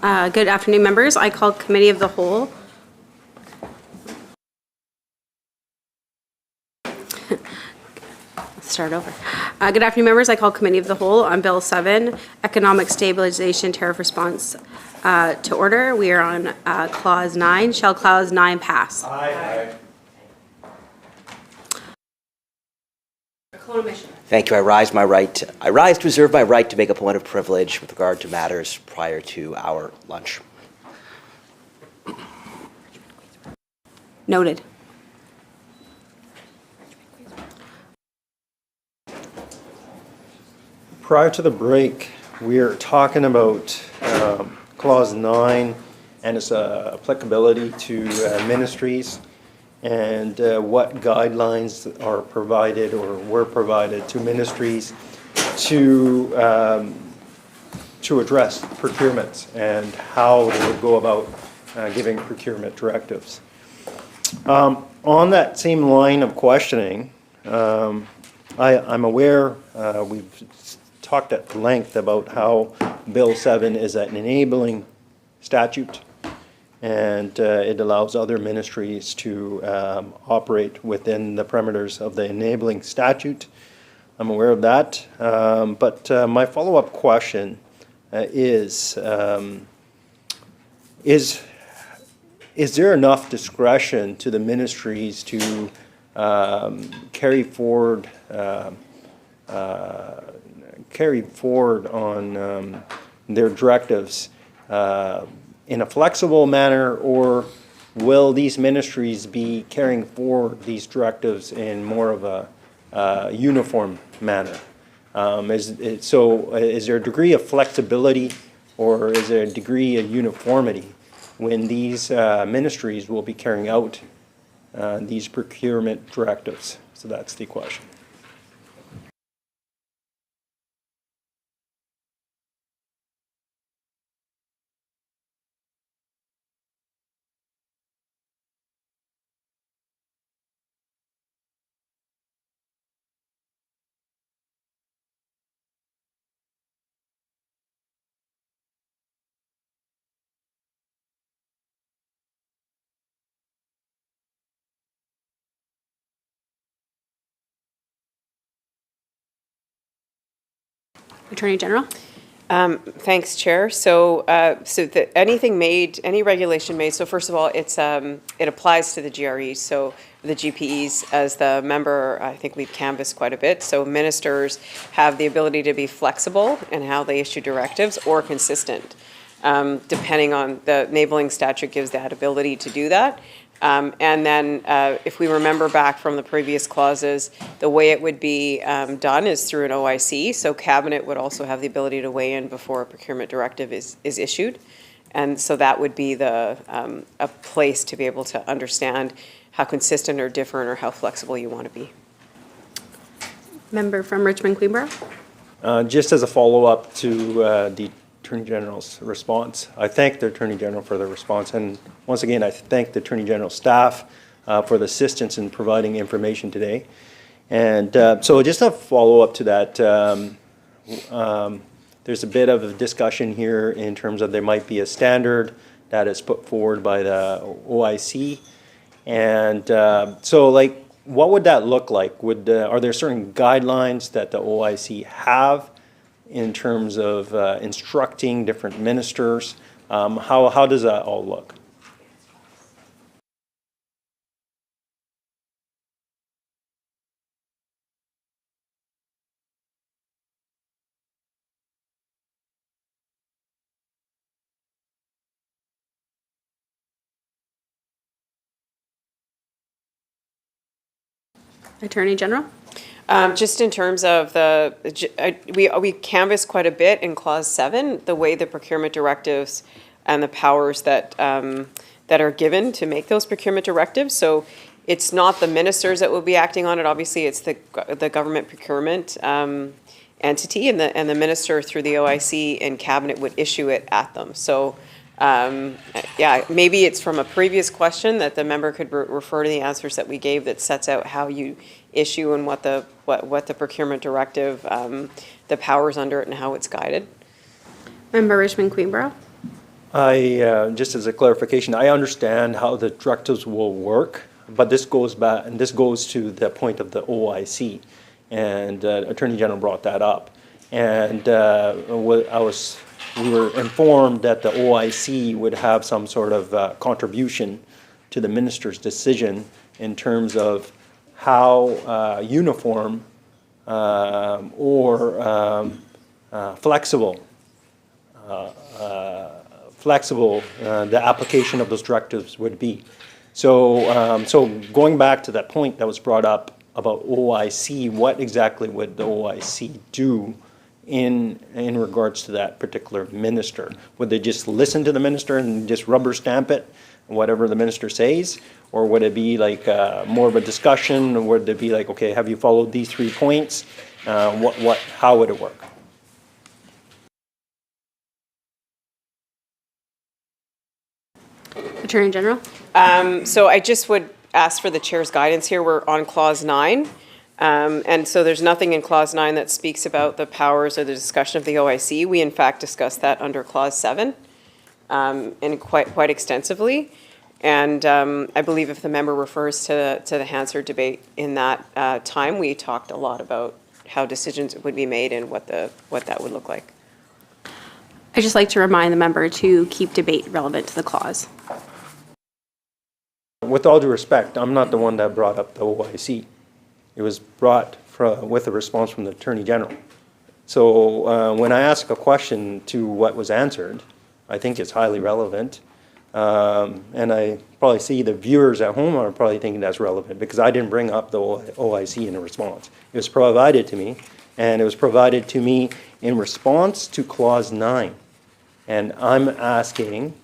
Good afternoon, members. I call Committee of the Whole. Let's start over. Good afternoon, members. I call Committee of the Whole on Bill 7, Economic Stabilization Tariff Response to order. We are on Clause 9. Shall Clause 9 pass? Aye. Thank you. I rise to reserve my right to make a point of privilege with regard to matters prior to our lunch. Noted. Prior to the break, we are talking about Clause 9 and its applicability to ministries and what guidelines are provided or were provided to ministries to address procurements and how they would go about giving procurement directives. On that same line of questioning, I'm aware we've talked at length about how Bill 7 is an enabling statute, and it allows other ministries to operate within the parameters of the enabling statute. I'm aware of that, but my follow-up question is there enough discretion to the ministries to carry forward on their directives in a flexible manner, or will these ministries be carrying forward these directives in more of a uniform manner? Is there a degree of flexibility, or is there a degree of uniformity when these ministries will be carrying out these procurement directives? So that's the question. Attorney General. Thanks, Chair. So, any regulation made. So, first of all, it applies to the GREs. So, the GPEs, as the member, I think we've canvassed quite a bit. So, ministers have the ability to be flexible in how they issue directives or consistent, depending on the enabling statute gives that ability to do that. And then if we remember back from the previous clauses, the way it would be done is through an OIC. So Cabinet would also have the ability to weigh in before a procurement directive is issued. And so that would be a place to be able to understand how consistent or different or how flexible you want to be. Member from Richmond Queensborough. Just as a follow-up to the Attorney General's response, I thank the Attorney General for the response, and once again I thank the Attorney General staff for the assistance in providing information today. And so just a follow-up to that, there's a bit of a discussion here in terms of there might be a standard that is put forward by the OIC, and so like what would that look like? Are there certain guidelines that the OIC have in terms of instructing different ministers? How does that all look? Attorney General. Just in terms of we canvassed quite a bit in Clause 7, the way the procurement directives and the powers that are given to make those procurement directives. So it's not the ministers that will be acting on it. Obviously, it's the government procurement entity, and the minister through the OIC and Cabinet would issue it at them. So yeah, maybe it's from a previous question that the member could refer to the answers that we gave that sets out how you issue and what the procurement directive, the powers under it and how it's guided. Member Richmond Queensborough. Just as a clarification, I understand how the directives will work, but this goes back, and this goes to the point of the OIC, and Attorney General brought that up. And we were informed that the OIC would have some sort of contribution to the minister's decision in terms of how uniform or flexible the application of those directives would be. So, so going back to that point that was brought up about OIC, what exactly would the OIC do in regards to that particular minister? Would they just listen to the minister and just rubber stamp it, whatever the minister says? Or would it be like more of a discussion? Or would it be like, okay, have you followed these 3 points? How would it work? Attorney General? So I just would ask for the chair's guidance here. We're on clause 9. And so there's nothing in clause 9 that speaks about the powers or the discussion of the OIC. We in fact discussed that under clause 7 and quite extensively. And I believe if the member refers to the Hansard debate in that time, we talked a lot about how decisions would be made and what that would look like. I'd just like to remind the member to keep debate relevant to the clause. With all due respect, I'm not the one that brought up the OIC. It was brought with a response from the Attorney General. So when I ask a question to what was answered, I think it's highly relevant. And I probably see the viewers at home are probably thinking that's relevant because I didn't bring up the OIC in a response. It was provided to me, and it was provided to me in response to Clause 9. And I'm asking,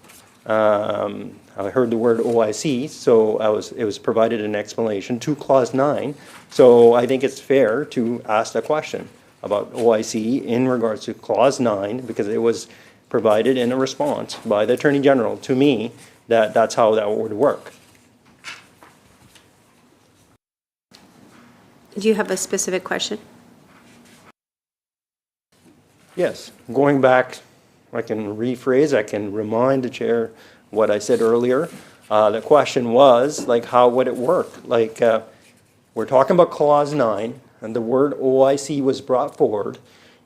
I heard the word OIC, so it was provided an explanation to Clause 9. So I think it's fair to ask a question about OIC in regards to Clause 9 because it was provided in a response by the Attorney General to me that that's how that would work. Do you have a specific question? Yes, going back, I can rephrase, I can remind the chair what I said earlier. The question was, like, how would it work? Like, we're talking about Clause 9, and the word OIC was brought forward,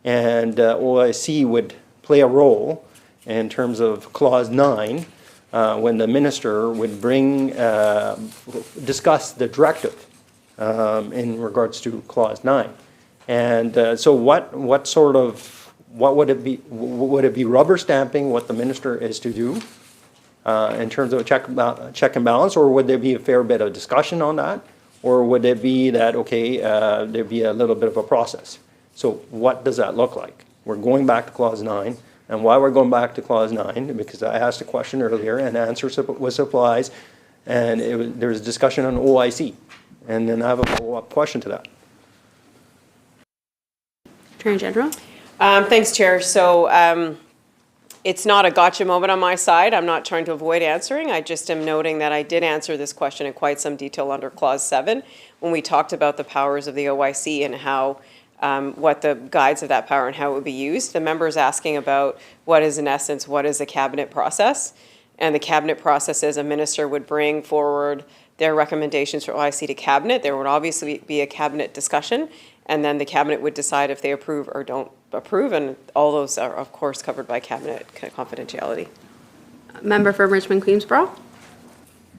and OIC would play a role in terms of Clause 9 when the minister would discuss the directive in regards to Clause 9. And so what would it be? Would it be rubber stamping what the minister is to do in terms of check and balance, or would there be a fair bit of discussion on that? Or would it be that, okay, there'd be a little bit of a process? So what does that look like? We're going back to Clause 9. And why we're going back to Clause 9, because I asked a question earlier and the answer was supplies, and there was discussion on OIC. And then I have a follow-up question to that. Attorney General? Thanks, Chair. So it's not a gotcha moment on my side. I'm not trying to avoid answering. I just am noting that I did answer this question in quite some detail under Clause 7 when we talked about the powers of the OIC and how what the guides of that power and how it would be used. The member is asking about what is, in essence, what is the cabinet process? And the cabinet process is a minister would bring forward their recommendations for OIC to cabinet. There would obviously be a cabinet discussion, and then the cabinet would decide if they approve or don't approve, and all those are, of course, covered by cabinet confidentiality. Member for Richmond Queensborough?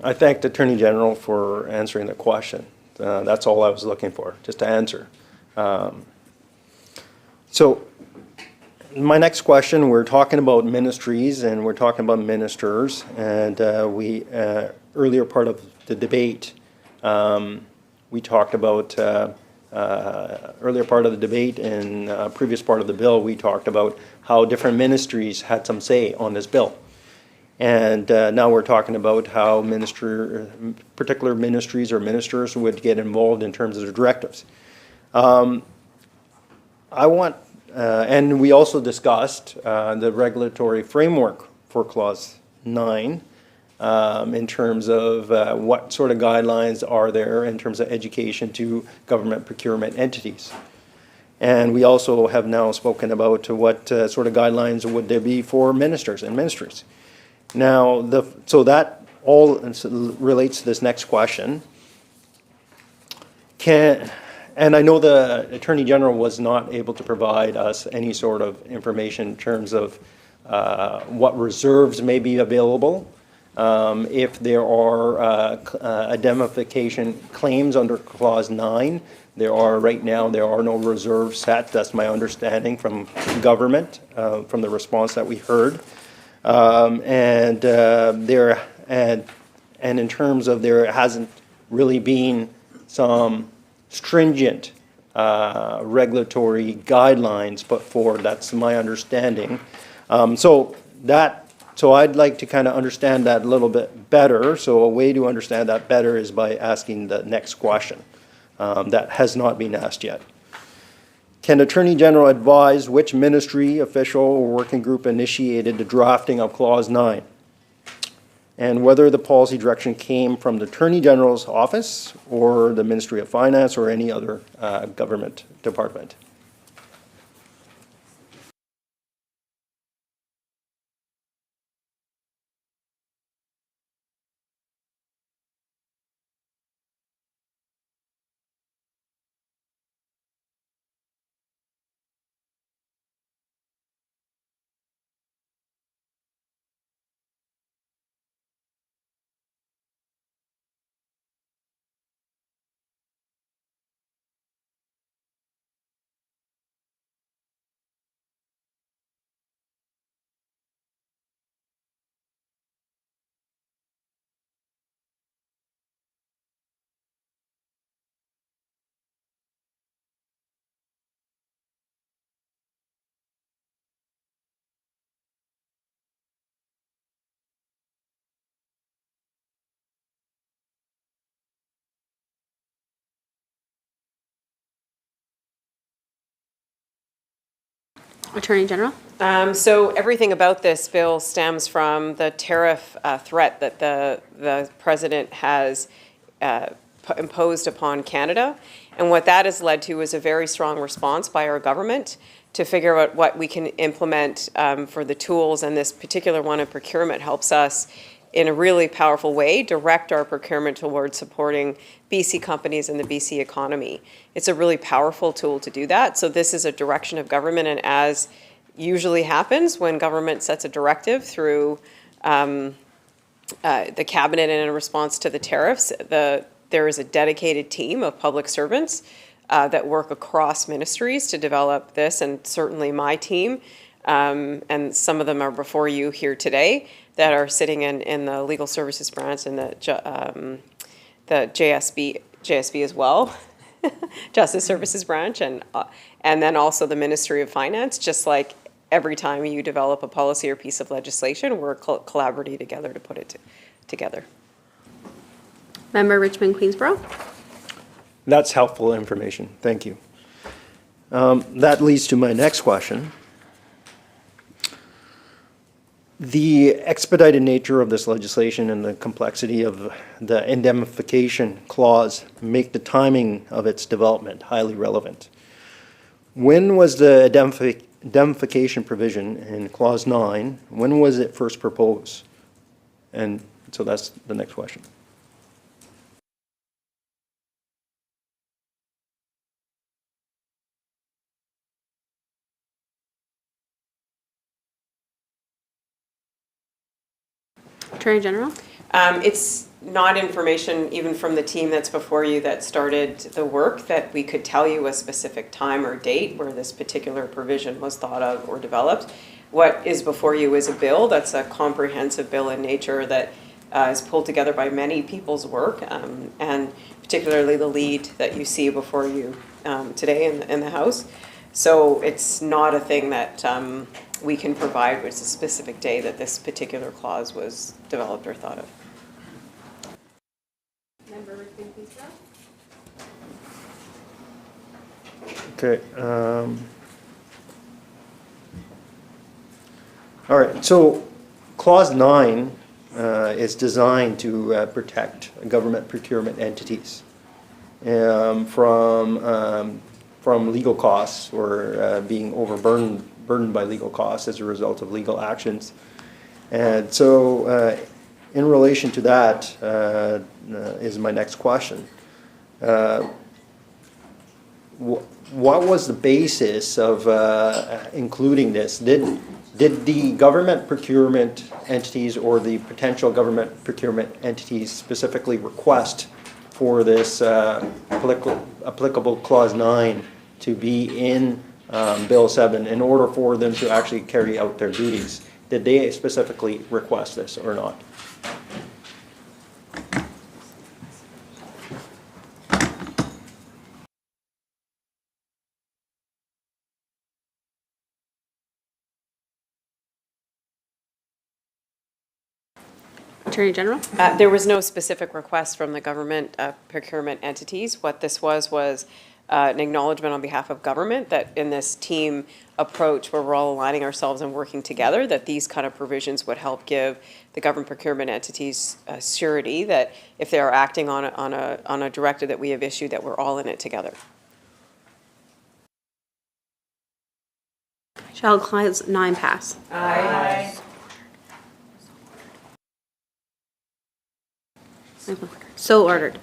I thank the Attorney General for answering the question. That's all I was looking for, just to answer. So my next question, we're talking about ministries and we're talking about ministers, and earlier part of the debate, we talked about earlier part of the debate and previous part of the bill, we talked about how different ministries had some say on this bill. And now we're talking about how particular ministries or ministers would get involved in terms of the directives. And we also discussed the regulatory framework for Clause 9 in terms of what sort of guidelines are there in terms of education to government procurement entities. And we also have now spoken about what sort of guidelines would there be for ministers and ministries. Now, so that all relates to this next question. And I know the Attorney General was not able to provide us any sort of information in terms of what reserves may be available, if there are indemnification claims under Clause 9. Right now, there are no reserves set. That's my understanding from government, from the response that we heard. And in terms of there hasn't really been some stringent regulatory guidelines put forward. That's my understanding. So I'd like to kind of understand that a little bit better. So a way to understand that better is by asking the next question that has not been asked yet. Can Attorney General advise which ministry, official, or working group initiated the drafting of Clause 9? And whether the policy direction came from the Attorney General's office or the Ministry of Finance or any other government department? Attorney General? So everything about this bill stems from the tariff threat that the president has imposed upon Canada. And what that has led to is a very strong response by our government to figure out what we can implement for the tools. And this particular one of procurement helps us in a really powerful way direct our procurement towards supporting BC companies and the BC economy. It's a really powerful tool to do that. So this is a direction of government, and as usually happens when government sets a directive through the cabinet and in response to the tariffs, there is a dedicated team of public servants that work across ministries to develop this, and certainly my team, and some of them are before you here today, that are sitting in the Legal Services branch and the JSB as well, Justice Services branch, and then also the Ministry of Finance. Just like every time you develop a policy or piece of legislation, we're collaborating together to put it together. Member Richmond Queensborough? That's helpful information. Thank you. That leads to my next question. The expedited nature of this legislation and the complexity of the indemnification clause make the timing of its development highly relevant. When was the indemnification provision in Clause 9, when was it first proposed? And so that's the next question. Attorney General? It's not information even from the team that's before you that started the work that we could tell you a specific time or date where this particular provision was thought of or developed. What is before you is a bill that's a comprehensive bill in nature that is pulled together by many people's work, and particularly the lead that you see before you today in the House. So it's not a thing that we can provide with a specific day that this particular clause was developed or thought of. Member Richmond Queensborough? Okay. All right. So Clause 9 is designed to protect government procurement entities from legal costs or being overburdened by legal costs as a result of legal actions. And so, in relation to that, is my next question. What was the basis of including this? Did the government procurement entities or the potential government procurement entities specifically request for this applicable Clause 9 to be in Bill 7 in order for them to actually carry out their duties? Did they specifically request this or not? Attorney General? There was no specific request from the government procurement entities. What this was an acknowledgement on behalf of government that in this team approach where we're all aligning ourselves and working together, that these kind of provisions would help give the government procurement entities surety that if they are acting on a directive that we have issued, that we're all in it together. Shall Clause 9 pass? Aye. So ordered.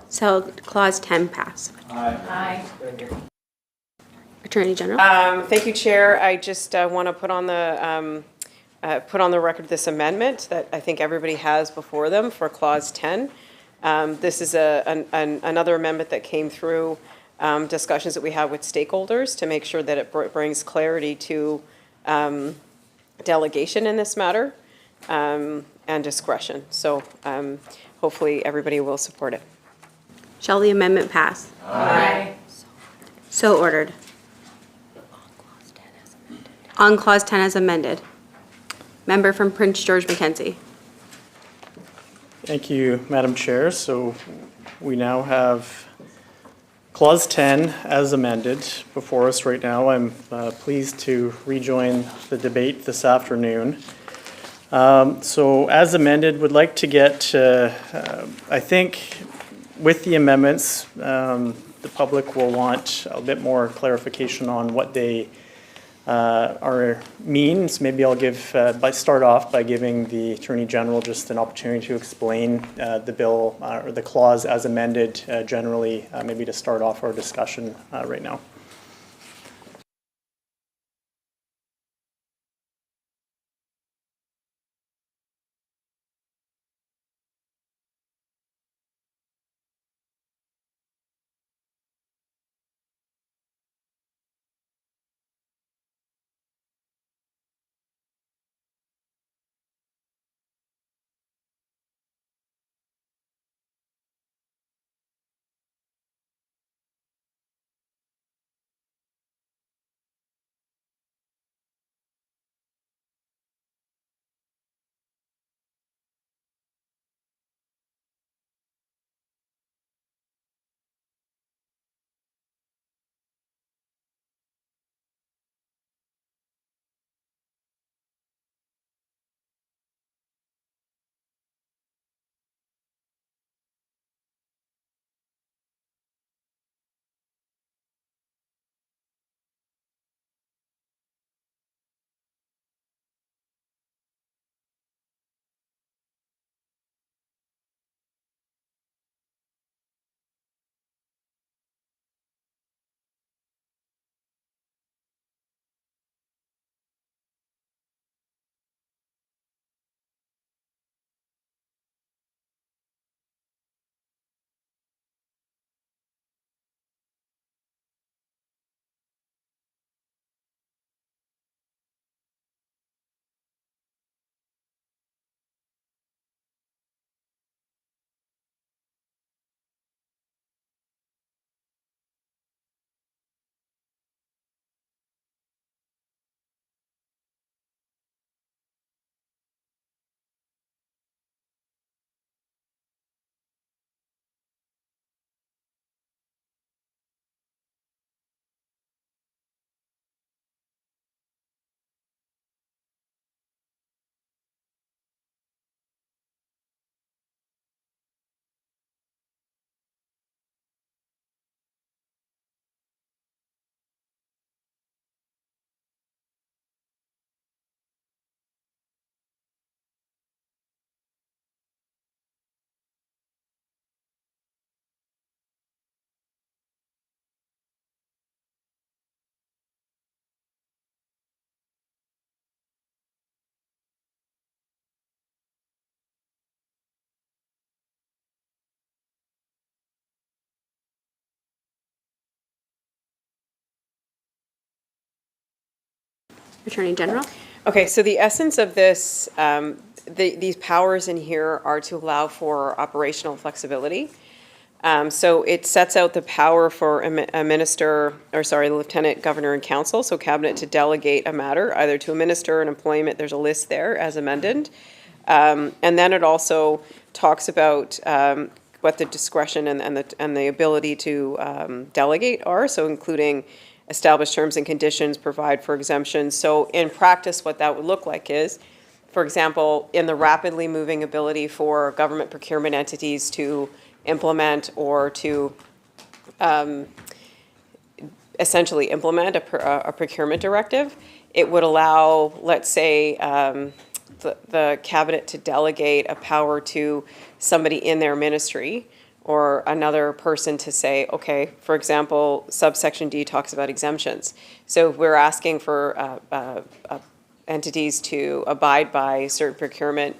Shall Clause 10 pass? Aye. Attorney General? Thank you, Chair. I just want to put on the record this amendment that I think everybody has before them for Clause 10. This is another amendment that came through discussions that we had with stakeholders to make sure that it brings clarity to delegation in this matter and discretion. So hopefully everybody will support it. Shall the amendment pass? Aye. So ordered. On Clause 10 as amended. Member from Prince George Mackenzie. Thank you, Madam Chair. So we now have Clause 10 as amended before us right now. I'm pleased to rejoin the debate this afternoon. So as amended, would like to get, I think with the amendments, the public will want a bit more clarification on what they means. Maybe I'll start off by giving the Attorney General just an opportunity to explain the bill or the clause as amended generally, maybe to start off our discussion right now. Attorney General. Okay, so the essence of this, these powers in here are to allow for operational flexibility. So it sets out the power for a minister, or sorry, lieutenant governor and council, so cabinet to delegate a matter either to a minister, an employment, there's a list there as amended. And then it also talks about what the discretion and the ability to delegate are, so including establish terms and conditions, provide for exemptions. So in practice, what that would look like is, for example, in the rapidly moving ability for government procurement entities to implement or to essentially implement a procurement directive, it would allow, let's say, the cabinet to delegate a power to somebody in their ministry or another person to say, okay, for example, subsection D talks about exemptions. So if we're asking for entities to abide by certain procurement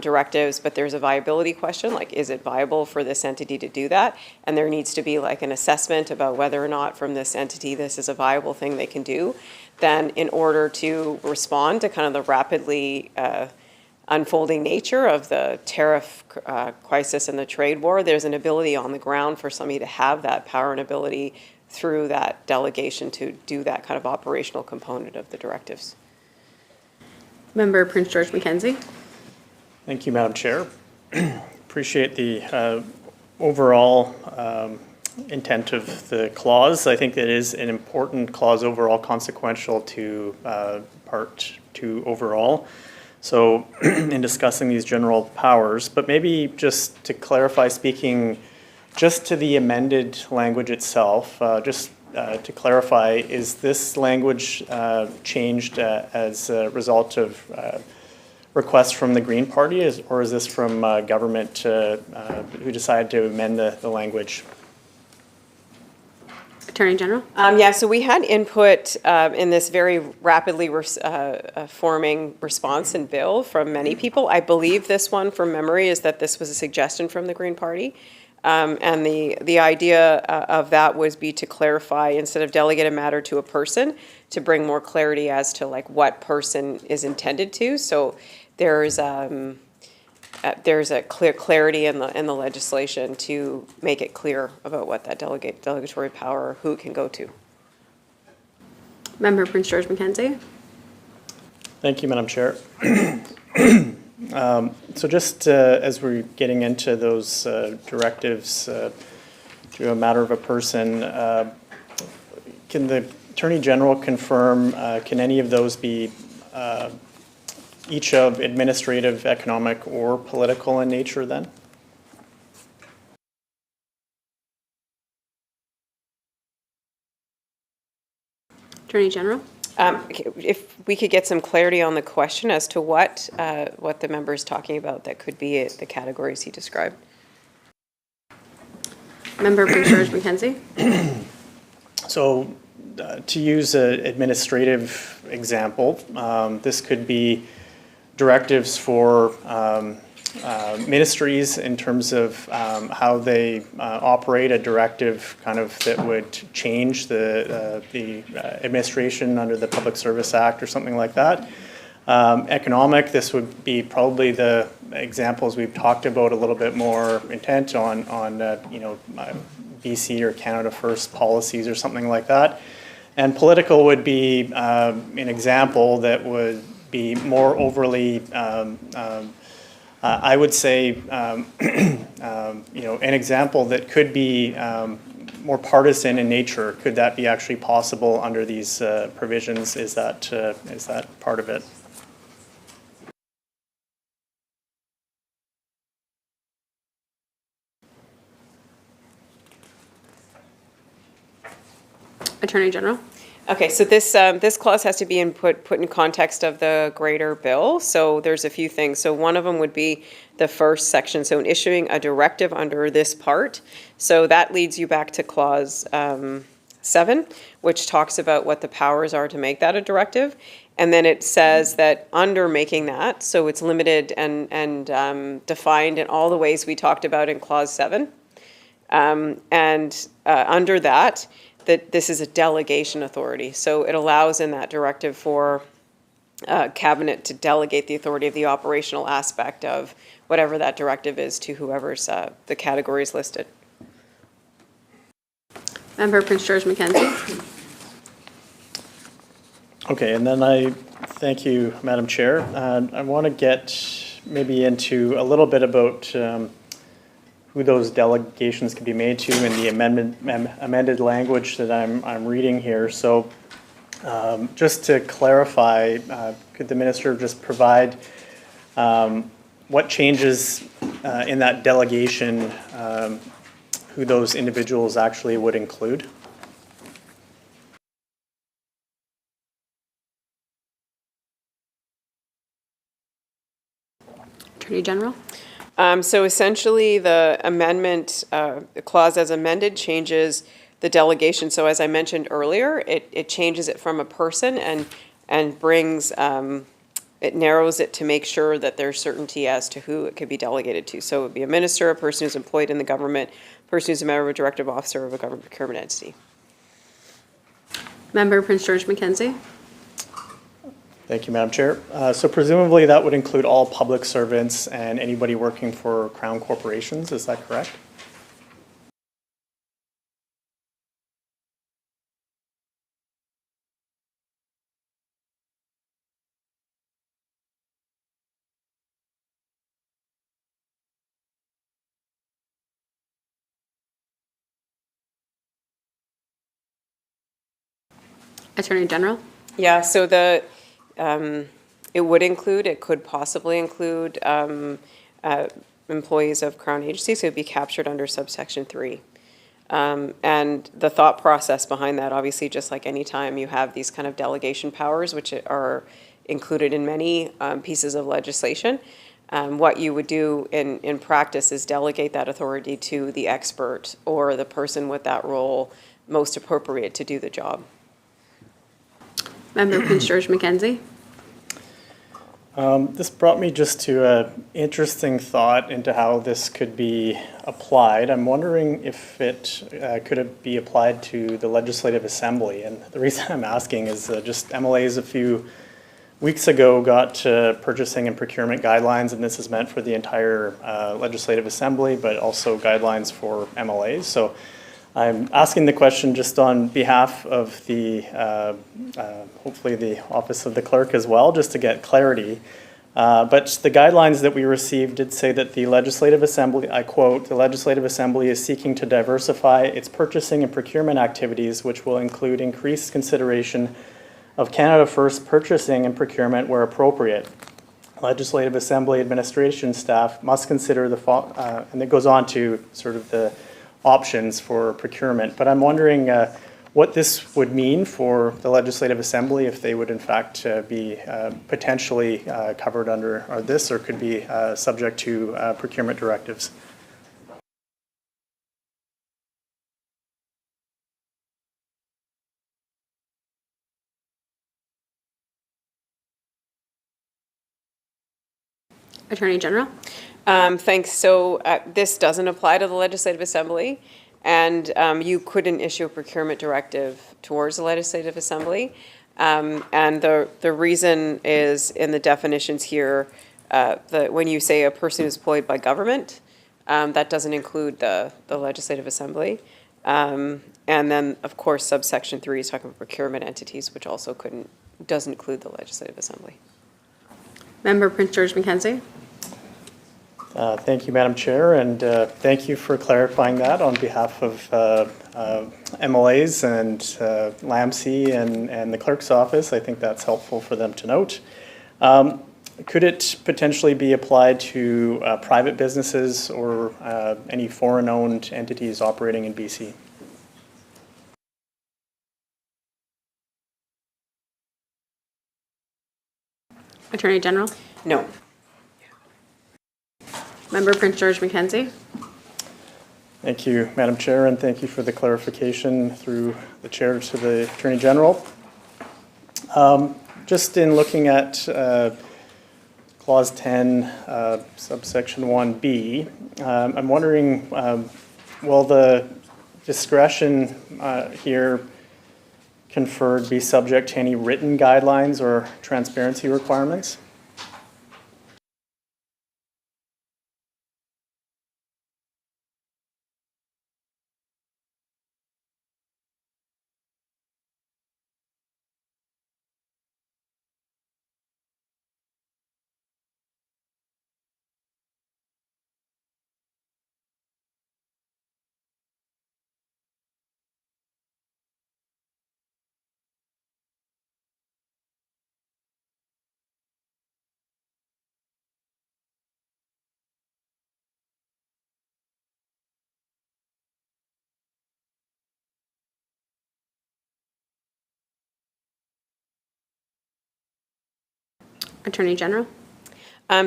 directives, but there's a viability question, like is it viable for this entity to do that? And there needs to be like an assessment about whether or not from this entity this is a viable thing they can do. Then in order to respond to kind of the rapidly unfolding nature of the tariff crisis and the trade war, there's an ability on the ground for somebody to have that power and ability through that delegation to do that kind of operational component of the directives. Member Prince George Mackenzie. Thank you, Madam Chair. Appreciate the overall intent of the clause. I think it is an important clause overall, consequential to Part 2 overall. So in discussing these general powers, but maybe just to clarify, speaking just to the amended language itself, to clarify, is this language changed as a result of requests from the Green Party, or is this from government who decided to amend the language? Attorney General. Yeah, so we had input in this very rapidly forming response and bill from many people. I believe this one, from memory, is that this was a suggestion from the Green Party. And the idea of that was to clarify, instead of delegate a matter to a person, to bring more clarity as to like what person is intended to. So there's a clear clarity in the legislation to make it clear about what that delegatory power, who it can go to. Member Prince George Mackenzie. Thank you, Madam Chair. So just as we're getting into those directives to a matter of a person, can the Attorney General confirm, can any of those be each of administrative, economic, or political in nature then? Attorney General. If we could get some clarity on the question as to what the member is talking about, that could be the categories he described. Member Prince George Mackenzie. So to use an administrative example, this could be directives for ministries in terms of how they operate, a directive kind of that would change the administration under the Public Service Act or something like that. Economic, this would be probably the examples we've talked about a little bit more intent on BC or Canada First policies or something like that. And political would be an example that would be more overly, I would say, an example that could be more partisan in nature. Could that be actually possible under these provisions? Is that part of it? Attorney General. Okay, so this clause has to be put in context of the greater bill. So there's a few things. So one of them would be the first section. So in issuing a directive under this part, so that leads you back to clause 7, which talks about what the powers are to make that a directive. And then it says that under making that, so it's limited and defined in all the ways we talked about in clause 7. Under that, that this is a delegation authority. So it allows in that directive for cabinet to delegate the authority of the operational aspect of whatever that directive is to whoever's the categories listed. Member Prince George Mackenzie. Okay, and then I thank you, Madam Chair. I want to get maybe into a little bit about who those delegations can be made to in the amended language that I'm reading here. So just to clarify, could the minister just provide what changes in that delegation, who those individuals actually would include? Attorney General. So essentially, the amendment, the clause as amended changes the delegation. So as I mentioned earlier, it changes it from a person and brings, it narrows it to make sure that there's certainty as to who it could be delegated to. So it would be a minister, a person who's employed in the government, a person who's a member of a directive officer of a government procurement entity. Member Prince George Mackenzie. Thank you, Madam Chair. So presumably that would include all public servants and anybody working for Crown corporations, is that correct? Attorney General. Yeah, so the, it would include, it could possibly include employees of Crown agencies who would be captured under subsection 3. And the thought process behind that, obviously, just like any time you have these kind of delegation powers, which are included in many pieces of legislation, what you would do in practice is delegate that authority to the expert or the person with that role most appropriate to do the job. Member Prince George Mackenzie. This brought me just to an interesting thought into how this could be applied. I'm wondering if it could be applied to the Legislative Assembly. And the reason I'm asking is just MLAs a few weeks ago got purchasing and procurement guidelines, and this is meant for the entire Legislative Assembly, but also guidelines for MLAs. So I'm asking the question just on behalf of the, hopefully the Office of the Clerk as well, just to get clarity. But the guidelines that we received did say that the Legislative Assembly, I quote, "The Legislative Assembly is seeking to diversify its purchasing and procurement activities, which will include increased consideration of Canada First purchasing and procurement where appropriate. Legislative Assembly administration staff must consider the, and it goes on to sort of the options for procurement. But I'm wondering what this would mean for the Legislative Assembly if they would in fact be potentially covered under this or could be subject to procurement directives. Attorney General. Thanks. So this doesn't apply to the Legislative Assembly, and you couldn't issue a procurement directive towards the Legislative Assembly. And the reason is in the definitions here, that when you say a person who's employed by government, that doesn't include the Legislative Assembly. And then, of course, subsection 3 is talking about procurement entities, which also doesn't include the Legislative Assembly. Member Prince George Mackenzie. Thank you, Madam Chair, and thank you for clarifying that on behalf of MLAs and LAMC and the Clerk's Office. I think that's helpful for them to note. Could it potentially be applied to private businesses or any foreign-owned entities operating in BC? Attorney General. No. Member Prince George Mackenzie. Thank you, Madam Chair, and thank you for the clarification through the Chair to the Attorney General. Just in looking at Clause 10, subsection 1B, I'm wondering, will the discretion here conferred be subject to any written guidelines or transparency requirements? Attorney General.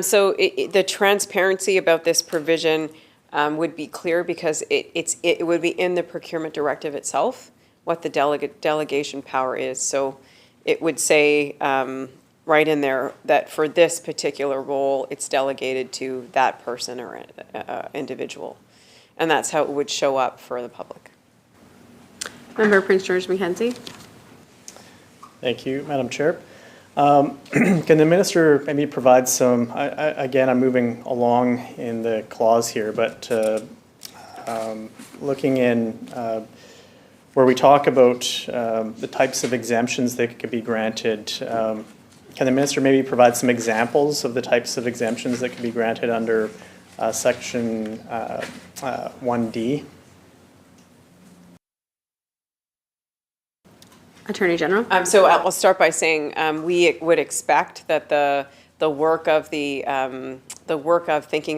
So the transparency about this provision would be clear because it would be in the procurement directive itself, what the delegation power is. So it would say right in there that for this particular role, it's delegated to that person or individual. And that's how it would show up for the public. Member Prince George Mackenzie. Thank you, Madam Chair. Can the minister maybe provide some, again, I'm moving along in the clause here, but looking in where we talk about the types of exemptions that could be granted, can the minister maybe provide some examples of the types of exemptions that could be granted under section 1D? Attorney General. So I'll start by saying we would expect that the work of thinking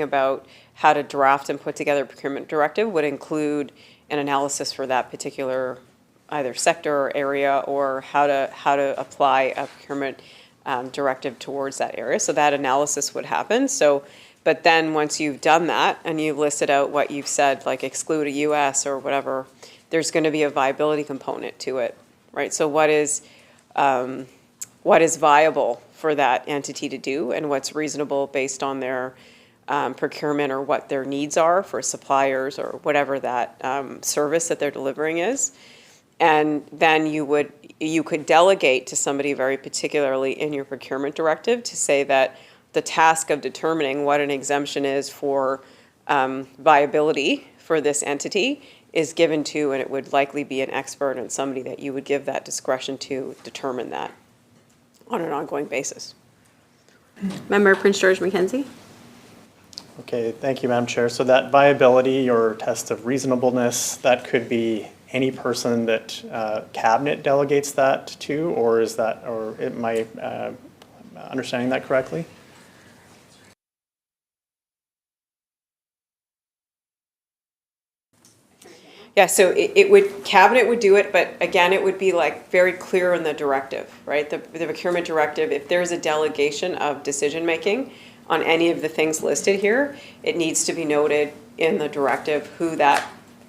about how to draft and put together a procurement directive would include an analysis for that particular either sector or area, or how to apply a procurement directive towards that area. So that analysis would happen. So, but then once you've done that and you've listed out what you've said, like exclude a US or whatever, there's going to be a viability component to it. Right, so what is viable for that entity to do, and what's reasonable based on their procurement or what their needs are for suppliers or whatever that service that they're delivering is, and then you could delegate to somebody very particularly in your procurement directive to say that the task of determining what an exemption is for viability for this entity is given to, and it would likely be an expert and somebody that you would give that discretion to determine that on an ongoing basis. Member Prince George Mackenzie. Okay, thank you, Madam Chair. So that viability or test of reasonableness, that could be any person that cabinet delegates that to, or is that, or am I understanding that correctly? Yeah, so cabinet would do it, but again, it would be like very clear in the directive, right? The procurement directive, if there's a delegation of decision-making on any of the things listed here, it needs to be noted in the directive who that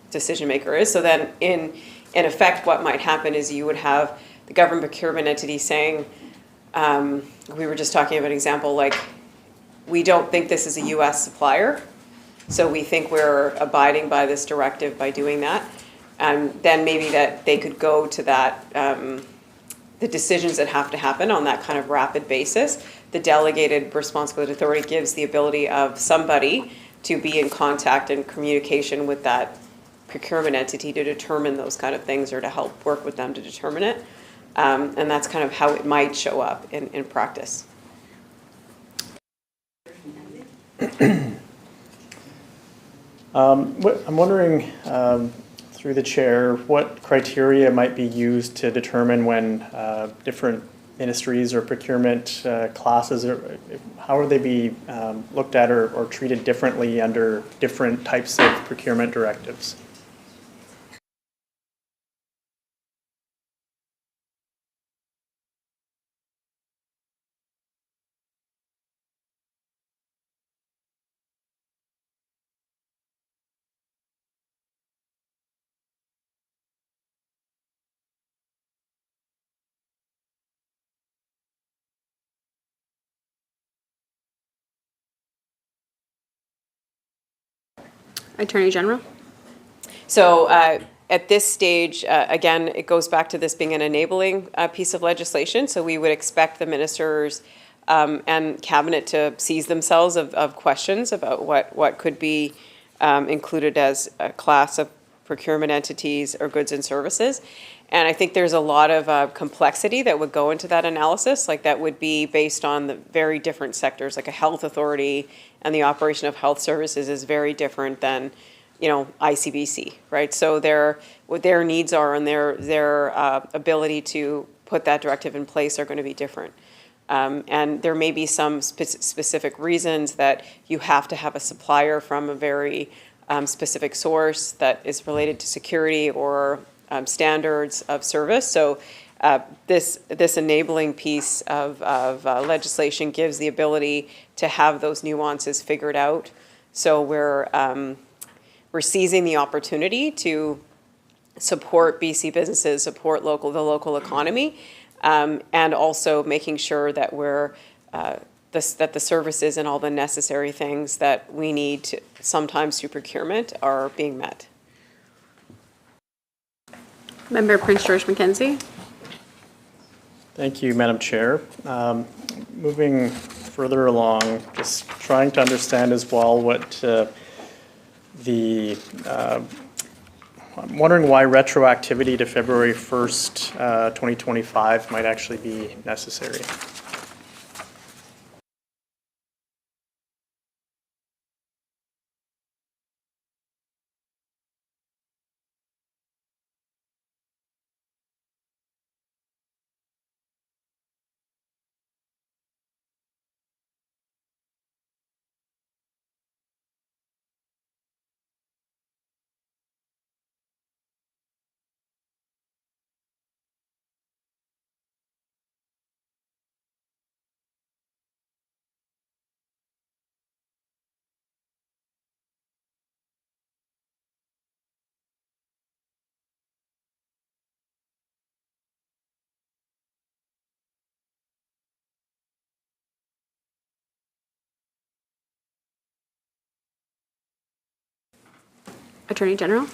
decision maker is. So then in effect, what might happen is you would have the government procurement entity saying, we were just talking of an example, like, we don't think this is a US supplier, so we think we're abiding by this directive by doing that. And then maybe that they could go to that, the decisions that have to happen on that kind of rapid basis. The delegated responsibility authority gives the ability of somebody to be in contact and communication with that procurement entity to determine those kind of things, or to help work with them to determine it. And that's kind of how it might show up in practice. I'm wondering, through the chair, what criteria might be used to determine when different ministries or procurement classes, or how would they be looked at or treated differently under different types of procurement directives? Attorney General. So At this stage, again, it goes back to this being an enabling piece of legislation. So we would expect the ministers and cabinet to seize themselves of questions about what could be included as a class of procurement entities or goods and services. And I think there's a lot of complexity that would go into that analysis. Like that would be based on the very different sectors, like a health authority and the operation of health services is very different than, ICBC, right? So what their needs are and their ability to put that directive in place are going to be different. And there may be some specific reasons that you have to have a supplier from a very specific source that is related to security or standards of service. So this enabling piece of legislation gives the ability to have those nuances figured out. So we're seizing the opportunity to support BC businesses, support the local economy, and also making sure that that the services and all the necessary things that we need to, sometimes through procurement are being met. Member Prince George Mackenzie. Thank you, Madam Chair. Moving further along, just trying to understand as well what I'm wondering why retroactivity to February 1st, 2025 might actually be necessary. Attorney General.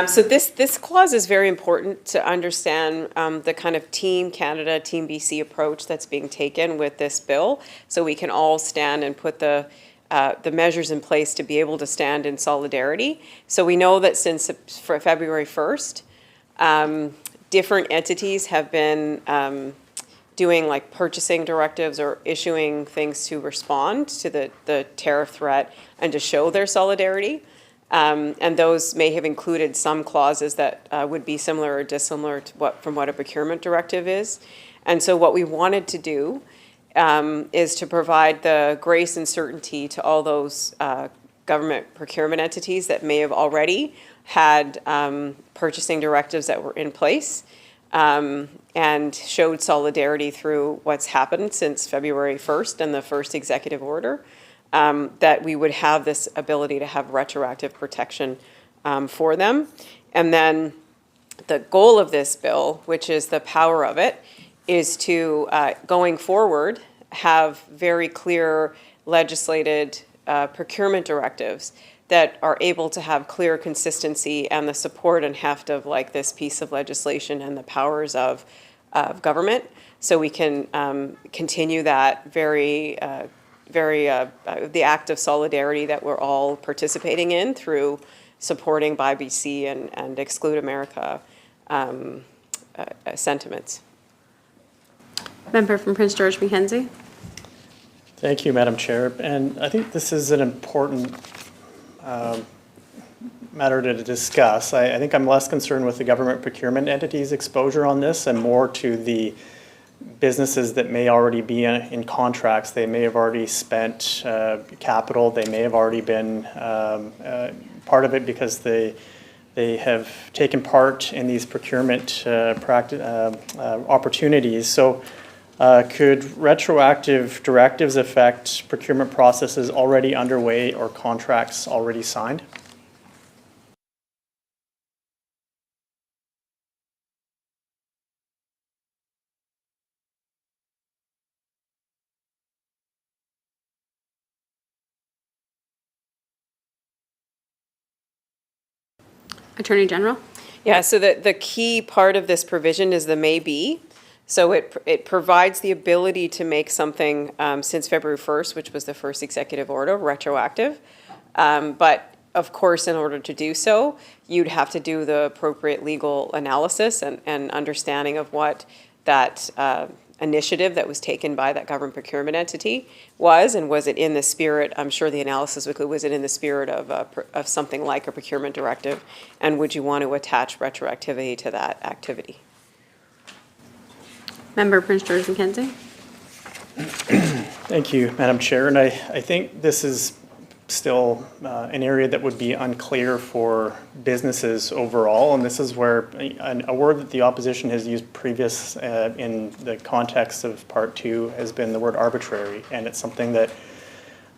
So this clause is very important to understand the kind of Team Canada, Team BC approach that's being taken with this bill, so we can all stand and put the measures in place to be able to stand in solidarity. So we know that since for February 1st, different entities have been doing like purchasing directives or issuing things to respond to the tariff threat and to show their solidarity. And those may have included some clauses that would be similar or dissimilar to what a procurement directive is. And so what we wanted to do is to provide the grace and certainty to all those government procurement entities that may have already had purchasing directives that were in place and showed solidarity through what's happened since February 1st and the first executive order. That we would have this ability to have retroactive protection for them. And then the goal of this bill, which is the power of it, is to, going forward, have very clear legislated procurement directives that are able to have clear consistency and the support and heft of like this piece of legislation and the powers of government. So we can continue that the act of solidarity that we're all participating in through supporting Buy BC and Exclude America sentiments. Member from Prince George Mackenzie. Thank you, Madam Chair. And I think this is an important matter to discuss. I think I'm less concerned with the government procurement entity's exposure on this and more to the businesses that may already be in contracts. They may have already spent capital. They may have already been part of it because they have taken part in these procurement opportunities. So could retroactive directives affect procurement processes already underway or contracts already signed? Attorney General. Yeah, so the key part of this provision is the may be. So it provides the ability to make something since February 1st, which was the first executive order, retroactive. But of course, in order to do so, you'd have to do the appropriate legal analysis and understanding of what that initiative that was taken by that government procurement entity was, and was it in the spirit, I'm sure the analysis was it in the spirit of something like a procurement directive, and would you want to attach retroactivity to that activity? Member Prince George Mackenzie? Thank you, Madam Chair. And I think this is still an area that would be unclear for businesses overall. And this is where a word that the opposition has used previous in the context of Part 2 has been the word arbitrary. And it's something that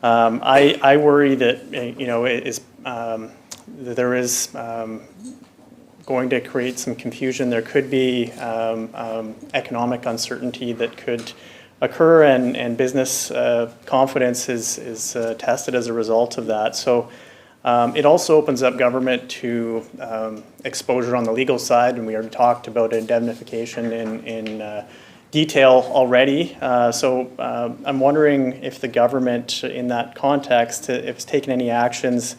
I worry that, there is going to create some confusion. There could be economic uncertainty that could occur, and business confidence is tested as a result of that. So it also opens up government to exposure on the legal side, and we already talked about indemnification in detail already. So I'm wondering if the government, in that context, if it's taken any actions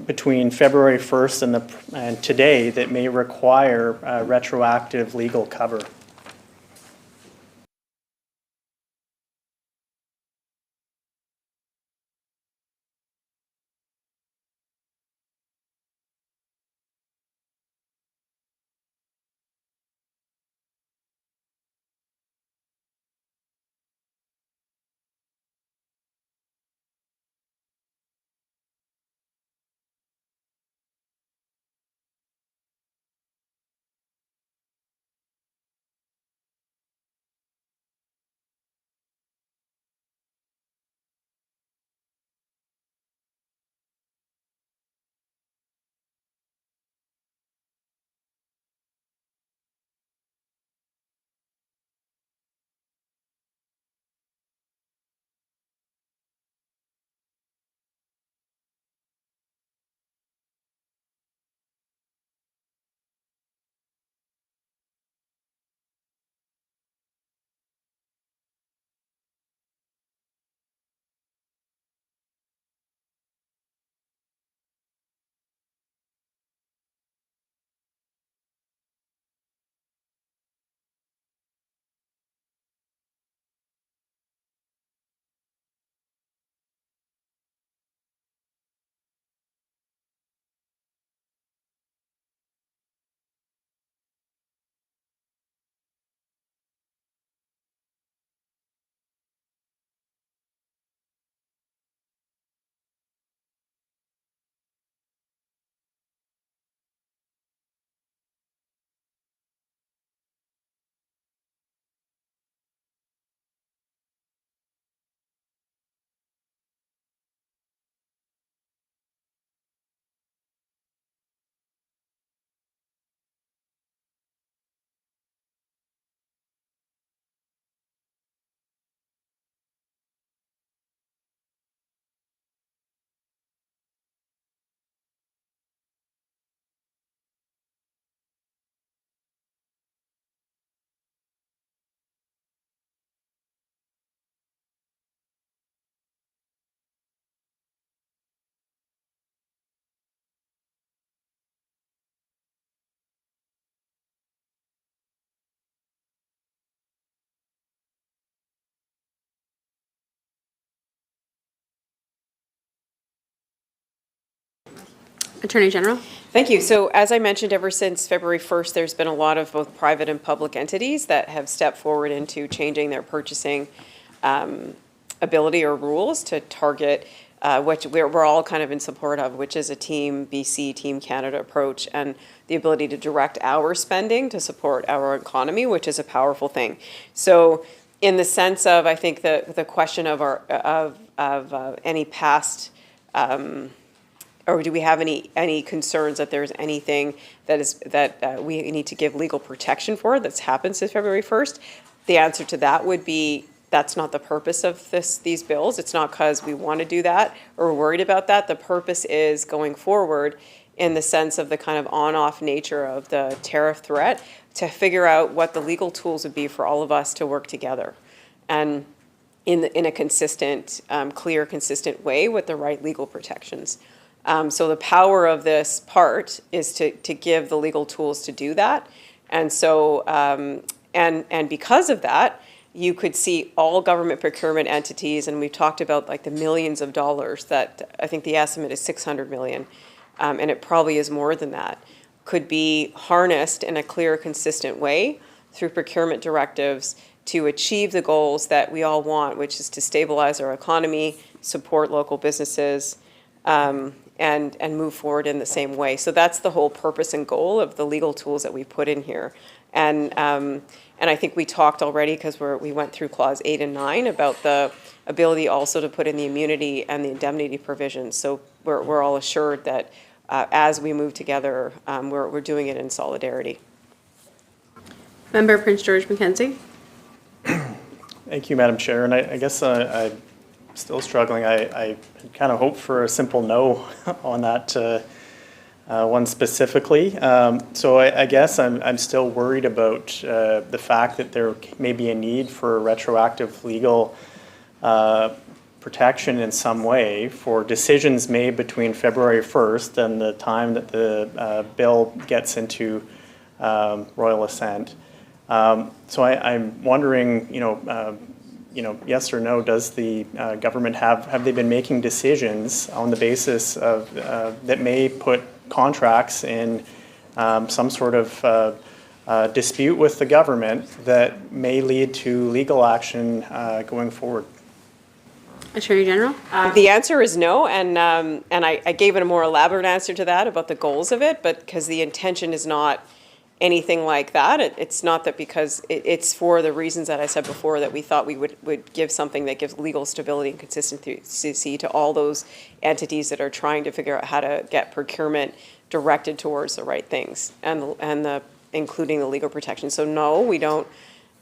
between February 1st and today that may require retroactive legal cover. Attorney General? Thank you. So as I mentioned, ever since February 1st, there's been a lot of both private and public entities that have stepped forward into changing their purchasing ability or rules to target which we're all kind of in support of, which is a Team BC, Team Canada approach, and the ability to direct our spending to support our economy, which is a powerful thing. So in the sense of, I think the question of any past or do we have any concerns that there's anything that we need to give legal protection for that's happened since February 1st? The answer to that would be that's not the purpose of these bills. It's not because we want to do that or we're worried about that. The purpose is going forward in the sense of the kind of on-off nature of the tariff threat, to figure out what the legal tools would be for all of us to work together. And in a consistent, clear, consistent way with the right legal protections. So the power of this part is to give the legal tools to do that. And so, and because of that, you could see all government procurement entities, and we've talked about like the millions of dollars that, I think the estimate is 600 million, and it probably is more than that, could be harnessed in a clear, consistent way through procurement directives to achieve the goals that we all want, which is to stabilize our economy, support local businesses, and move forward in the same way. So that's the whole purpose and goal of the legal tools that we put in here. And I think we talked already, because we went through clause 8 and 9 about the ability also to put in the immunity and the indemnity provisions. So we're all assured that as we move together, we're doing it in solidarity. Member Prince George Mackenzie. Thank you, Madam Chair. And I guess I'm still struggling. I kind of hoped for a simple no on that one specifically. So I guess I'm still worried about the fact that there may be a need for retroactive legal protection in some way for decisions made between February 1st and the time that the bill gets into royal assent. So I'm wondering, yes or no, does the government have they been making decisions on the basis of that may put contracts in some sort of dispute with the government that may lead to legal action going forward? Attorney General. The answer is no, and I gave it a more elaborate answer to that about the goals of it, but because the intention is not anything like that. It's not that, because it's for the reasons that I said before, that we thought we would give something that gives legal stability and consistency to all those entities that are trying to figure out how to get procurement directed towards the right things, and including the legal protection. So no, we don't.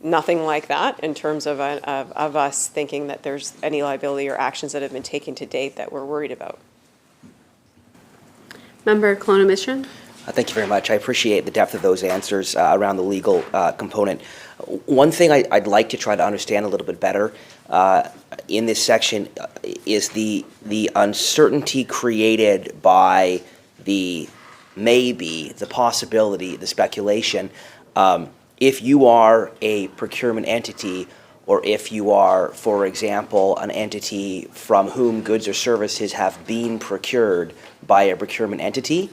Nothing like that in terms of us thinking that there's any liability or actions that have been taken to date that we're worried about. Member Kelowna Mission. Thank you very much. I appreciate the depth of those answers around the legal component. One thing I'd like to try to understand a little bit better in this section is the uncertainty created by the maybe, the possibility, the speculation. If you are a procurement entity, or if you are, for example, an entity from whom goods or services have been procured by a procurement entity,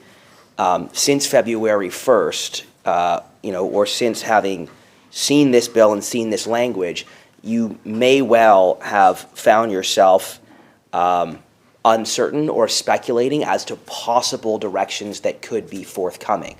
since February 1st, or since having seen this bill and seen this language, you may well have found yourself uncertain or speculating as to possible directions that could be forthcoming.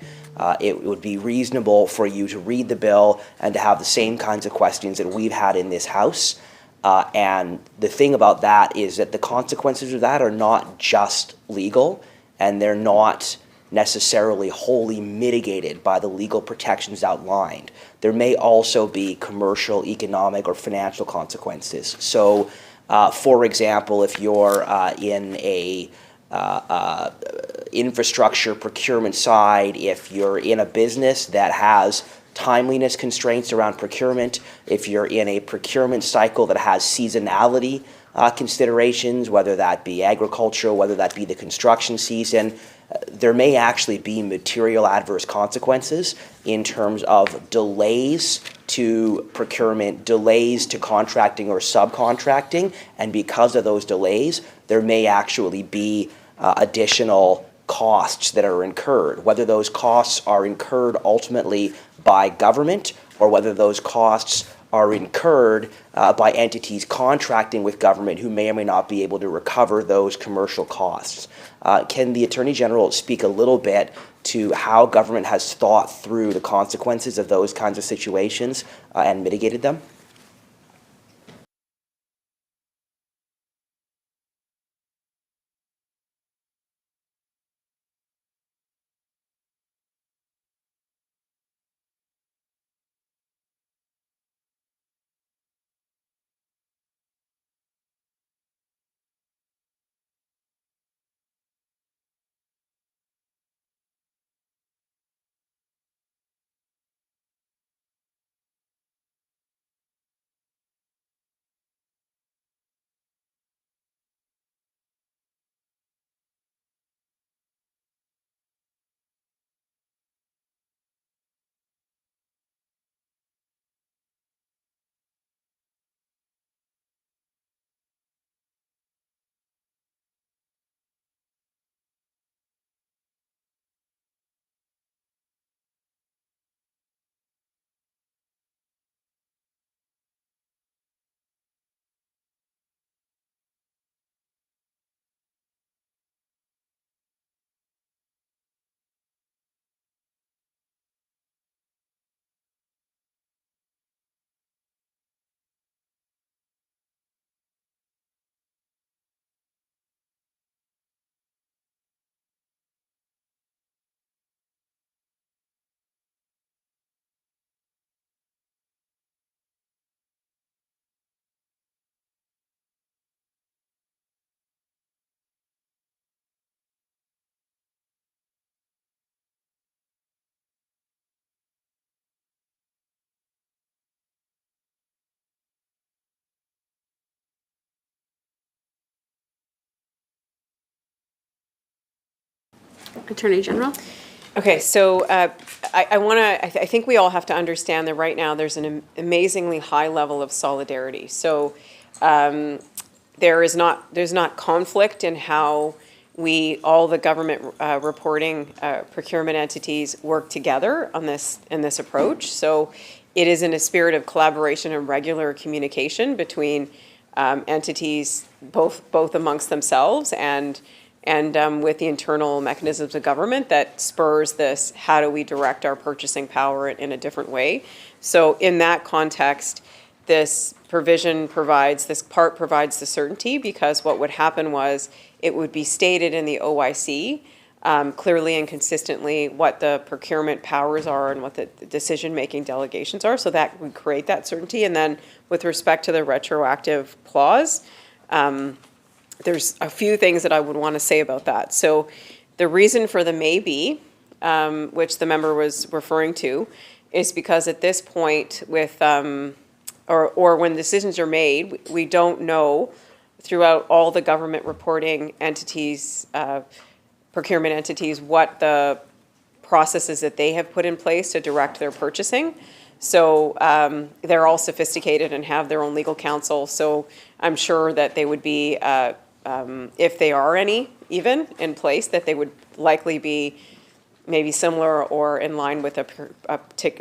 It would be reasonable for you to read the bill and to have the same kinds of questions that we've had in this House. And the thing about that is that the consequences of that are not just legal, and they're not necessarily wholly mitigated by the legal protections outlined. There may also be commercial, economic, or financial consequences. So, for example, if you're in a infrastructure procurement side, if you're in a business that has timeliness constraints around procurement, if you're in a procurement cycle that has seasonality considerations, whether that be agriculture, whether that be the construction season, there may actually be material adverse consequences in terms of delays to procurement, delays to contracting or subcontracting, and because of those delays, there may actually be additional costs that are incurred, whether those costs are incurred ultimately by government or whether those costs are incurred by entities contracting with government who may or may not be able to recover those commercial costs. Can the Attorney General speak a little bit to how government has thought through the consequences of those kinds of situations and mitigated them? Attorney General? Okay, so I think we all have to understand that right now there's an amazingly high level of solidarity. So there's not conflict in how all the government reporting procurement entities work together on in this approach. So it is in a spirit of collaboration and regular communication between entities, both amongst themselves and with the internal mechanisms of government that spurs this, how do we direct our purchasing power in a different way? So in that context, this part provides the certainty, because what would happen was it would be stated in the OIC clearly and consistently what the procurement powers are and what the decision-making delegations are. So that would create that certainty. And then with respect to the retroactive clause, there's a few things that I would want to say about that. So the reason for the maybe, which the member was referring to, is because at this point with, or when decisions are made, we don't know throughout all the government reporting entities, procurement entities, what the processes that they have put in place to direct their purchasing. So they're all sophisticated and have their own legal counsel. So I'm sure that they would be, if they are any even in place, that they would likely be maybe similar or in line with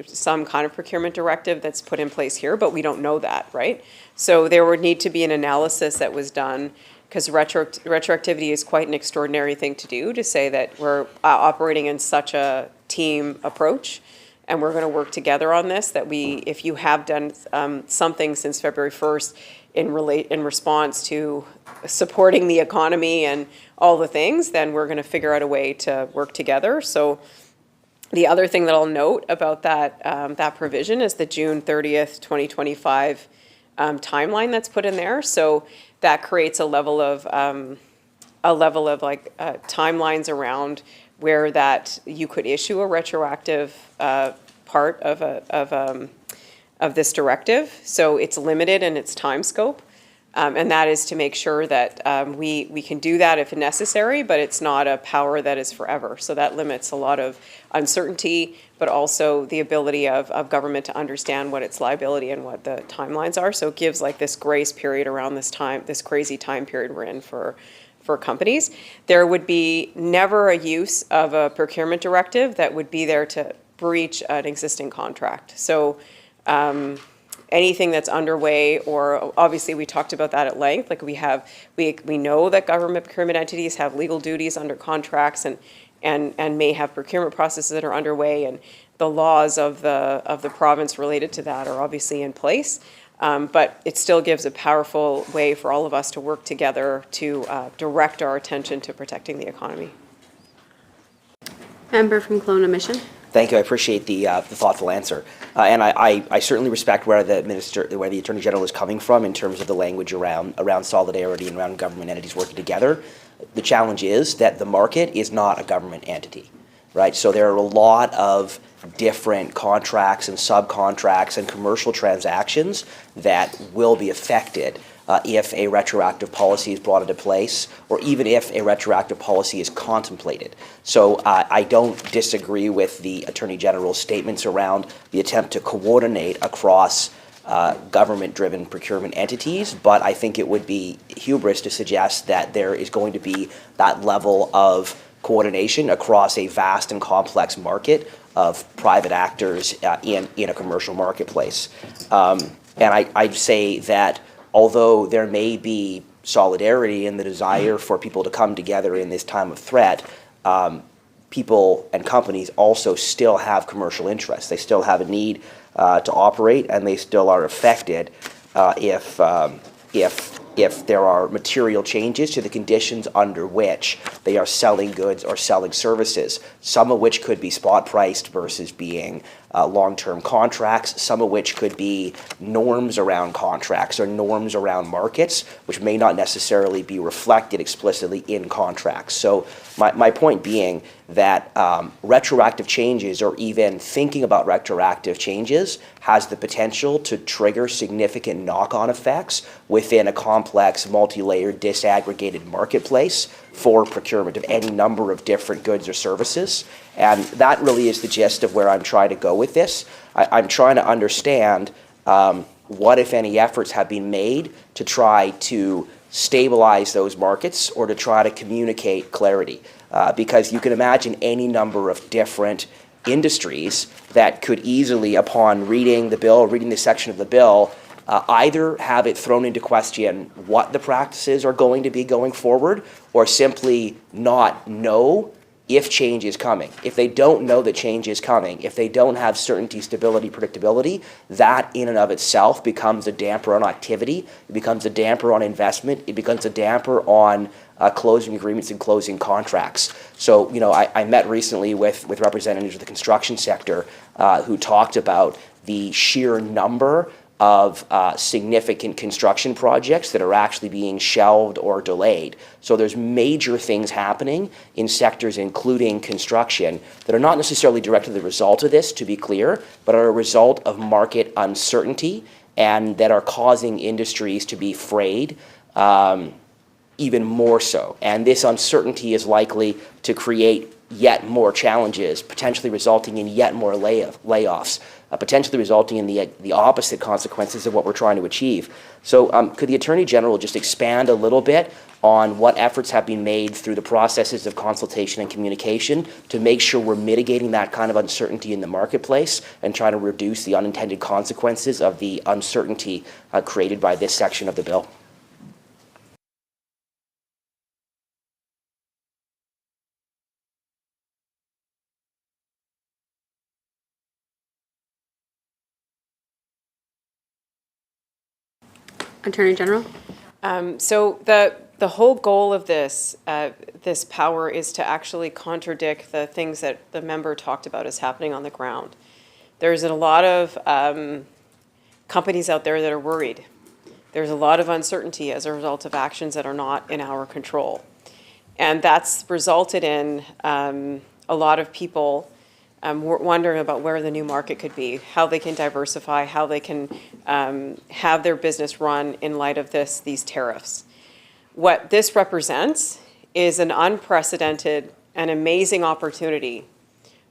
some kind of procurement directive that's put in place here, but we don't know that, right? So there would need to be an analysis that was done, because retroactivity is quite an extraordinary thing to do, to say that we're operating in such a team approach and we're going to work together on this, that if you have done something since February 1st in response to supporting the economy and all the things, then we're going to figure out a way to work together. So the other thing that I'll note about that provision is the June 30th, 2025 timeline that's put in there. So that creates a level of timelines around where that you could issue a retroactive part of this directive. So it's limited in its time scope. And that is to make sure that we can do that if necessary, but it's not a power that is forever. So that limits a lot of uncertainty, but also the ability of government to understand what its liability and what the timelines are. So it gives like this grace period around this crazy time period we're in for companies. There would be never a use of a procurement directive that would be there to breach an existing contract. So anything that's underway, or obviously we talked about that at length, like we know that government procurement entities have legal duties under contracts and may have procurement processes that are underway, and the laws of the province related to that are obviously in place. But it still gives a powerful way for all of us to work together to direct our attention to protecting the economy. Member from Kelowna Mission. Thank you. I appreciate the thoughtful answer, and I certainly respect where the Attorney General is coming from in terms of the language around solidarity and around government entities working together. The challenge is that the market is not a government entity, right? So there are a lot of different contracts and subcontracts and commercial transactions that will be affected if a retroactive policy is brought into place, or even if a retroactive policy is contemplated. So I don't disagree with the Attorney General's statements around the attempt to coordinate across government-driven procurement entities, but I think it would be hubris to suggest that there is going to be that level of coordination across a vast and complex market of private actors in a commercial marketplace. And I'd say that although there may be solidarity and the desire for people to come together in this time of threat, people and companies also still have commercial interests. They still have a need to operate, and they still are affected if there are material changes to the conditions under which they are selling goods or selling services, some of which could be spot priced versus being long-term contracts, some of which could be norms around contracts or norms around markets, which may not necessarily be reflected explicitly in contracts. So my point being that retroactive changes, or even thinking about retroactive changes, has the potential to trigger significant knock-on effects within a complex, multi-layered, disaggregated marketplace for procurement of any number of different goods or services. And that really is the gist of where I'm trying to go with this. I'm trying to understand what, if any, efforts have been made to try to stabilize those markets or to try to communicate clarity. Because you can imagine any number of different industries that could easily, upon reading the bill, reading this section of the bill, either have it thrown into question what the practices are going to be going forward, or simply not know if change is coming. If they don't know that change is coming, if they don't have certainty, stability, predictability, that in and of itself becomes a damper on activity, it becomes a damper on investment, it becomes a damper on closing agreements and closing contracts. So, I met recently with representatives of the construction sector who talked about the sheer number of significant construction projects that are actually being shelved or delayed. So there's major things happening in sectors, including construction, that are not necessarily directly the result of this, to be clear, but are a result of market uncertainty and that are causing industries to be frayed even more so. And this uncertainty is likely to create yet more challenges, potentially resulting in yet more layoffs, potentially resulting in the opposite consequences of what we're trying to achieve. So could the Attorney General just expand a little bit on what efforts have been made through the processes of consultation and communication to make sure we're mitigating that kind of uncertainty in the marketplace and trying to reduce the unintended consequences of the uncertainty created by this section of the bill? Attorney General? So the whole goal of this power is to actually contradict the things that the member talked about as happening on the ground. There's a lot of companies out there that are worried. There's a lot of uncertainty as a result of actions that are not in our control. And that's resulted in a lot of people wondering about where the new market could be, how they can diversify, how they can have their business run in light of these tariffs. What this represents is an unprecedented and amazing opportunity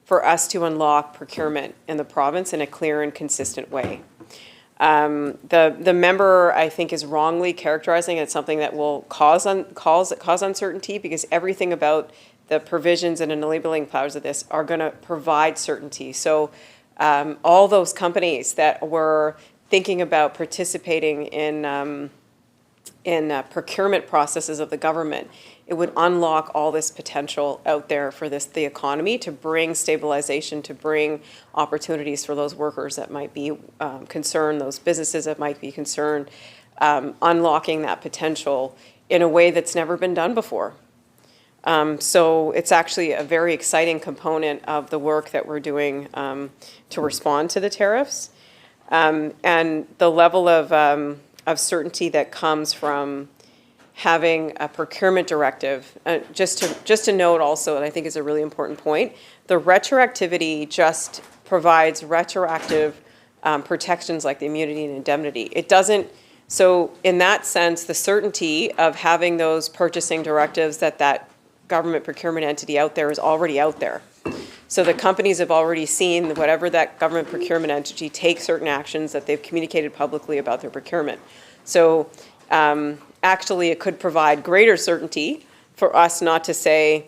for us to unlock procurement in the province in a clear and consistent way. The member, I think, is wrongly characterizing it as something that will cause uncertainty, because everything about the provisions and enabling powers of this are going to provide certainty. So all those companies that were thinking about participating in procurement processes of the government, it would unlock all this potential out there for the economy to bring stabilization, to bring opportunities for those workers that might be concerned, those businesses that might be concerned, unlocking that potential in a way that's never been done before. So it's actually a very exciting component of the work that we're doing to respond to the tariffs. And the level of certainty that comes from having a procurement directive. Just to note also, and I think is a really important point, the retroactivity just provides retroactive protections like the immunity and indemnity. It doesn't. So in that sense, the certainty of having those purchasing directives that government procurement entity out there is already out there. So the companies have already seen whatever that government procurement entity take certain actions that they've communicated publicly about their procurement. So actually it could provide greater certainty for us not to say,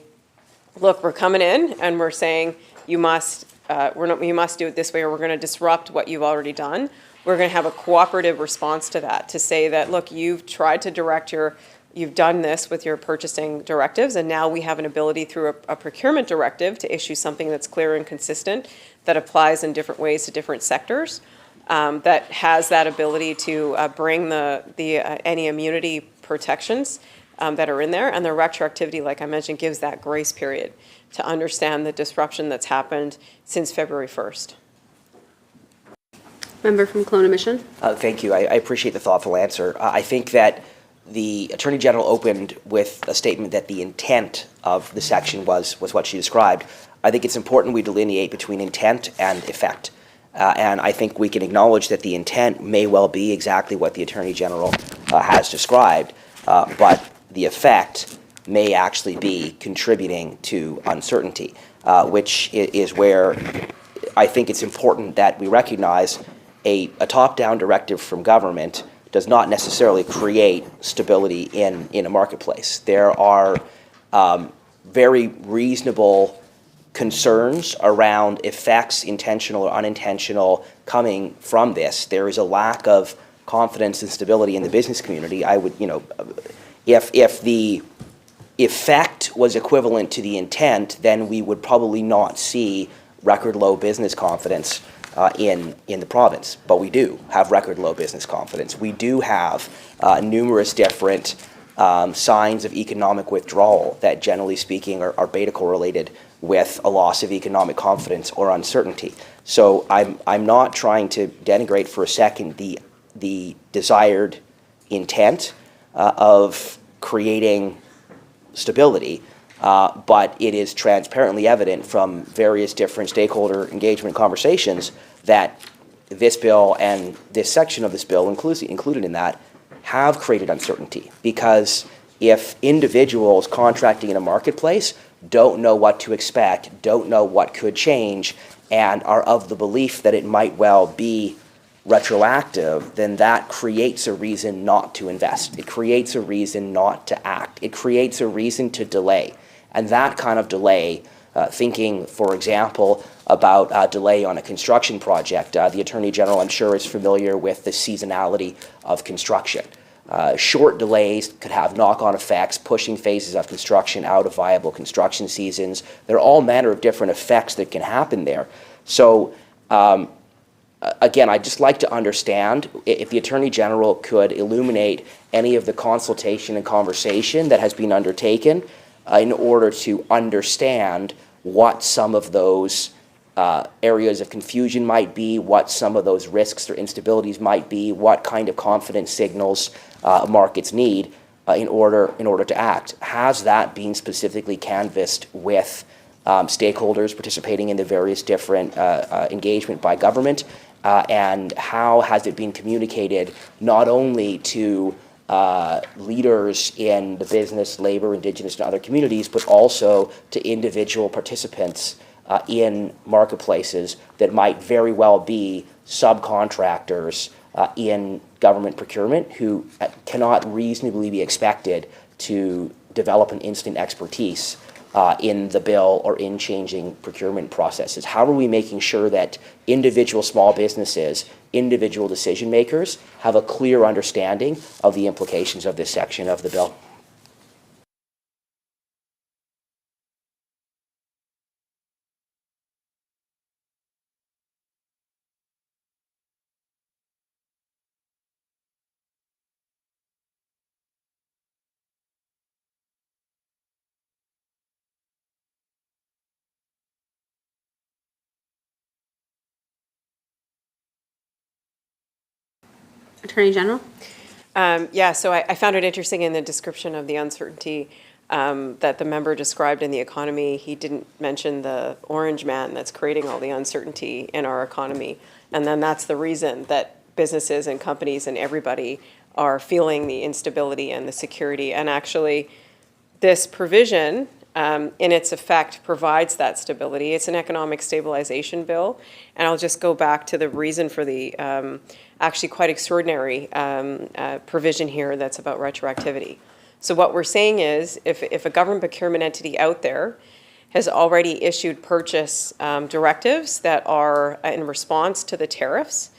look, we're coming in and we're saying you must do it this way, or we're going to disrupt what you've already done. We're going to have a cooperative response to that, to say that, look, you've tried to you've done this with your purchasing directives, and now we have an ability through a procurement directive to issue something that's clear and consistent, that applies in different ways to different sectors, that has that ability to bring any immunity protections that are in there. And the retroactivity, like I mentioned, gives that grace period to understand the disruption that's happened since February 1st. Member from Kelowna Mission. Thank you. I appreciate the thoughtful answer. I think that the Attorney General opened with a statement that the intent of the section was what she described. I think it's important we delineate between intent and effect. And I think we can acknowledge that the intent may well be exactly what the Attorney General has described, but the effect may actually be contributing to uncertainty, which is where I think it's important that we recognize a top-down directive from government does not necessarily create stability in a marketplace. There are very reasonable concerns around effects, intentional or unintentional, coming from this. There is a lack of confidence and stability in the business community. I would, if the effect was equivalent to the intent, then we would probably not see record low business confidence in the province. But we do have record low business confidence. We do have numerous different signs of economic withdrawal that, generally speaking, are beta correlated with a loss of economic confidence or uncertainty. So I'm not trying to denigrate for a second the desired intent of creating stability, but it is transparently evident from various different stakeholder engagement conversations that this bill and this section of this bill, included in that, have created uncertainty. Because if individuals contracting in a marketplace don't know what to expect, don't know what could change, and are of the belief that it might well be retroactive, then that creates a reason not to invest. It creates a reason not to act. It creates a reason to delay. And that kind of delay, thinking, for example, about delay on a construction project, the Attorney General, I'm sure, is familiar with the seasonality of construction. Short delays could have knock-on effects, pushing phases of construction out of viable construction seasons. There are all manner of different effects that can happen there. So, again, I'd just like to understand if the Attorney General could illuminate any of the consultation and conversation that has been undertaken in order to understand what some of those areas of confusion might be, what some of those risks or instabilities might be, what kind of confidence signals markets need in order to act. Has that been specifically canvassed with stakeholders participating in the various different engagement by government? And how has it been communicated not only to leaders in the business, labor, Indigenous, and other communities, but also to individual participants in marketplaces that might very well be subcontractors in government procurement who cannot reasonably be expected to develop an instant expertise in the bill or in changing procurement processes? How are we making sure that individual small businesses, individual decision makers have a clear understanding of the implications of this section of the bill? Attorney General? So I found it interesting in the description of the uncertainty that the member described in the economy. He didn't mention the orange man that's creating all the uncertainty in our economy. And then that's the reason that businesses and companies and everybody are feeling the instability and the security. And actually, this provision, in its effect, provides that stability. It's an economic stabilization bill. And I'll just go back to the reason for the actually quite extraordinary provision here that's about retroactivity. So what we're saying is if a government procurement entity out there has already issued purchase directives that are in response to the tariffs,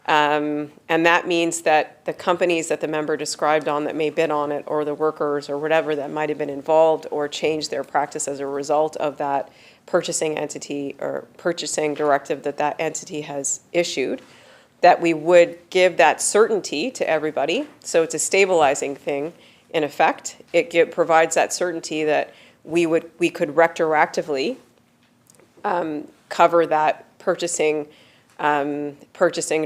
and that means that the companies that the member described on that may bid on it, or the workers or whatever that might have been involved or changed their practice as a result of that purchasing entity or purchasing directive that entity has issued, that we would give that certainty to everybody. So it's a stabilizing thing in effect. It provides that certainty that we could retroactively cover that purchasing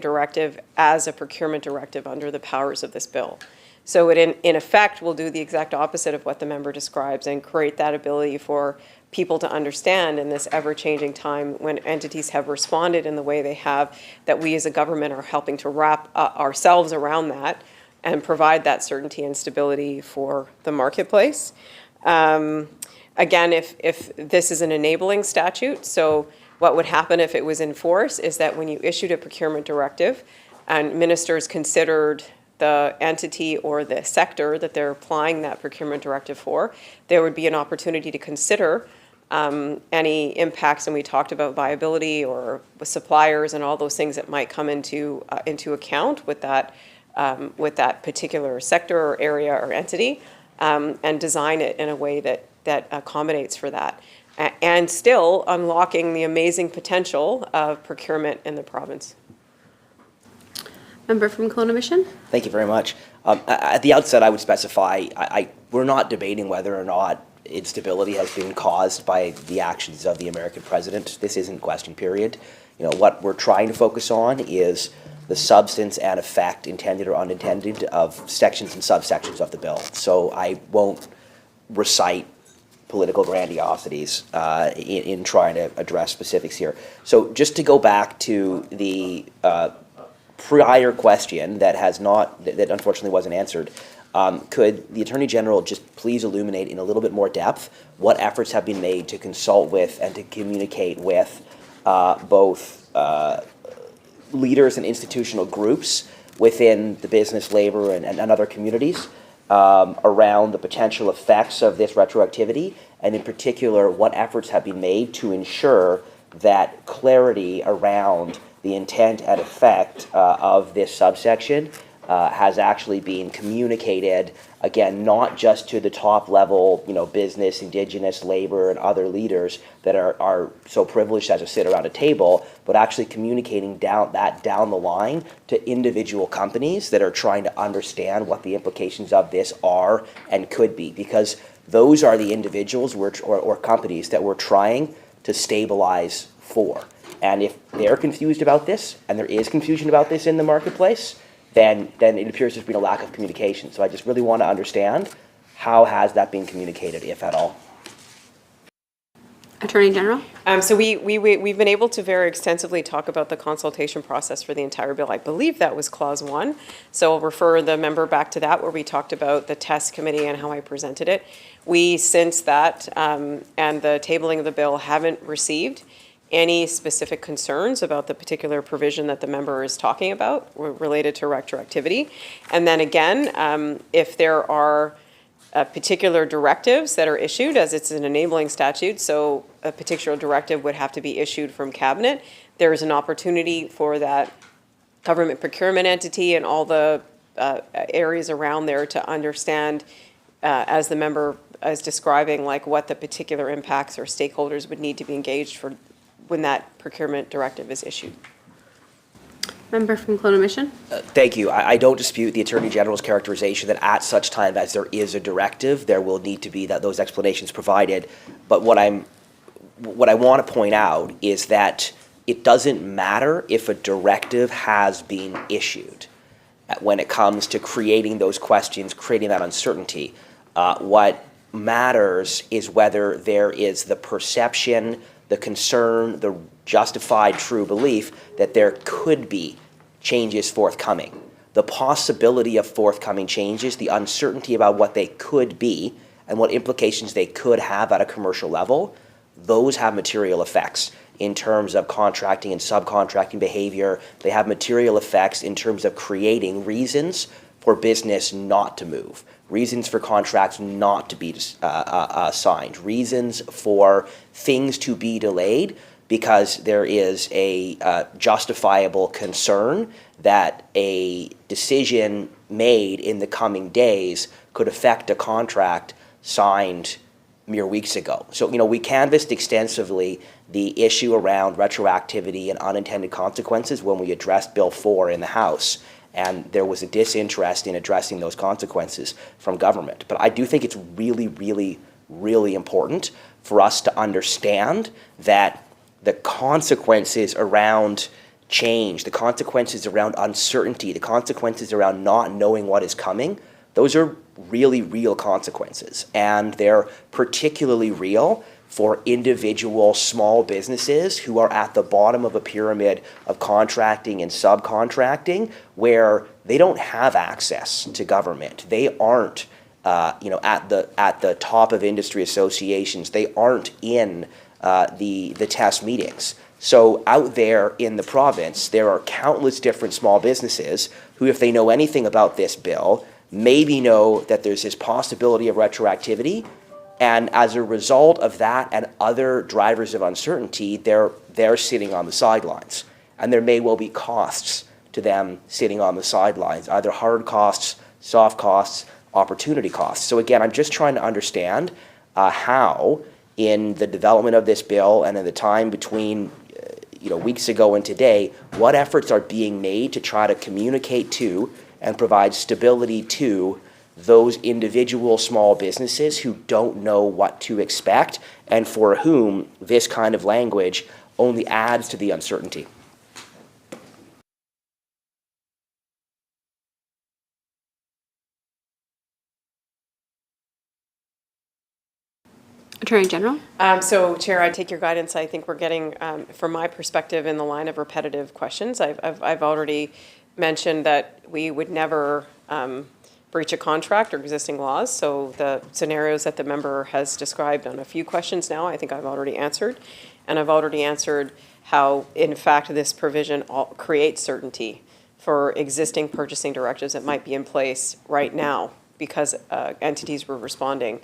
directive as a procurement directive under the powers of this bill. So it in effect will do the exact opposite of what the member describes and create that ability for people to understand in this ever-changing time when entities have responded in the way they have, that we as a government are helping to wrap ourselves around that and provide that certainty and stability for the marketplace. Again, if this is an enabling statute, so what would happen if it was enforced is that when you issued a procurement directive and ministers considered the entity or the sector that they're applying that procurement directive for, there would be an opportunity to consider any impacts, and we talked about viability or with suppliers and all those things that might come into account with that particular sector or area or entity, and design it in a way that accommodates for that, and still unlocking the amazing potential of procurement in the province. Member from Kelowna Mission. Thank you very much. At the outset, I would specify, we're not debating whether or not instability has been caused by the actions of the American president. This isn't question period. What we're trying to focus on is the substance and effect, intended or unintended, of sections and subsections of the bill. So I won't recite political grandiosities in trying to address specifics here. So just to go back to the prior question that unfortunately wasn't answered, could the Attorney General just please illuminate in a little bit more depth what efforts have been made to consult with and to communicate with both leaders and institutional groups within the business, labor, and other communities around the potential effects of this retroactivity, and in particular, what efforts have been made to ensure that clarity around the intent and effect of this subsection has actually been communicated, again, not just to the top level, business, Indigenous, labor, and other leaders that are so privileged as to sit around a table, but actually communicating down the line to individual companies that are trying to understand what the implications of this are and could be, because those are the individuals or companies that we're trying to stabilize for. And if they're confused about this, and there is confusion about this in the marketplace, then it appears there's been a lack of communication. So I just really want to understand, how has that been communicated, if at all? Attorney General. So we've been able to very extensively talk about the consultation process for the entire bill. I believe that was clause 1. So I'll refer the member back to that, where we talked about the test committee and how I presented it. We, since that and the tabling of the bill, haven't received any specific concerns about the particular provision that the member is talking about related to retroactivity. And then again, if there are particular directives that are issued, as it's an enabling statute, so a particular directive would have to be issued from cabinet, there is an opportunity for that government procurement entity and all the areas around there to understand, as the member is describing, like what the particular impacts or stakeholders would need to be engaged for when that procurement directive is issued. Member from Kelowna Mission. Thank you. I don't dispute the Attorney General's characterization that at such time as there is a directive, there will need to be those explanations provided. But what I want to point out is that it doesn't matter if a directive has been issued when it comes to creating those questions, creating that uncertainty. What matters is whether there is the perception, the concern, the justified true belief that there could be changes forthcoming. The possibility of forthcoming changes, the uncertainty about what they could be and what implications they could have at a commercial level, those have material effects in terms of contracting and subcontracting behavior. They have material effects in terms of creating reasons for business not to move, reasons for contracts not to be signed, reasons for things to be delayed because there is a justifiable concern that a decision made in the coming days could affect a contract signed mere weeks ago. So, we canvassed extensively the issue around retroactivity and unintended consequences when we addressed Bill 4 in the House. And there was a disinterest in addressing those consequences from government. But I do think it's really, really, really important for us to understand that the consequences around change, the consequences around uncertainty, the consequences around not knowing what is coming, those are really real consequences. And they're particularly real for individual small businesses who are at the bottom of a pyramid of contracting and subcontracting, where they don't have access to government. They aren't at the top of industry associations, they aren't in the test meetings. So out there in the province, there are countless different small businesses who, if they know anything about this bill, maybe know that there's this possibility of retroactivity. And as a result of that and other drivers of uncertainty, they're sitting on the sidelines. And there may well be costs to them sitting on the sidelines, either hard costs, soft costs, opportunity costs. So again, I'm just trying to understand how, in the development of this bill and in the time between weeks ago and today, what efforts are being made to try to communicate to and provide stability to those individual small businesses who don't know what to expect and for whom this kind of language only adds to the uncertainty. Attorney General? So, Chair, I take your guidance. I think we're getting, from my perspective, in the line of repetitive questions. I've already mentioned that we would never breach a contract or existing laws. So the scenarios that the member has described on a few questions now, I think I've already answered. And I've already answered how, in fact, this provision creates certainty for existing purchasing directives that might be in place right now because entities were responding.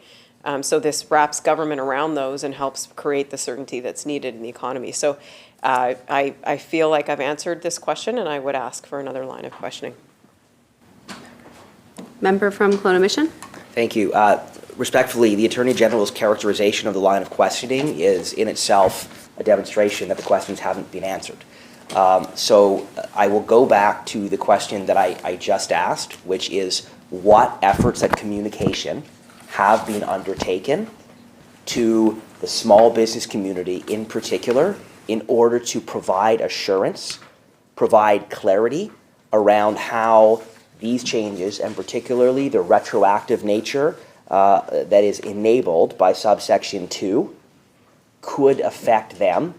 So this wraps government around those and helps create the certainty that's needed in the economy. So I feel like I've answered this question, and I would ask for another line of questioning. Member from Kelowna Mission? Thank you. Respectfully, the Attorney General's characterization of the line of questioning is in itself a demonstration that the questions haven't been answered. So I will go back to the question that I just asked, which is what efforts at communication have been undertaken to the small business community in particular in order to provide assurance, provide clarity around how these changes, and particularly the retroactive nature that is enabled by subsection 2, could affect them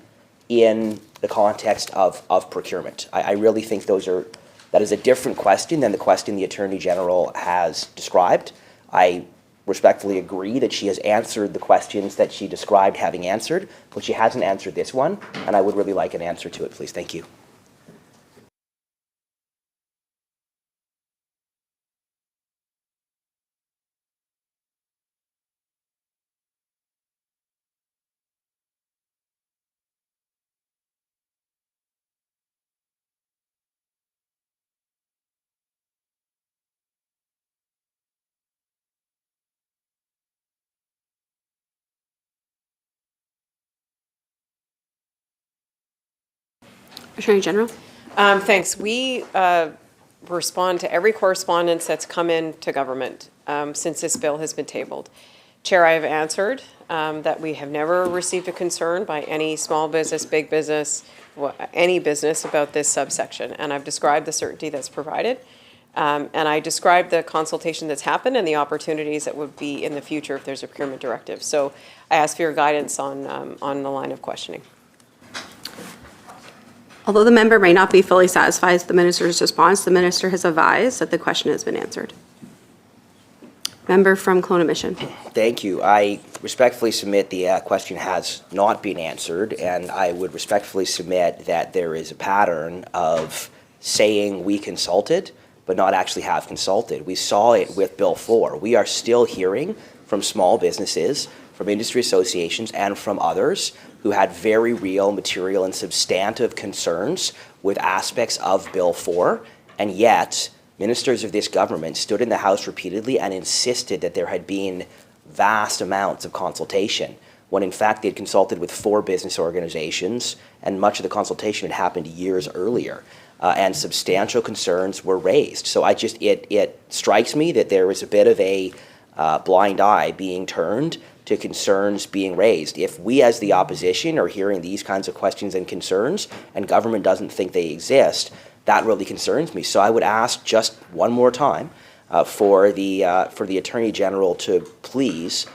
in the context of procurement. I really think that is a different question than the question the Attorney General has described. I respectfully agree that she has answered the questions that she described having answered, but she hasn't answered this one, and I would really like an answer to it, please. Thank you. Attorney General? Thanks. We respond to every correspondence that's come in to government since this bill has been tabled. Chair, I have answered that we have never received a concern by any small business, big business, any business about this subsection, and I've described the certainty that's provided. And I described the consultation that's happened and the opportunities that would be in the future if there's a procurement directive. So I ask for your guidance on the line of questioning. Although the member may not be fully satisfied with the minister's response, the minister has advised that the question has been answered. Member from Kelowna Mission. Thank you. I respectfully submit the question has not been answered, and I would respectfully submit that there is a pattern of saying we consulted, but not actually have consulted. We saw it with Bill 4. We are still hearing from small businesses, from industry associations, and from others who had very real material and substantive concerns with aspects of Bill 4, and yet ministers of this government stood in the House repeatedly and insisted that there had been vast amounts of consultation, when in fact they had consulted with 4 business organizations, and much of the consultation had happened years earlier, and substantial concerns were raised. So it strikes me that there is a bit of a blind eye being turned to concerns being raised. If we as the opposition are hearing these kinds of questions and concerns and government doesn't think they exist, that really concerns me. So I would ask just one more time for the Attorney General to please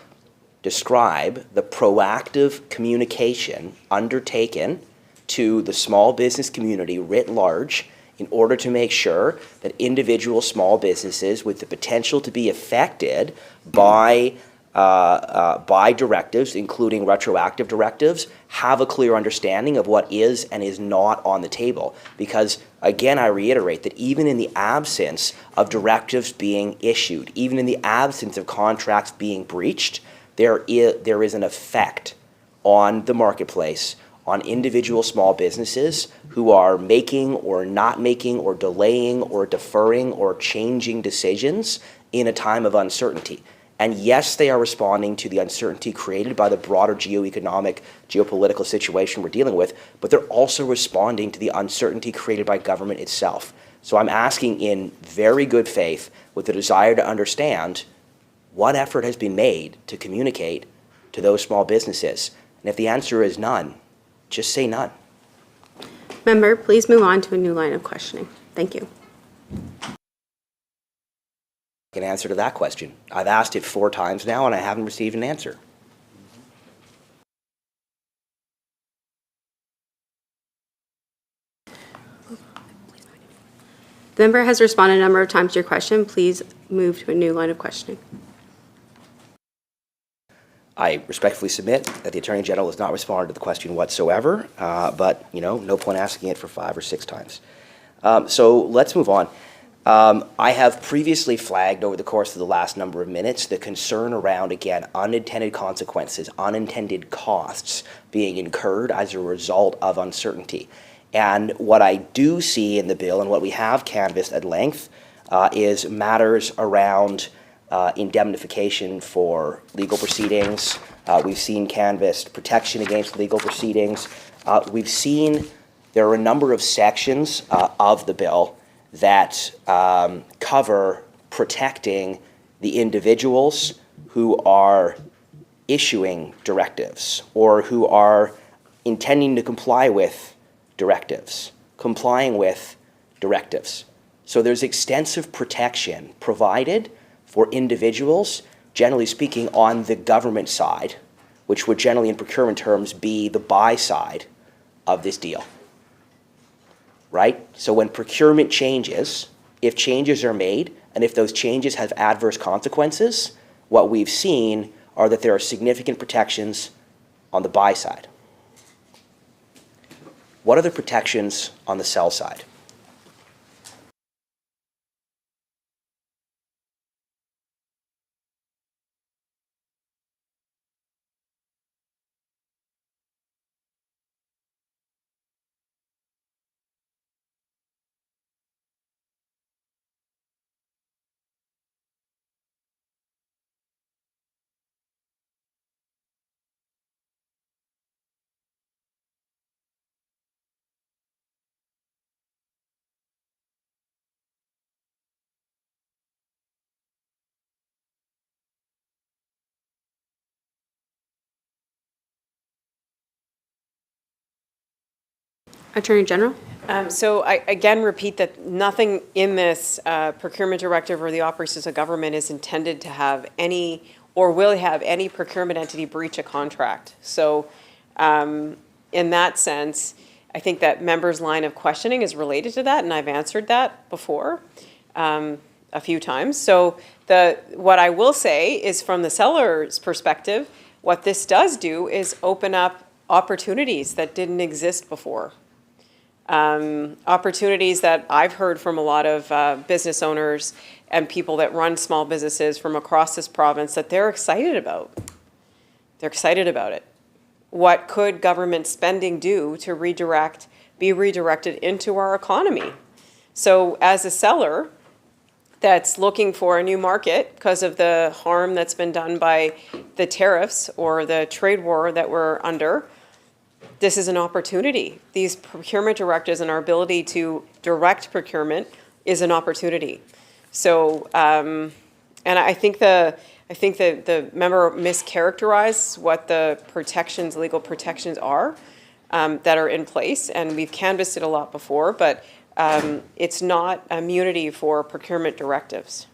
describe the proactive communication undertaken to the small business community writ large in order to make sure that individual small businesses with the potential to be affected by directives, including retroactive directives, have a clear understanding of what is and is not on the table. Because, again, I reiterate that even in the absence of directives being issued, even in the absence of contracts being breached, there is an effect on the marketplace, on individual small businesses who are making or not making or delaying or deferring or changing decisions in a time of uncertainty. And yes, they are responding to the uncertainty created by the broader geoeconomic, geopolitical situation we're dealing with, but they're also responding to the uncertainty created by government itself. So I'm asking in very good faith, with the desire to understand what effort has been made to communicate to those small businesses. And if the answer is none, just say none. Member, please move on to a new line of questioning. Thank you. An answer to that question. I've asked it 4 times now and I haven't received an answer. The member has responded a number of times to your question. Please move to a new line of questioning. I respectfully submit that the Attorney General has not responded to the question whatsoever, but no point asking it for 5 or 6 times. So let's move on. I have previously flagged over the course of the last number of minutes the concern around, again, unintended consequences, unintended costs being incurred as a result of uncertainty. And what I do see in the bill and what we have canvassed at length is matters around indemnification for legal proceedings. We've seen canvassed protection against legal proceedings. We've seen there are a number of sections of the bill that cover protecting the individuals who are issuing directives or who are intending to comply with directives, complying with directives. So there's extensive protection provided for individuals, generally speaking, on the government side, which would generally in procurement terms be the buy side of this deal. Right? So when procurement changes, if changes are made, and if those changes have adverse consequences, what we've seen are that there are significant protections on the buy side. What are the protections on the sell side? Attorney General? So I again repeat that nothing in this procurement directive or the operations of government is intended to have any or will have any procurement entity breach a contract. So in that sense, I think that members' line of questioning is related to that, and I've answered that before a few times. So what I will say is from the seller's perspective, what this does do is open up opportunities that didn't exist before. Opportunities that I've heard from a lot of business owners and people that run small businesses from across this province that they're excited about. They're excited about it. What could government spending do to be redirected into our economy? So as a seller that's looking for a new market because of the harm that's been done by the tariffs or the trade war that we're under, this is an opportunity. These procurement directives and our ability to direct procurement is an opportunity. So, and I think the member mischaracterized what the protections, legal protections are that are in place, and we've canvassed it a lot before, but it's not immunity for procurement directives.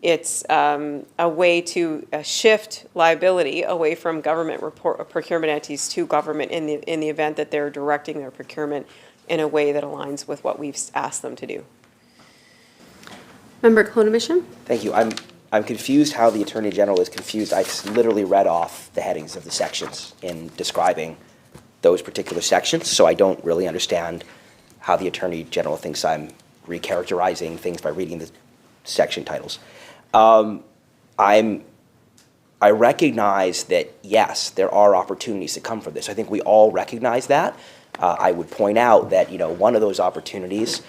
It's a way to shift liability away from government procurement entities to government in the event that they're directing their procurement in a way that aligns with what we've asked them to do. Member Clone-Mission? Thank you. I'm confused how the Attorney General is confused. I literally read off the headings of the sections in describing those particular sections, so I don't really understand how the Attorney General thinks I'm recharacterizing things by reading the section titles. I recognize that, yes, there are opportunities that come from this. I think we all recognize that. I would point out that, one of those opportunities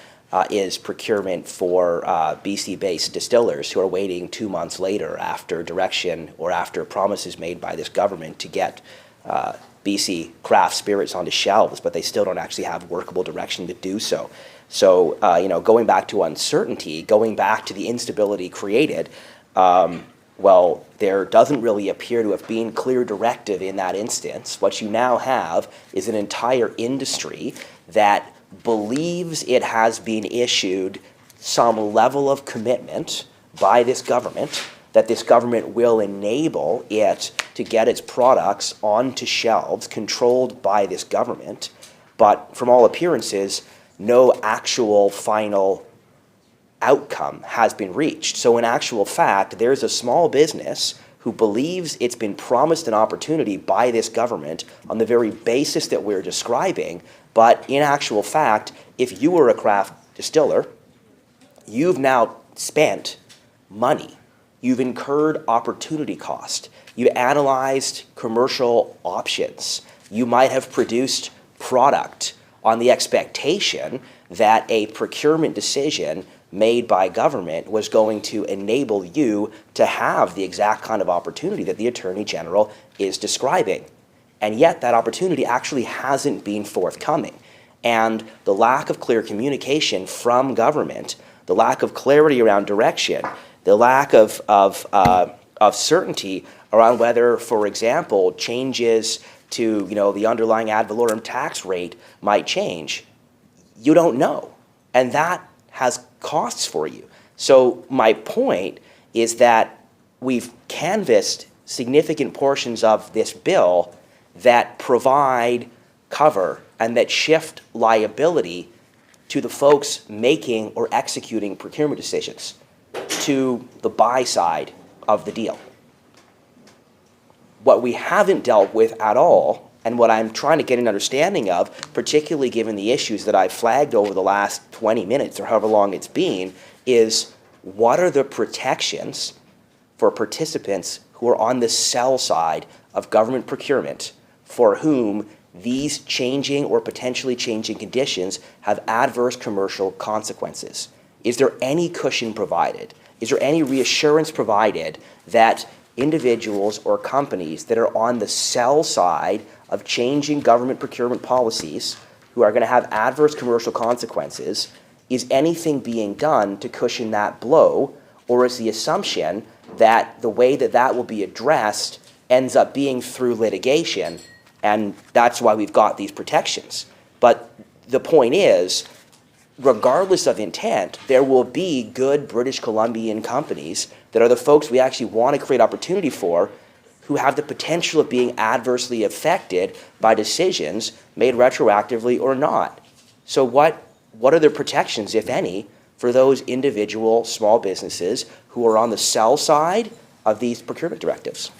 is procurement for BC-based distillers who are waiting 2 months later after direction or after promises made by this government to get BC craft spirits onto shelves, but they still don't actually have workable direction to do so. So, going back to uncertainty, going back to the instability created, well, there doesn't really appear to have been clear directive in that instance. What you now have is an entire industry that believes it has been issued some level of commitment by this government, that this government will enable it to get its products onto shelves controlled by this government, but from all appearances, no actual final outcome has been reached. So in actual fact, there's a small business who believes it's been promised an opportunity by this government on the very basis that we're describing, but in actual fact, if you were a craft distiller, you've now spent money. You've incurred opportunity cost. You analyzed commercial options. You might have produced product on the expectation that a procurement decision made by government was going to enable you to have the exact kind of opportunity that the Attorney General is describing. And yet that opportunity actually hasn't been forthcoming. And the lack of clear communication from government, the lack of clarity around direction, the lack of certainty around whether, for example, changes to the underlying ad valorem tax rate might change, you don't know. And that has costs for you. So my point is that we've canvassed significant portions of this bill that provide cover and that shift liability to the folks making or executing procurement decisions, to the buy side of the deal. What we haven't dealt with at all, and what I'm trying to get an understanding of, particularly given the issues that I've flagged over the last 20 minutes or however long it's been, is what are the protections for participants who are on the sell side of government procurement for whom these changing or potentially changing conditions have adverse commercial consequences? Is there any cushion provided? Is there any reassurance provided that individuals or companies that are on the sell side of changing government procurement policies who are going to have adverse commercial consequences, is anything being done to cushion that blow, or is the assumption that the way that that will be addressed ends up being through litigation, and that's why we've got these protections? But the point is, regardless of intent, there will be good British Columbian companies that are the folks we actually want to create opportunity for, who have the potential of being adversely affected by decisions made retroactively or not. So what are the protections, if any, for those individual small businesses who are on the sell side of these procurement directives?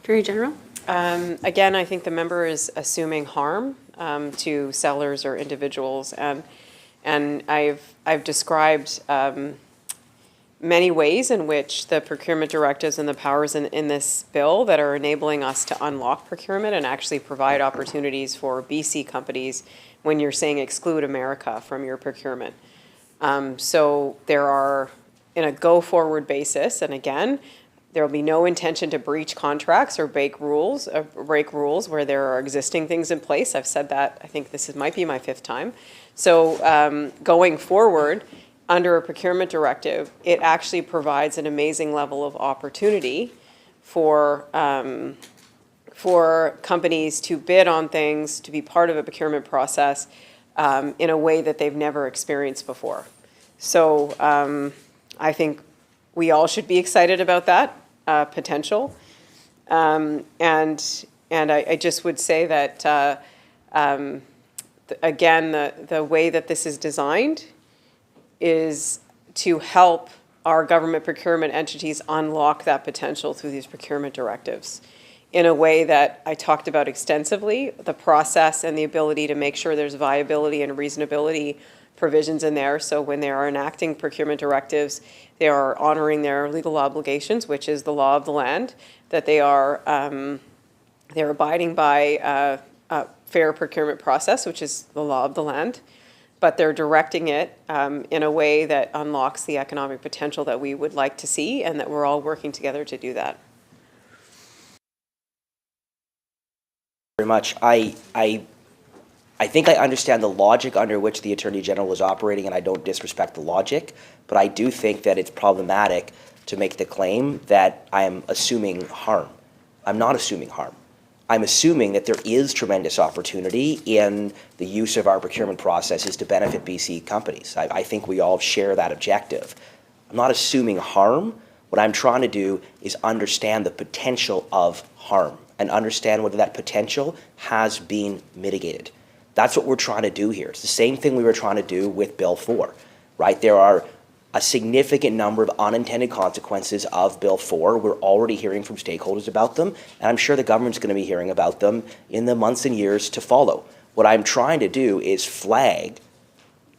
Attorney General? Again, I think the member is assuming harm to sellers or individuals. And I've described many ways in which the procurement directives and the powers in this bill that are enabling us to unlock procurement and actually provide opportunities for BC companies when you're saying exclude America from your procurement. So there are, in a go-forward basis, and again, there will be no intention to breach contracts or break rules where there are existing things in place. I've said that, I think might be my 5th time. So going forward, under a procurement directive, it actually provides an amazing level of opportunity for companies to bid on things, to be part of a procurement process in a way that they've never experienced before. So I think we all should be excited about that potential. And I just would say that, again, the way that this is designed is to help our government procurement entities unlock that potential through these procurement directives in a way that I talked about extensively, the process and the ability to make sure there's viability and reasonability provisions in there. So when they are enacting procurement directives, they are honoring their legal obligations, which is the law of the land, that they're abiding by a fair procurement process, which is the law of the land, but they're directing it in a way that unlocks the economic potential that we would like to see, and that we're all working together to do that. Very much. I think I understand the logic under which the Attorney General is operating, and I don't disrespect the logic, but I do think that it's problematic to make the claim that I am assuming harm. I'm not assuming harm. I'm assuming that there is tremendous opportunity in the use of our procurement processes to benefit BC companies. I think we all share that objective. I'm not assuming harm. What I'm trying to do is understand the potential of harm and understand whether that potential has been mitigated. That's what we're trying to do here. It's the same thing we were trying to do with Bill 4, right? There are a significant number of unintended consequences of Bill 4. We're already hearing from stakeholders about them, and I'm sure the government's going to be hearing about them in the months and years to follow. What I'm trying to do is flag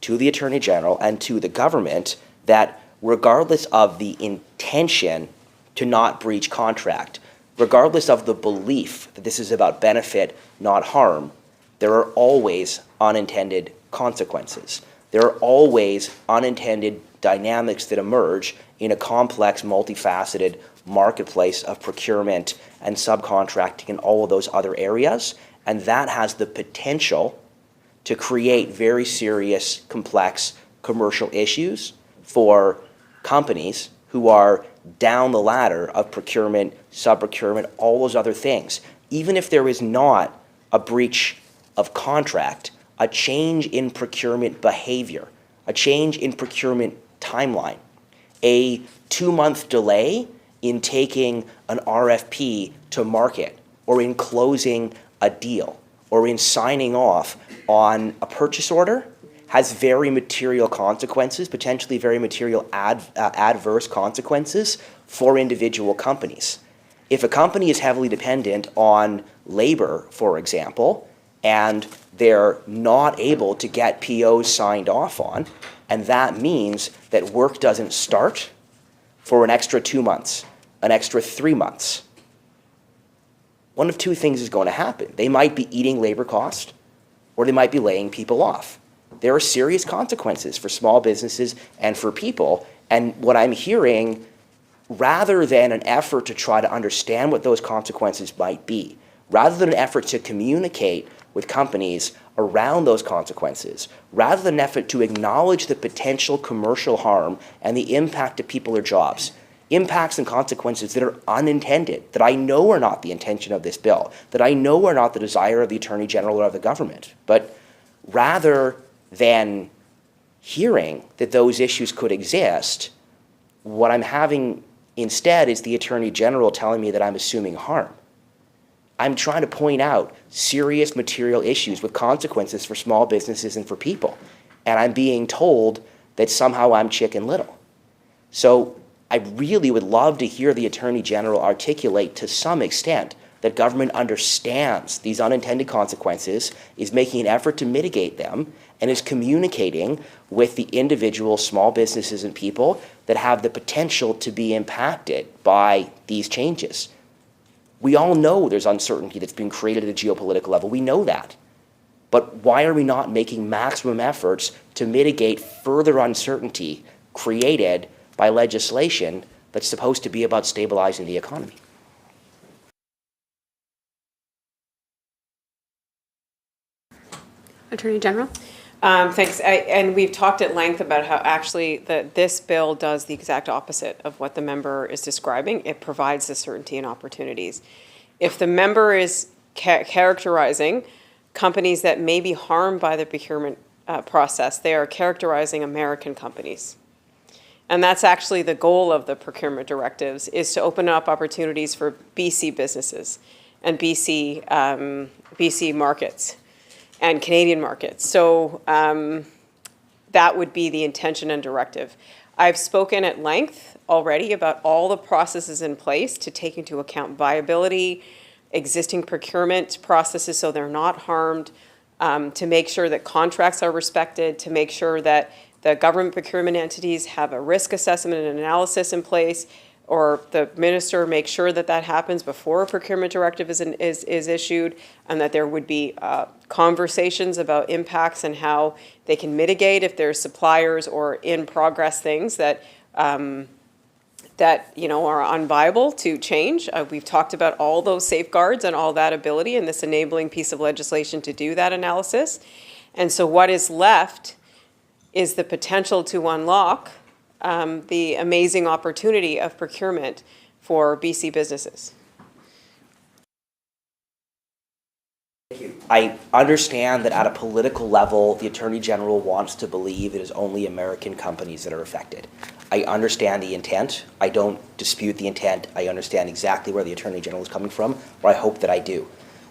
to the Attorney General and to the government that regardless of the intention to not breach contract, regardless of the belief that this is about benefit, not harm, there are always unintended consequences. There are always unintended dynamics that emerge in a complex, multifaceted marketplace of procurement and subcontracting and all of those other areas. And that has the potential to create very serious, complex commercial issues for companies who are down the ladder of procurement, sub-procurement, all those other things. Even if there is not a breach of contract, a change in procurement behavior, a change in procurement timeline, a 2-month delay in taking an RFP to market, or in closing a deal, or in signing off on a purchase order has very material consequences, potentially very material adverse consequences for individual companies. If a company is heavily dependent on labor, for example, and they're not able to get POs signed off on, and that means that work doesn't start for an extra 2 months, an extra 3 months, one of two things is going to happen. They might be eating labor cost, or they might be laying people off. There are serious consequences for small businesses and for people, and what I'm hearing, rather than an effort to try to understand what those consequences might be, rather than an effort to communicate with companies around those consequences, rather than an effort to acknowledge the potential commercial harm and the impact to people or jobs, impacts and consequences that are unintended, that I know are not the intention of this bill, that I know are not the desire of the Attorney General or of the government. But rather than hearing that those issues could exist, what I'm having instead is the Attorney General telling me that I'm assuming harm. I'm trying to point out serious material issues with consequences for small businesses and for people. And I'm being told that somehow I'm Chicken Little. So I really would love to hear the Attorney General articulate to some extent that government understands these unintended consequences, is making an effort to mitigate them, and is communicating with the individual small businesses and people that have the potential to be impacted by these changes. We all know there's uncertainty that's being created at a geopolitical level. We know that. But why are we not making maximum efforts to mitigate further uncertainty created by legislation that's supposed to be about stabilizing the economy? Attorney General? Thanks. And we've talked at length about how actually this bill does the exact opposite of what the member is describing. It provides the certainty and opportunities. If the member is characterizing companies that may be harmed by the procurement process, they are characterizing American companies. And that's actually the goal of the procurement directives, is to open up opportunities for BC businesses and BC markets and Canadian markets. So that would be the intention and directive. I've spoken at length already about all the processes in place to take into account viability, existing procurement processes so they're not harmed, to make sure that contracts are respected, to make sure that the government procurement entities have a risk assessment and analysis in place, or the minister makes sure that that happens before a procurement directive is issued, and that there would be conversations about impacts and how they can mitigate if there's suppliers or in progress things that are unviable to change. We've talked about all those safeguards and all that ability and this enabling piece of legislation to do that analysis. And so what is left is the potential to unlock the amazing opportunity of procurement for BC businesses. I understand that at a political level, the Attorney General wants to believe it is only American companies that are affected. I understand the intent. I don't dispute the intent. I understand exactly where the Attorney General is coming from, or I hope that I do.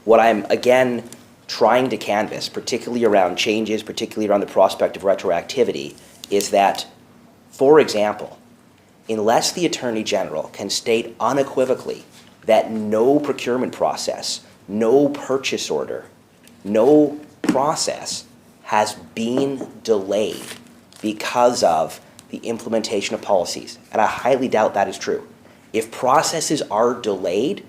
What I'm, again, trying to canvass, particularly around changes, particularly around the prospect of retroactivity, is that, for example, unless the Attorney General can state unequivocally that no procurement process, no purchase order, no process has been delayed because of the implementation of policies, and I highly doubt that is true. If processes are delayed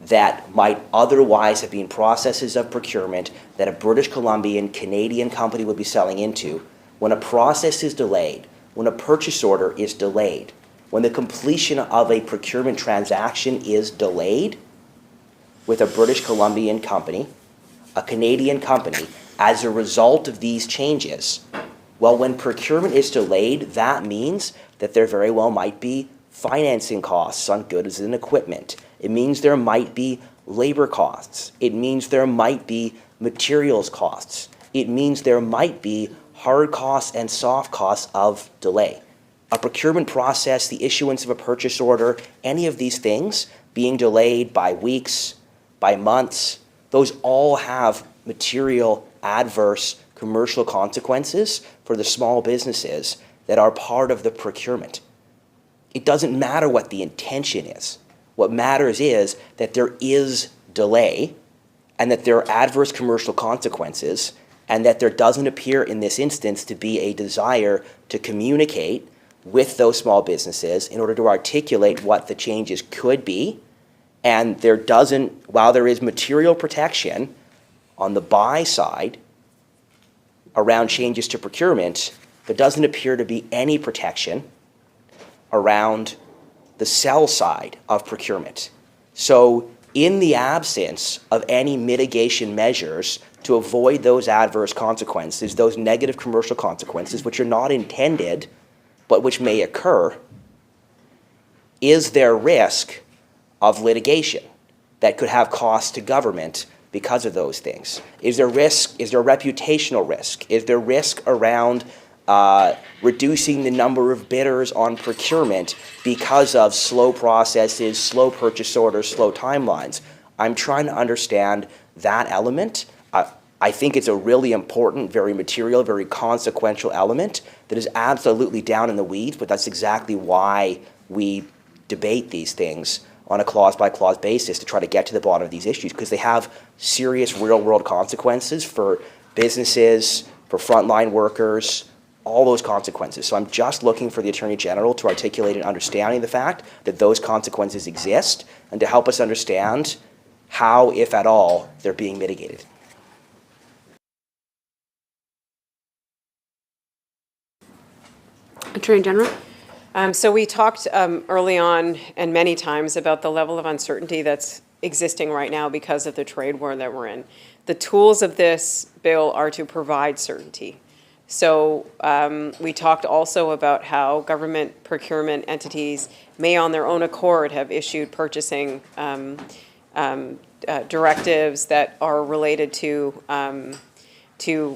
that might otherwise have been processes of procurement that a British Columbian Canadian company would be selling into, when a process is delayed, when a purchase order is delayed, when the completion of a procurement transaction is delayed with a British Columbian company, a Canadian company, as a result of these changes, well, when procurement is delayed, that means that there very well might be financing costs on goods and equipment. It means there might be labor costs. It means there might be materials costs. It means there might be hard costs and soft costs of delay. A procurement process, the issuance of a purchase order, any of these things being delayed by weeks, by months, those all have material adverse commercial consequences for the small businesses that are part of the procurement. It doesn't matter what the intention is. What matters is that there is delay and that there are adverse commercial consequences, and that there doesn't appear in this instance to be a desire to communicate with those small businesses in order to articulate what the changes could be. And there doesn't, while there is material protection on the buy side around changes to procurement, there doesn't appear to be any protection around the sell side of procurement. So in the absence of any mitigation measures to avoid those adverse consequences, those negative commercial consequences, which are not intended, but which may occur, is there risk of litigation that could have costs to government because of those things? Is there risk? Is there reputational risk? Is there risk around reducing the number of bidders on procurement because of slow processes, slow purchase orders, slow timelines? I'm trying to understand that element. I think it's a really important, very material, very consequential element that is absolutely down in the weeds, but that's exactly why we debate these things on a clause-by-clause basis to try to get to the bottom of these issues, because they have serious real-world consequences for businesses, for frontline workers, all those consequences. So I'm just looking for the Attorney General to articulate an understanding of the fact that those consequences exist and to help us understand how, if at all, they're being mitigated. Attorney General? So we talked early on and many times about the level of uncertainty that's existing right now because of the trade war that we're in. The tools of this bill are to provide certainty. So we talked also about how government procurement entities may on their own accord have issued purchasing directives that are related to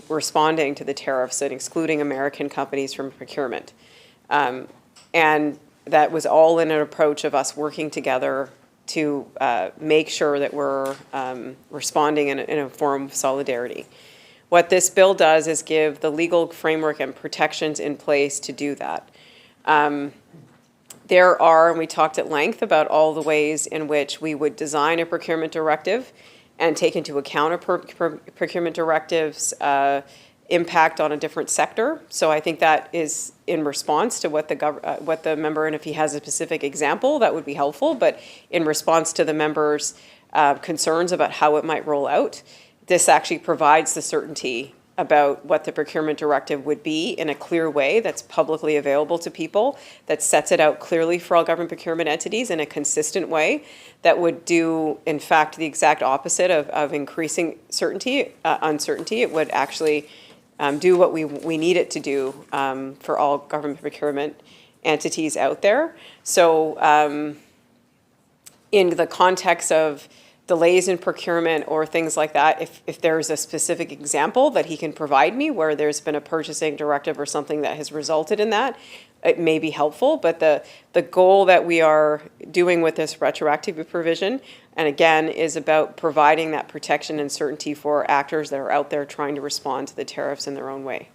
responding to the tariffs and excluding American companies from procurement. And that was all in an approach of us working together to make sure that we're responding in a form of solidarity. What this bill does is give the legal framework and protections in place to do that. There are, and we talked at length about all the ways in which we would design a procurement directive and take into account a procurement directive's impact on a different sector. So I think that is in response to what the member, and if he has a specific example, that would be helpful, but in response to the member's concerns about how it might roll out, this actually provides the certainty about what the procurement directive would be in a clear way that's publicly available to people, that sets it out clearly for all government procurement entities in a consistent way, that would do, in fact, the exact opposite of increasing uncertainty. It would actually do what we need it to do for all government procurement entities out there. So in the context of delays in procurement or things like that, if there's a specific example that he can provide me where there's been a purchasing directive or something that has resulted in that, it may be helpful. But the goal that we are doing with this retroactive provision, and again, is about providing that protection and certainty for actors that are out there trying to respond to the tariffs in their own way.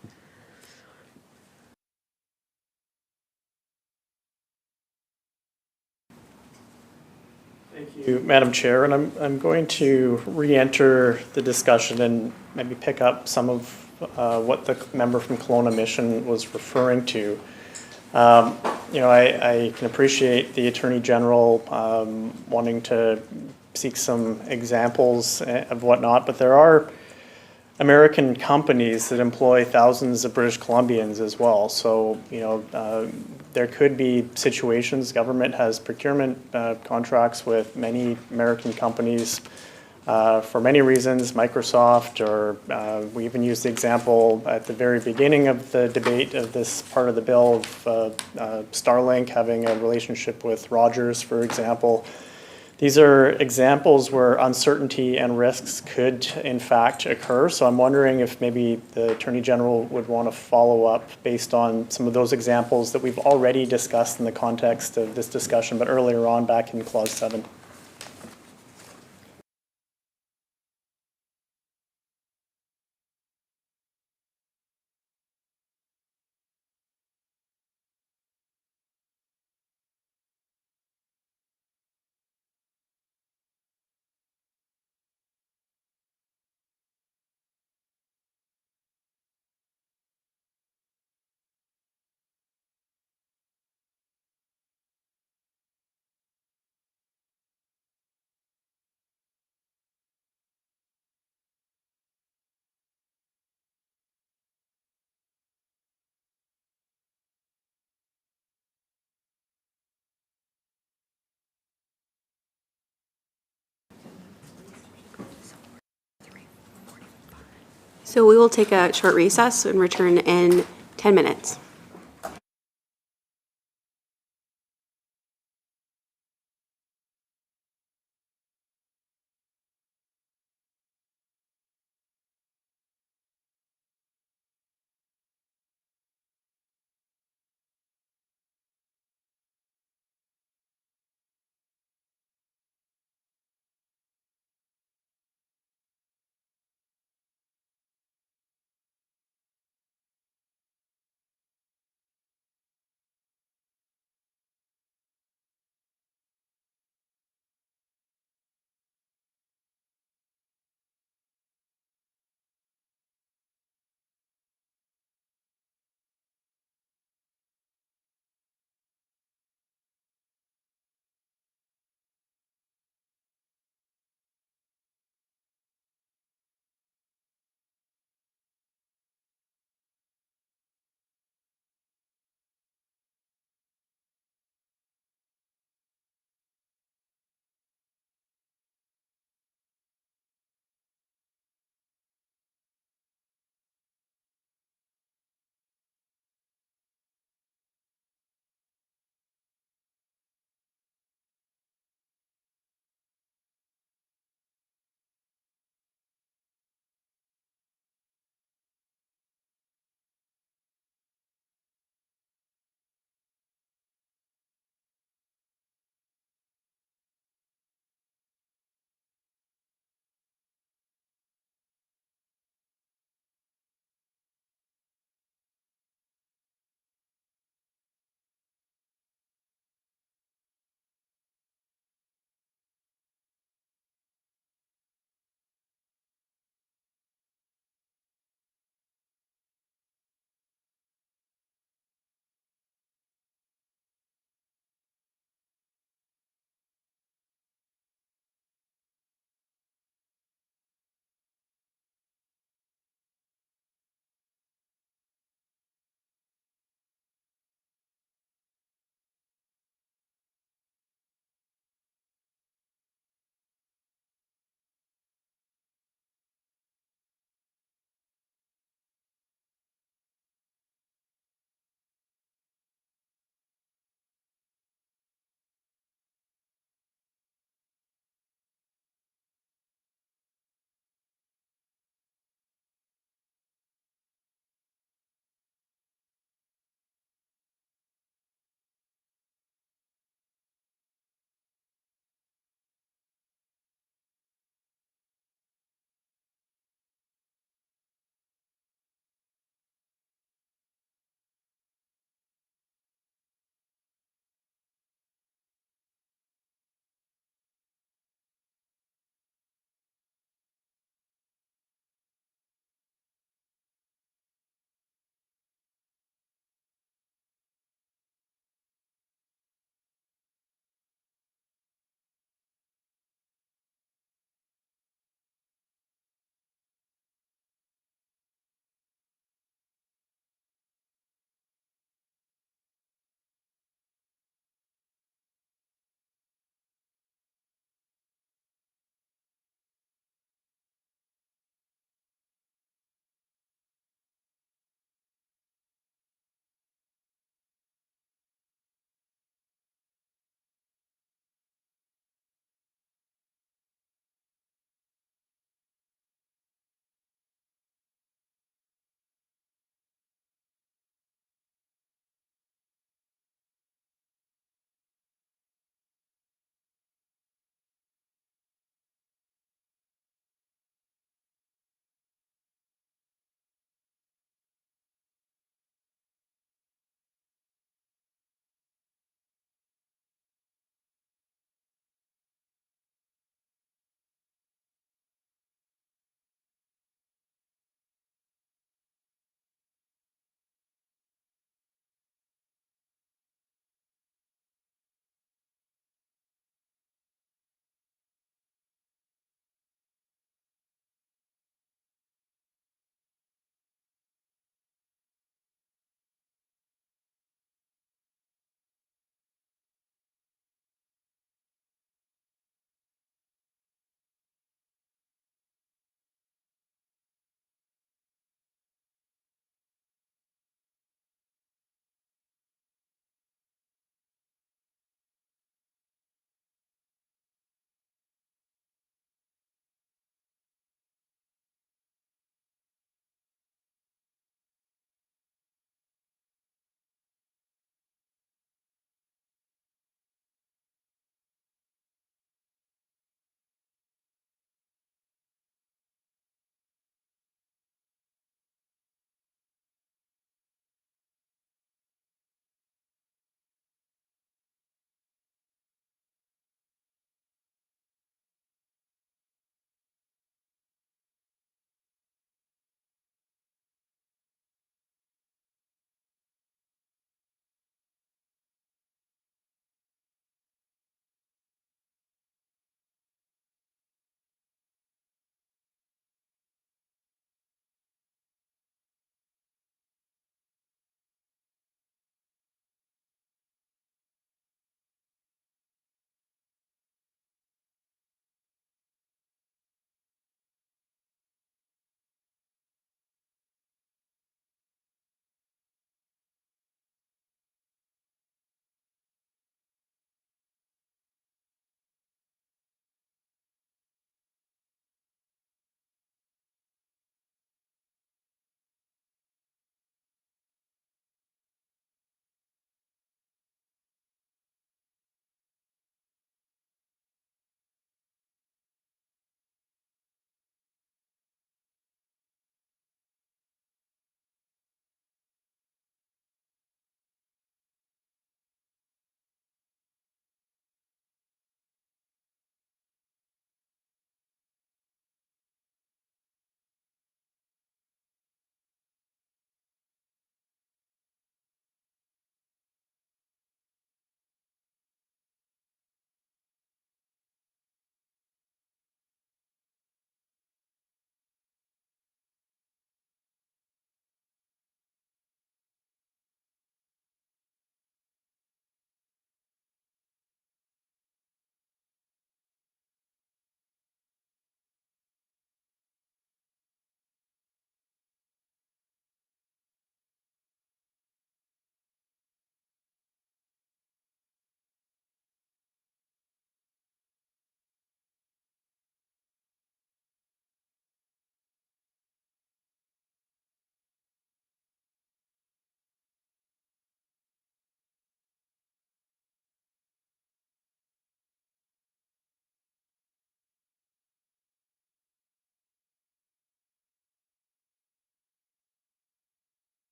Thank you, Madam Chair, and I'm going to re-enter the discussion and maybe pick up some of what the member from Kelowna Mission was referring to. I can appreciate the Attorney General wanting to seek some examples of whatnot, but there are American companies that employ thousands of British Columbians as well. So, there could be situations, government has procurement contracts with many American companies for many reasons, Microsoft, or we even used the example at the very beginning of the debate of this part of the bill of Starlink having a relationship with Rogers, for example. These are examples where uncertainty and risks could, in fact, occur. So I'm wondering if maybe the Attorney General would want to follow up based on some of those examples that we've already discussed in the context of this discussion, but earlier on back in Clause 7. So we will take a short recess and return in 10 minutes.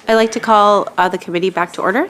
I'd like to call the committee back to order.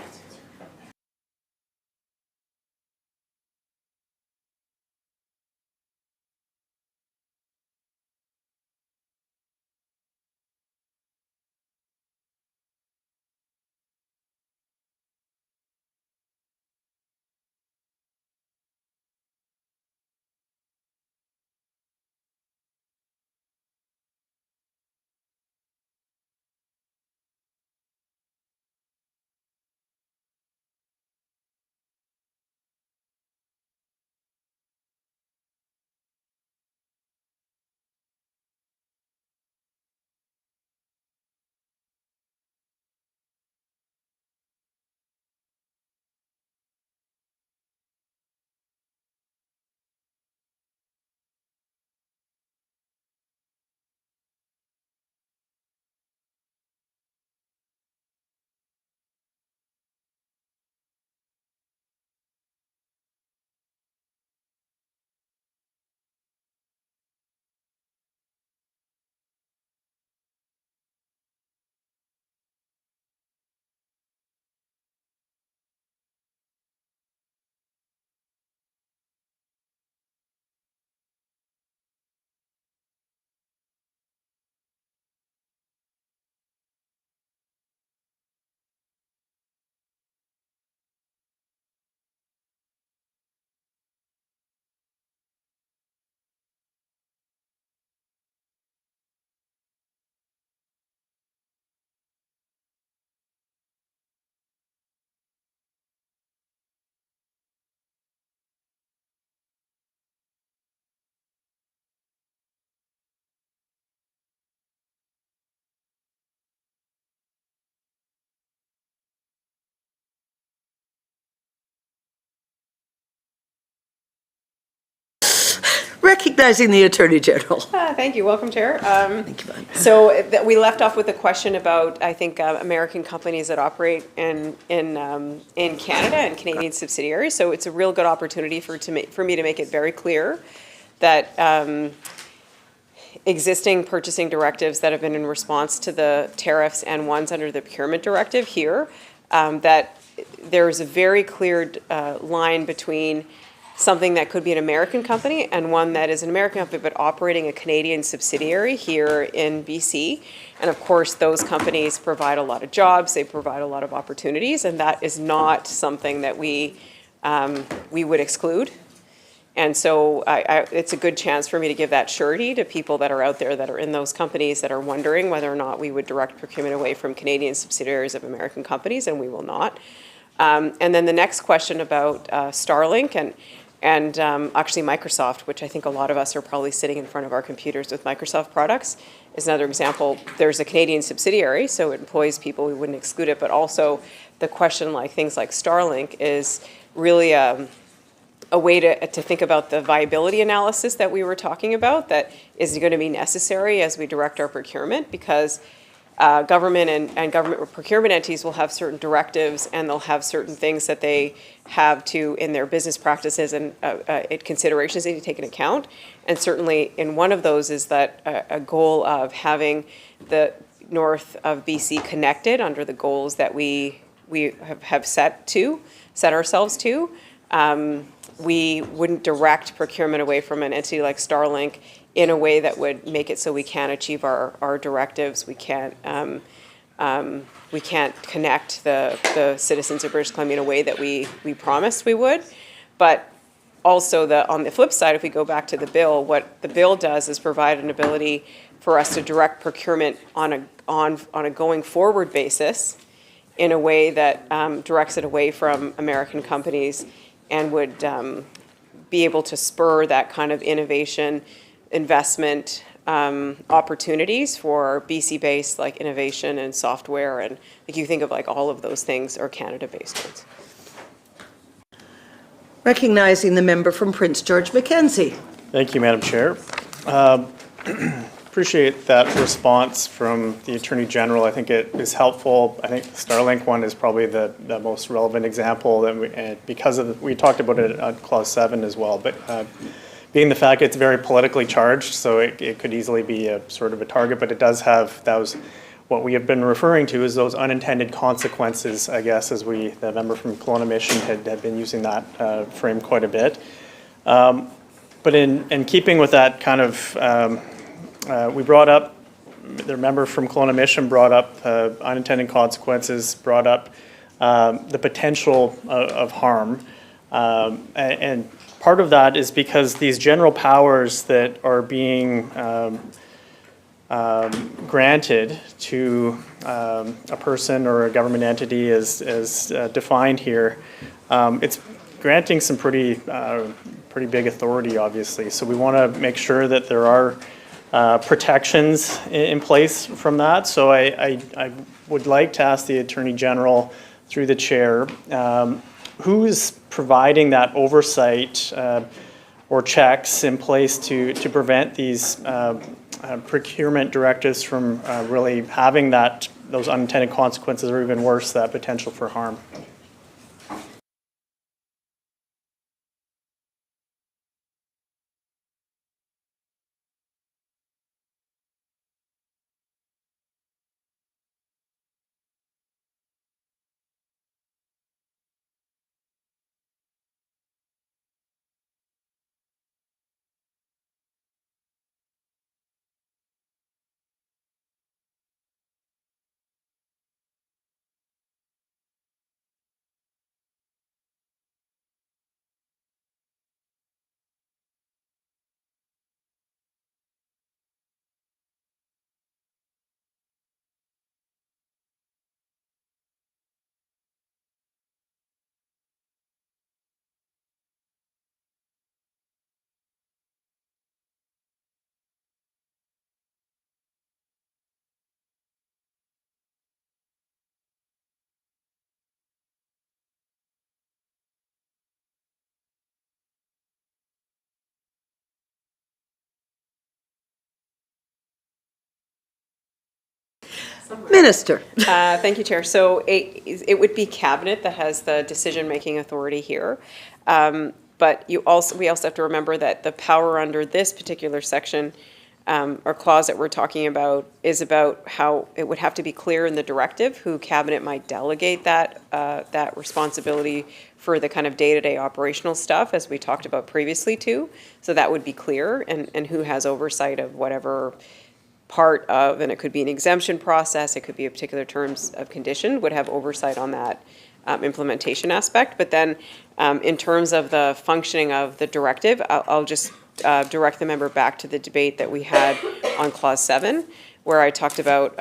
Recognizing the Attorney General. Thank you. Welcome, Chair. Thank you, Bonnie. So we left off with a question about, I think, American companies that operate in Canada and Canadian subsidiaries. So it's a real good opportunity for me to make it very clear that existing purchasing directives that have been in response to the tariffs and ones under the procurement directive here, that there is a very clear line between something that could be an American company and one that is an American company but operating a Canadian subsidiary here in BC. And of course, those companies provide a lot of jobs, they provide a lot of opportunities, and that is not something that we would exclude. And so it's a good chance for me to give that surety to people that are out there that are in those companies that are wondering whether or not we would direct procurement away from Canadian subsidiaries of American companies, and we will not. And then the next question about Starlink and actually Microsoft, which I think a lot of us are probably sitting in front of our computers with Microsoft products, is another example. There's a Canadian subsidiary, so it employs people, we wouldn't exclude it, but also the question like things like Starlink is really a way to think about the viability analysis that we were talking about that is going to be necessary as we direct our procurement, because government and government procurement entities will have certain directives and they'll have certain things that they have to in their business practices and considerations they need to take into account. And certainly in one of those is that a goal of having the north of BC connected under the goals that we have set ourselves to. We wouldn't direct procurement away from an entity like Starlink in a way that would make it so we can't achieve our directives. We can't connect the citizens of British Columbia in a way that we promised we would. But also on the flip side, if we go back to the bill, what the bill does is provide an ability for us to direct procurement on a going forward basis in a way that directs it away from American companies and would be able to spur that kind of innovation, investment opportunities for BC-based like innovation and software, and like you think of like all of those things are Canada-based ones. Recognizing the member from Prince George Mackenzie. Thank you, Madam Chair. Appreciate that response from the Attorney General. I think it is helpful. I think the Starlink one is probably the most relevant example that because of we talked about it at Clause 7 as well, but being the fact it's very politically charged, so it could easily be a sort of a target, but it does have, that was what we have been referring to is those unintended consequences, I guess, as the member from Kelowna Mission had been using that frame quite a bit. But in keeping with that kind of, we brought up, the member from Kelowna Mission brought up unintended consequences, brought up the potential of harm. And part of that is because these general powers that are being granted to a person or a government entity as defined here, it's granting some pretty big authority, obviously. So we want to make sure that there are protections in place from that. So I would like to ask the Attorney General, through the chair, who is providing that oversight or checks in place to prevent these procurement directives from really having those unintended consequences, or even worse, that potential for harm? Minister. Thank you, Chair. So it would be Cabinet that has the decision-making authority here. But we also have to remember that the power under this particular section or clause that we're talking about is about how it would have to be clear in the directive who Cabinet might delegate that responsibility for the kind of day-to-day operational stuff, as we talked about previously too. So that would be clear, and who has oversight of whatever part of, and it could be an exemption process, it could be a particular terms of condition, would have oversight on that implementation aspect. But then in terms of the functioning of the directive, I'll just direct the member back to the debate that we had on Clause 7, where I talked about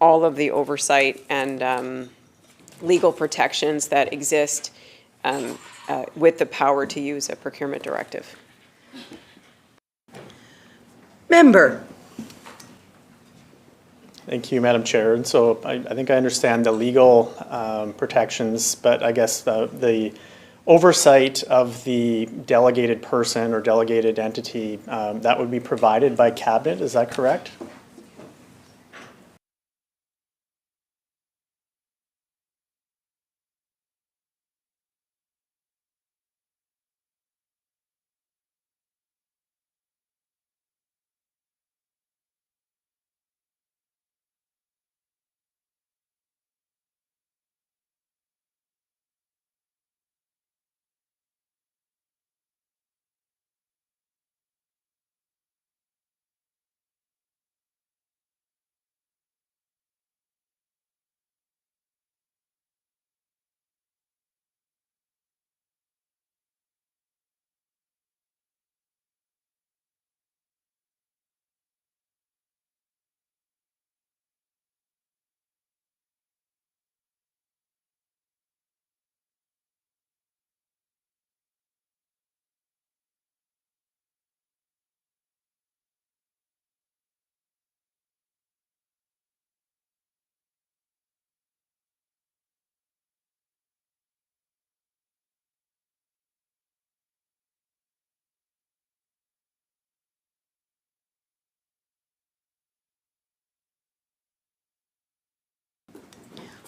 all of the oversight and legal protections that exist with the power to use a procurement directive. Member. Thank you, Madam Chair. And so I think I understand the legal protections, but I guess the oversight of the delegated person or delegated entity, that would be provided by Cabinet, is that correct?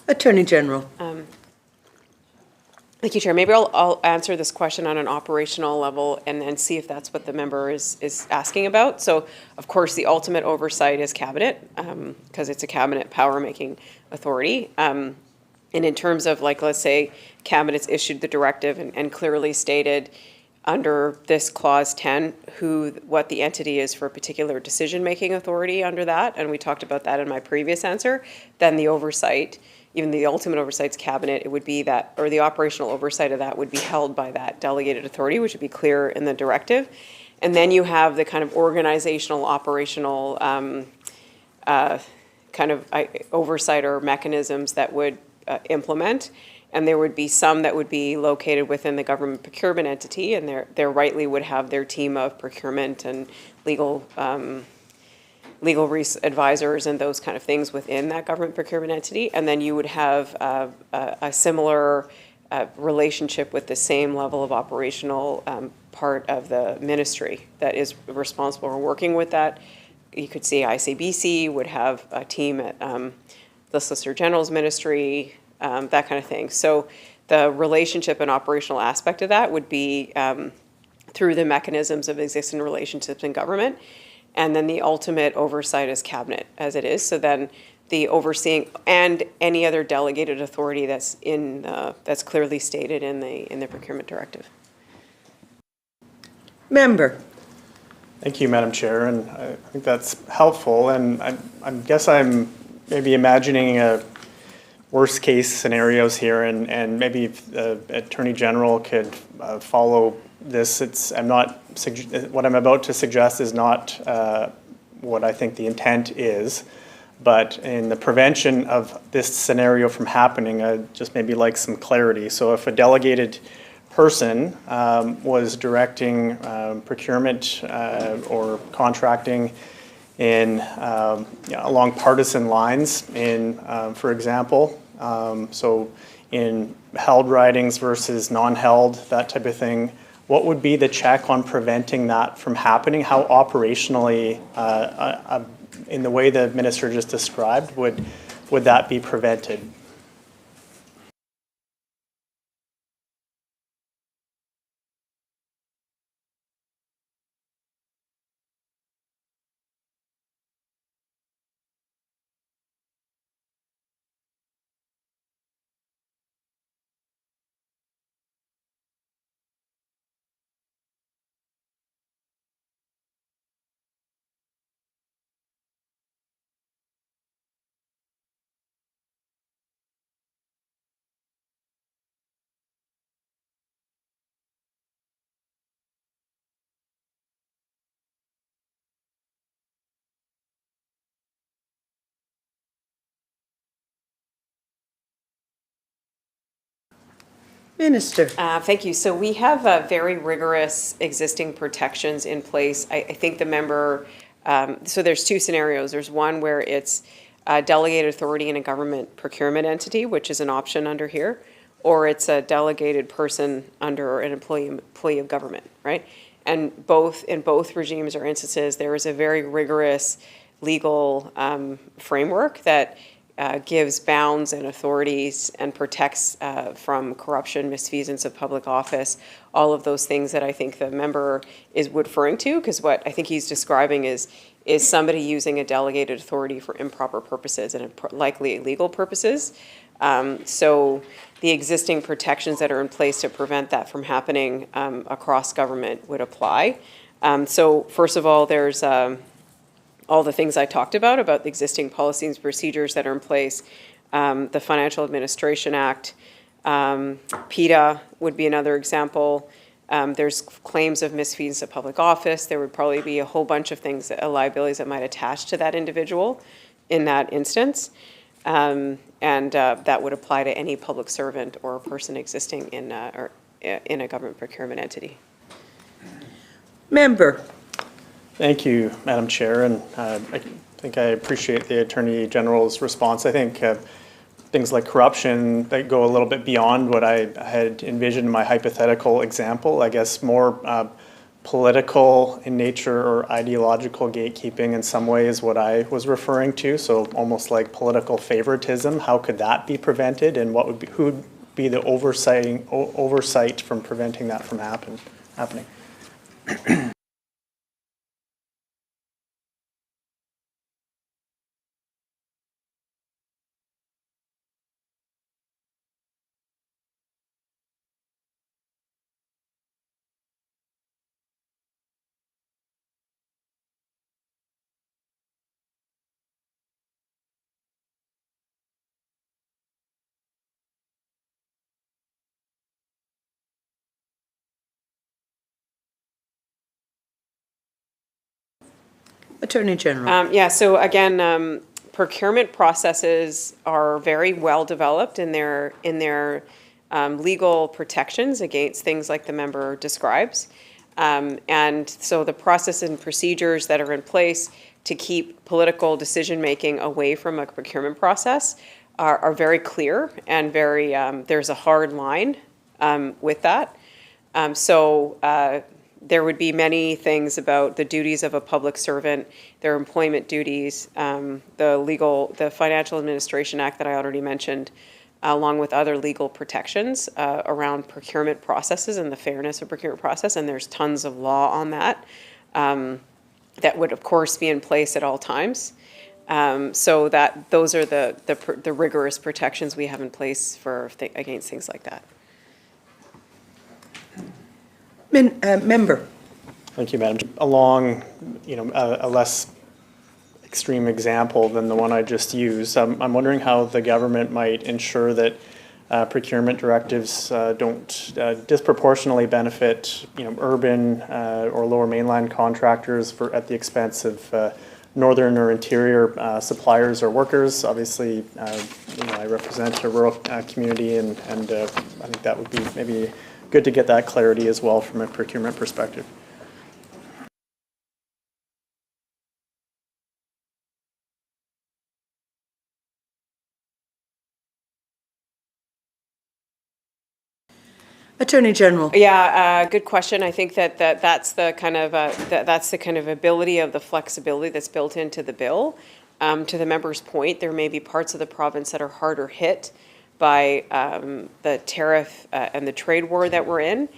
Attorney General. Thank you, Chair. Maybe I'll answer this question on an operational level and see if that's what the member is asking about. So, of course, the ultimate oversight is cabinet, because it's a cabinet power-making authority. And in terms of, like, let's say cabinet's issued the directive and clearly stated under this clause 10 what the entity is for a particular decision-making authority under that, and we talked about that in my previous answer, then the oversight, even the ultimate oversights cabinet, it would be that, or the operational oversight of that would be held by that delegated authority, which would be clear in the directive. And then you have the kind of organizational, operational oversight or mechanisms that would implement. And there would be some that would be located within the government procurement entity, and they rightly would have their team of procurement and legal advisors and those kind of things within that government procurement entity. And then you would have a similar relationship with the same level of operational part of the ministry that is responsible for working with that. You could see ICBC would have a team at the Solicitor General's ministry, that kind of thing. So the relationship and operational aspect of that would be through the mechanisms of existing relationships in government. And then the ultimate oversight is cabinet, as it is. So then the overseeing and any other delegated authority that's that's clearly stated in the procurement directive. Member. Thank you, Madam Chair, and I think that's helpful. And I guess I'm maybe imagining worst case scenarios here, and maybe if the Attorney General could follow this. What I'm about to suggest is not what I think the intent is, but in the prevention of this scenario from happening, I'd just maybe like some clarity. So if a delegated person was directing procurement or contracting along partisan lines, for example, so in held ridings versus non-held, that type of thing, what would be the check on preventing that from happening? How operationally, in the way the minister just described, would that be prevented? Minister. Thank you. So we have very rigorous existing protections in place. I think the member, so there's two scenarios. There's one where it's a delegated authority in a government procurement entity, which is an option under here, or it's a delegated person under an employee of government, right? And in both regimes or instances, there is a very rigorous legal framework that gives bounds and authorities and protects from corruption, misfeasance of public office, all of those things that I think the member is referring to, because what I think he's describing is somebody using a delegated authority for improper purposes and likely illegal purposes. So the existing protections that are in place to prevent that from happening across government would apply. So first of all, there's all the things I talked about the existing policies and procedures that are in place, the Financial Administration Act, PETA would be another example. There's claims of misfeasance of public office. There would probably be a whole bunch of things, liabilities that might attach to that individual in that instance. And that would apply to any public servant or person existing in a government procurement entity. Member. Thank you, Madam Chair, and I think I appreciate the Attorney General's response. I think things like corruption that go a little bit beyond what I had envisioned in my hypothetical example. I guess more political in nature or ideological gatekeeping in some way is what I was referring to. So almost like political favoritism. How could that be prevented, and be the oversight from preventing that from happening. Attorney General. Yeah, so again, procurement processes are very well developed in their legal protections against things like the member describes. And so the process and procedures that are in place to keep political decision-making away from a procurement process are very clear and very, there's a hard line with that. There would be many things about the duties of a public servant, their employment duties, the Financial Administration Act that I already mentioned, along with other legal protections around procurement processes and the fairness of procurement process, and there's tons of law on that, that would of course be in place at all times. So that those are the rigorous protections we have in place against things like that. Member. Thank you, Madam Chair. Along, a less extreme example than the one I just used, I'm wondering how the government might ensure that procurement directives don't disproportionately benefit, urban or lower mainland contractors at the expense of northern or interior suppliers or workers. Obviously, I represent a rural community, and I think that would be maybe good to get that clarity as well from a procurement perspective. Attorney General. Yeah, good question. I think that's the kind of ability of the flexibility that's built into the bill. To the member's point, there may be parts of the province that are harder hit by the tariff and the trade war that we're in,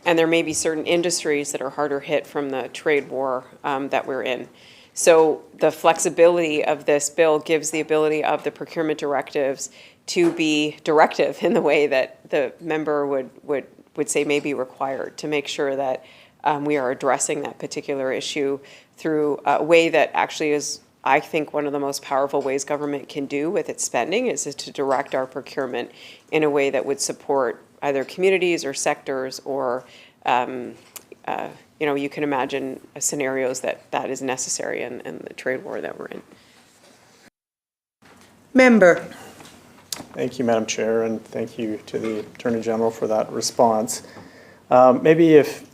and there may be certain industries that are harder hit from the trade war that we're in. So the flexibility of this bill gives the ability of the procurement directives to be directive in the way that the member would say may be required to make sure that we are addressing that particular issue through a way that actually is, I think, one of the most powerful ways government can do with its spending is to direct our procurement in a way that would support either communities or sectors or, you can imagine scenarios that is necessary in the trade war that we're in. Member. Thank you, Madam Chair, and thank you to the Attorney General for that response. Maybe if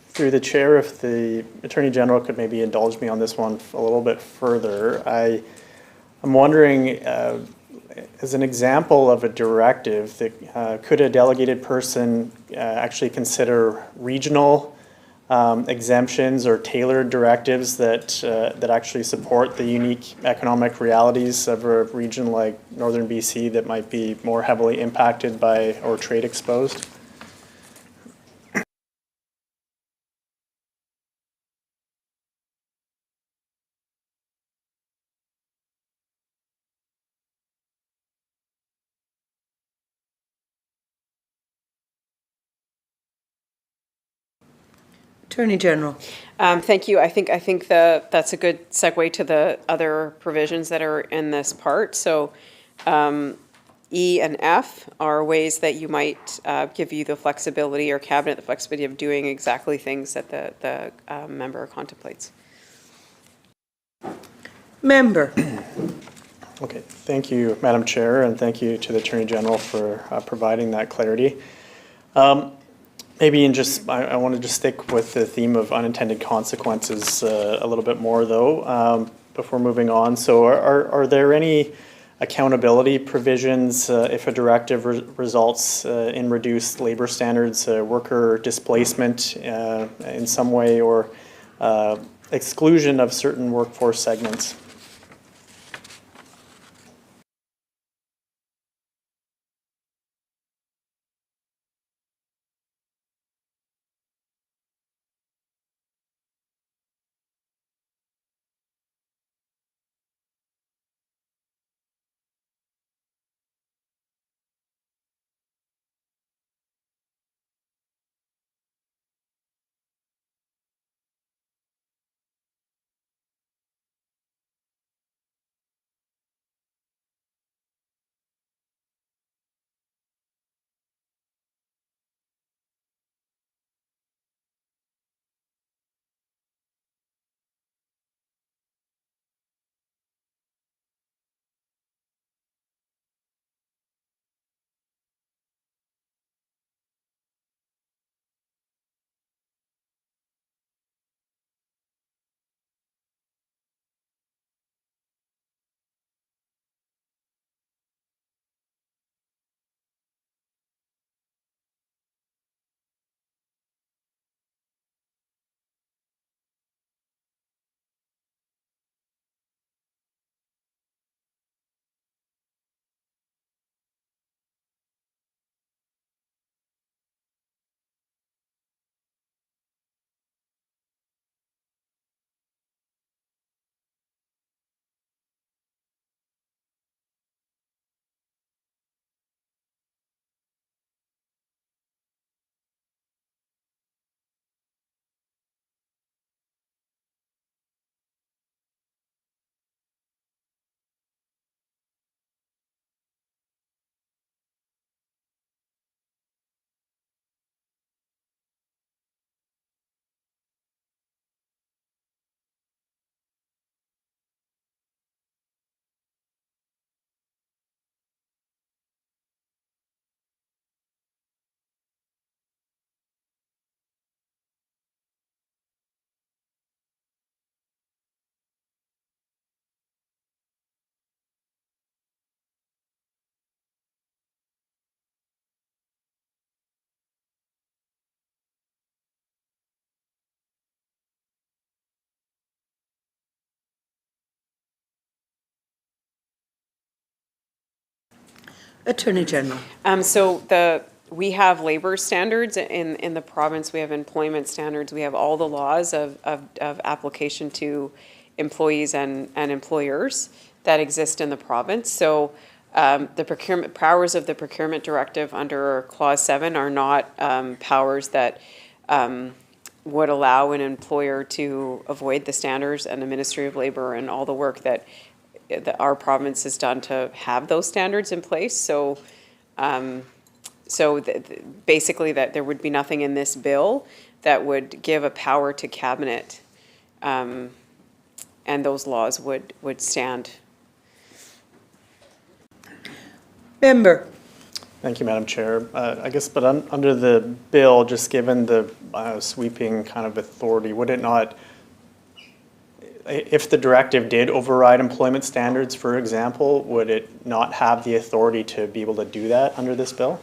through the chair, if the Attorney General could maybe indulge me on this one a little bit further. I'm wondering, as an example of a directive, that could a delegated person actually consider regional exemptions or tailored directives that actually support the unique economic realities of a region like northern BC that might be more heavily impacted by or trade exposed? Attorney General. Thank you. I think that's a good segue to the other provisions that are in this part. So E and F are ways that you might give you the flexibility or cabinet the flexibility of doing exactly things that the member contemplates. Member. Okay, thank you, Madam Chair, and thank you to the Attorney General for providing that clarity. Maybe I want to just stick with the theme of unintended consequences a little bit more, though, before moving on. So are there any accountability provisions if a directive results in reduced labor standards, worker displacement in some way, or exclusion of certain workforce segments? Attorney General. We have labor standards in the province, we have employment standards, we have all the laws of application to employees and employers that exist in the province. So the procurement powers of the procurement directive under Clause 7 are not powers that would allow an employer to avoid the standards, and the Ministry of Labor and all the work that our province has done to have those standards in place. So basically, that there would be nothing in this bill that would give a power to cabinet, and those laws would stand. Member. Thank you, Madam Chair. I guess, but under the bill, just given the sweeping kind of authority, would it not, if the directive did override employment standards, for example, would it not have the authority to be able to do that under this bill?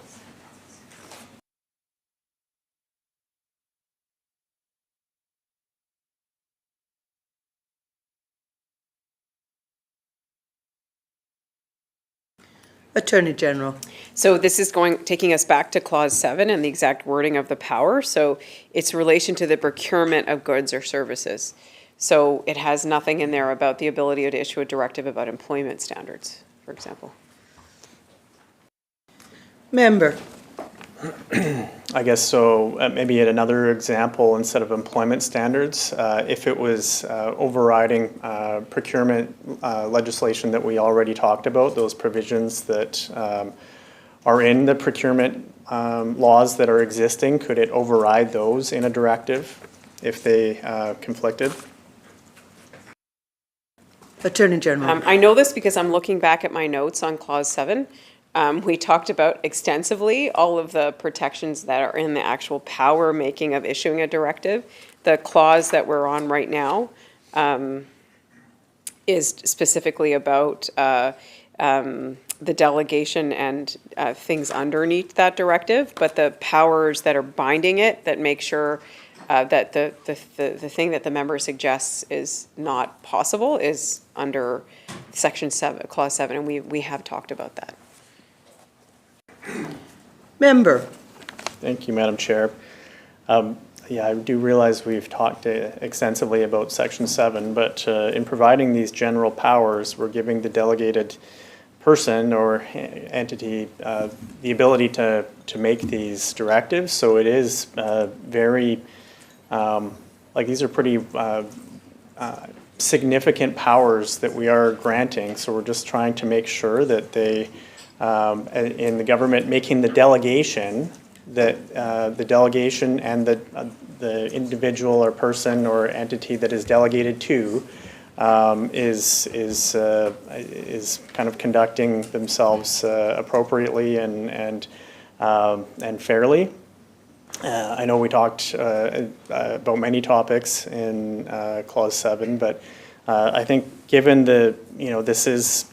Attorney General. So this is taking us back to Clause 7 and the exact wording of the power. So it's relation to the procurement of goods or services. So it has nothing in there about the ability to issue a directive about employment standards, for example. Member. I guess so. Maybe at another example, instead of employment standards, if it was overriding procurement legislation that we already talked about, those provisions that are in the procurement laws that are existing, could it override those in a directive if they conflicted? Attorney General. I know this because I'm looking back at my notes on Clause 7. We talked about extensively all of the protections that are in the actual power making of issuing a directive. The clause that we're on right now is specifically about the delegation and things underneath that directive, but the powers that are binding it that make sure that the thing that the member suggests is not possible is under Section 7, Clause 7, and we have talked about that. Member. Thank you, Madam Chair. Yeah, I do realize we've talked extensively about Section 7, but in providing these general powers, we're giving the delegated person or entity the ability to make these directives. So it is very, like these are pretty significant powers that we are granting. So we're just trying to make sure that they, in the government making the delegation, that the delegation and the individual or person or entity that is delegated to is kind of conducting themselves appropriately and fairly. I know we talked about many topics in Clause 7, but I think given this is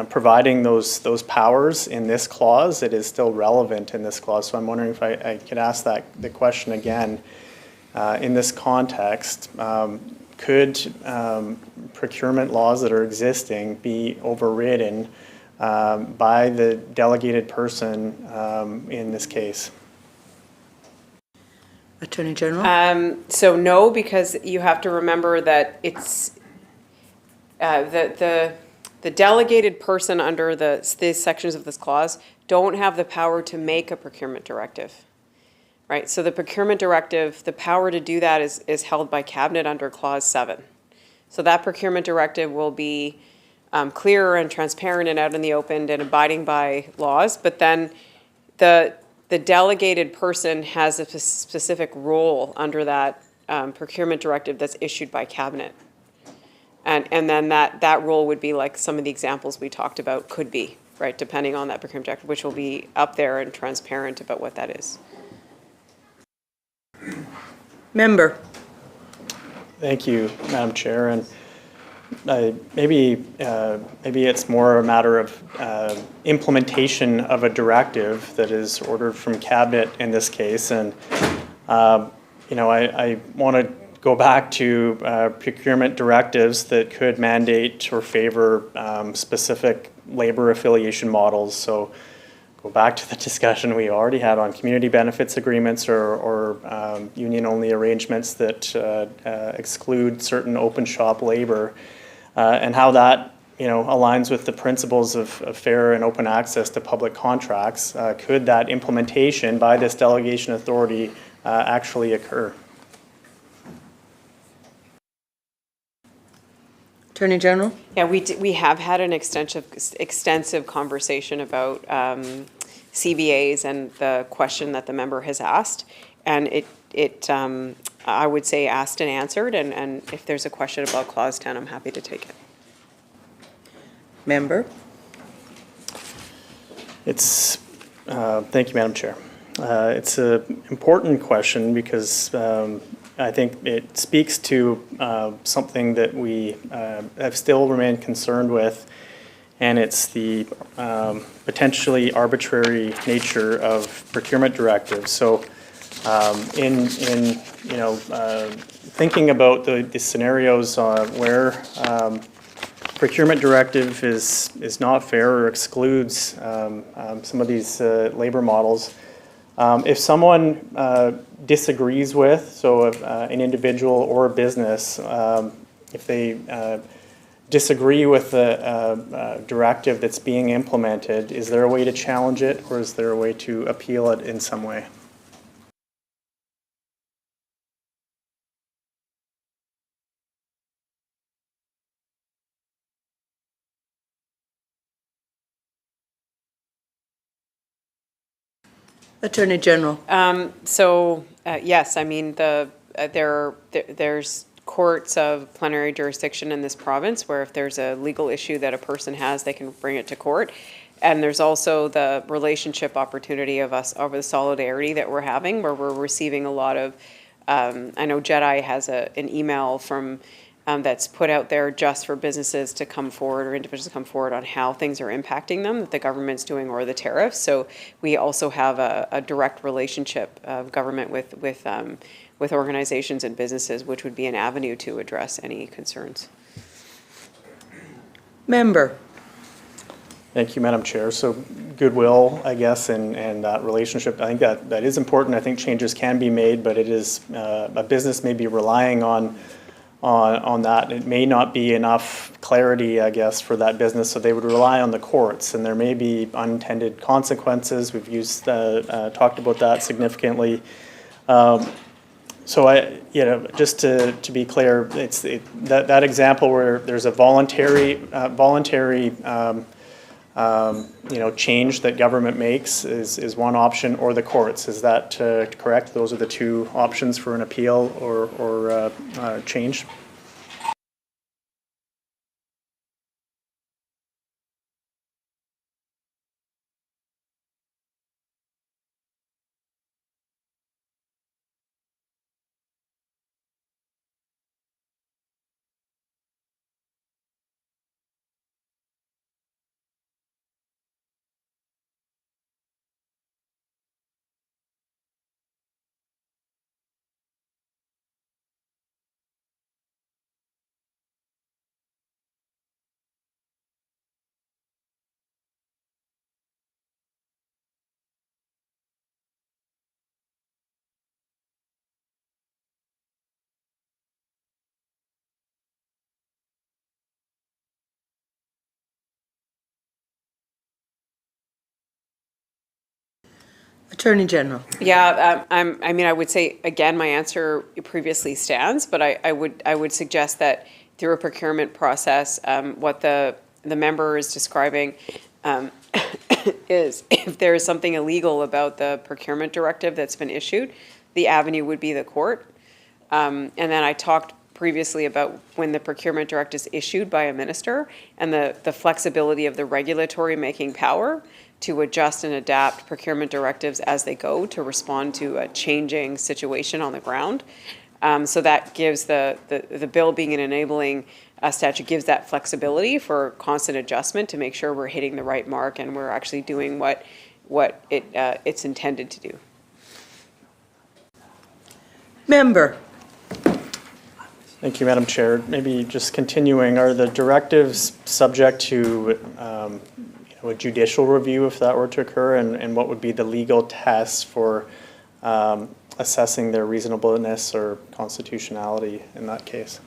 providing those powers in this clause, it is still relevant in this clause. So I'm wondering if I could ask the question again. In this context, could procurement laws that are existing be overridden by the delegated person in this case? Attorney General. So no, because you have to remember that it's the delegated person under these sections of this clause don't have the power to make a procurement directive, right? So the procurement directive, the power to do that is held by cabinet under Clause 7. So that procurement directive will be clear and transparent and out in the open and abiding by laws, but then the delegated person has a specific role under that procurement directive that's issued by cabinet. And then that role would be like some of the examples we talked about could be, right, depending on that procurement directive, which will be up there and transparent about what that is. Member. Thank you, Madam Chair. And maybe it's more a matter of implementation of a directive that is ordered from cabinet in this case. And I want to go back to procurement directives that could mandate or favor specific labor affiliation models. So go back to the discussion we already had on community benefits agreements or union-only arrangements that exclude certain open shop labor, and how that aligns with the principles of fair and open access to public contracts. Could that implementation by this delegation authority actually occur? Attorney General? Yeah, we have had an extensive conversation about CBAs and the question that the member has asked. And I would say asked and answered. And if there's a question about Clause 10, I'm happy to take it. Member? Thank you, Madam Chair. It's an important question because I think it speaks to something that we have still remained concerned with, and it's the potentially arbitrary nature of procurement directives. So, thinking about the scenarios where procurement directive is not fair or excludes some of these labor models. If someone disagrees with, so an individual or a business, if they disagree with the directive that's being implemented, is there a way to challenge it, or is there a way to appeal it in some way? Attorney General? Yes, I mean, there's courts of plenary jurisdiction in this province where if there's a legal issue that a person has, they can bring it to court. And there's also the relationship opportunity of the solidarity that we're having, where we're receiving a lot of, I know JEDI has an email from that's put out there just for businesses to come forward or individuals to come forward on how things are impacting them that the government's doing, or the tariffs. So we also have a direct relationship of government with organizations and businesses, which would be an avenue to address any concerns. Member? Thank you, Madam Chair. So goodwill, I guess, and that relationship, I think that is important. I think changes can be made, but it is, a business may be relying on that. It may not be enough clarity, I guess, for that business, so they would rely on the courts, and there may be unintended consequences. We've talked about that significantly. So just to be clear, that example where there's a voluntary change that government makes is one option, or the courts. Is that correct? Those are the two options for an appeal or change? Attorney General? Yeah, I would say, again, my answer previously stands, but I would suggest that through a procurement process, what the member is describing is if there is something illegal about the procurement directive that's been issued, the avenue would be the court. And then I talked previously about when the procurement directive is issued by a minister and the flexibility of the regulatory making power to adjust and adapt procurement directives as they go to respond to a changing situation on the ground. So that gives the bill being an enabling statute gives that flexibility for constant adjustment to make sure we're hitting the right mark and we're actually doing what it's intended to do. Member? Thank you, Madam Chair. Maybe just continuing, are the directives subject to a judicial review if that were to occur, and what would be the legal tests for assessing their reasonableness or constitutionality in that case?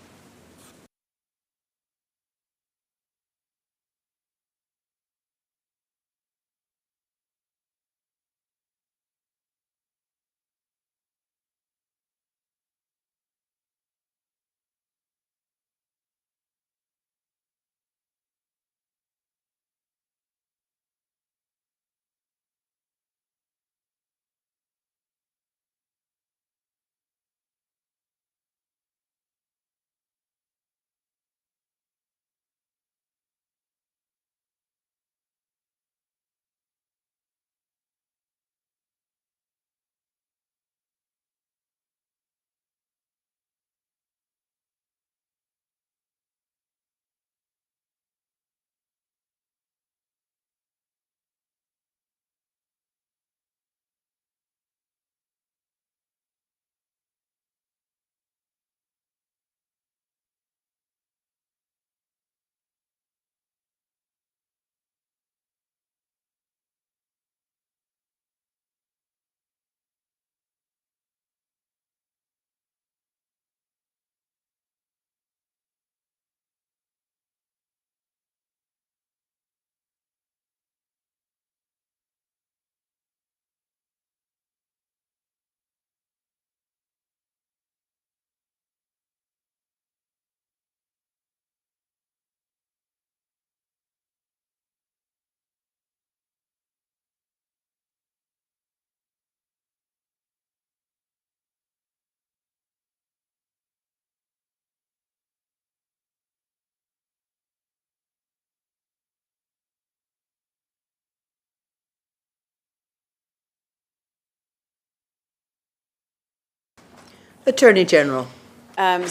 Attorney General. We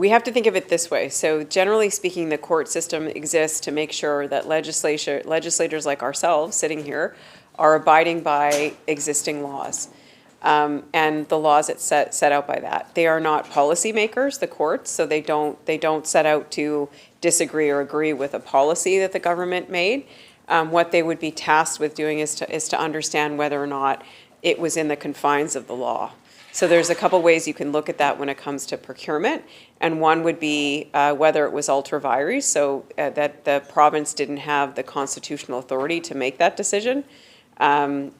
have to think of it this way. So generally speaking, the court system exists to make sure that legislators like ourselves sitting here are abiding by existing laws. And the laws that set out by that. They are not policymakers, the courts, so they don't set out to disagree or agree with a policy that the government made. What they would be tasked with doing is to understand whether or not it was in the confines of the law. So there's a couple ways you can look at that when it comes to procurement, and one would be whether it was ultra vires, so that the province didn't have the constitutional authority to make that decision. And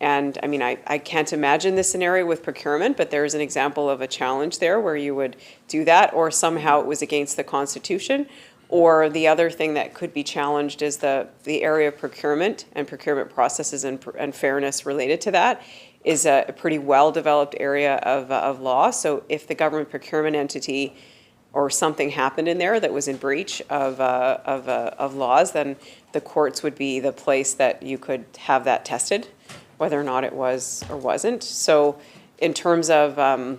I mean, I can't imagine this scenario with procurement, but there is an example of a challenge there where you would do that, or somehow it was against the Constitution. Or the other thing that could be challenged is the area of procurement and procurement processes and fairness related to that is a pretty well-developed area of law. So if the government procurement entity or something happened in there that was in breach of laws, then the courts would be the place that you could have that tested, whether or not it was or wasn't. So in terms of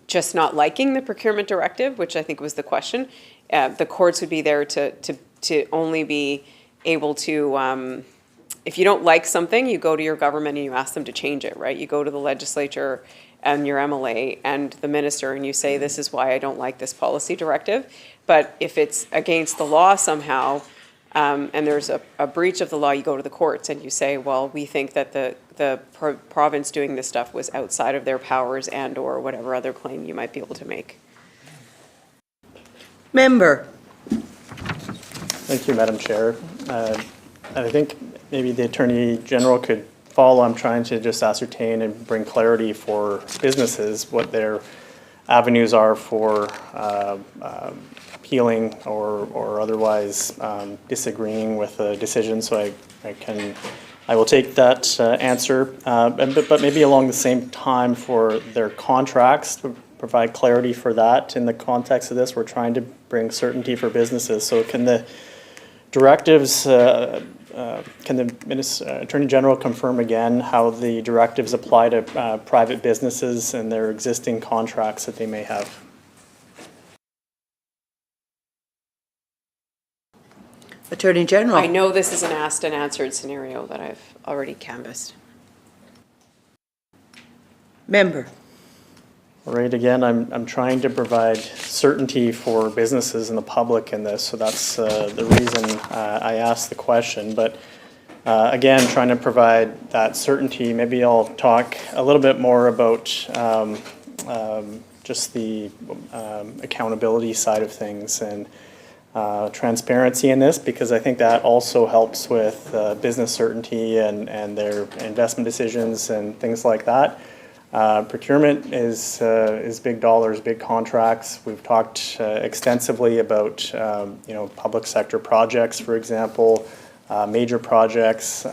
just not liking the procurement directive, which I think was the question, the courts would be there to only be able to, if you don't like something, you go to your government and you ask them to change it, right? You go to the legislature and your MLA and the minister and you say, this is why I don't like this policy directive. But if it's against the law somehow, and there's a breach of the law, you go to the courts and you say, well, we think that the province doing this stuff was outside of their powers and or whatever other claim you might be able to make. Member. Thank you, Madam Chair. I think maybe the Attorney General could follow. I'm trying to just ascertain and bring clarity for businesses, what their avenues are for appealing or otherwise disagreeing with a decision. So I will take that answer, but maybe along the same time for their contracts to provide clarity for that. In the context of this, we're trying to bring certainty for businesses. So can the directives, can the Attorney General confirm again how the directives apply to private businesses and their existing contracts that they may have? Attorney General. I know this is an asked and answered scenario that I've already canvassed. Member. Right, again, I'm trying to provide certainty for businesses and the public in this, so that's the reason I asked the question. But again, trying to provide that certainty, maybe I'll talk a little bit more about just the accountability side of things and transparency in this, because I think that also helps with business certainty and their investment decisions and things like that. Procurement is big dollars, big contracts. We've talked extensively about public sector projects, for example, major projects.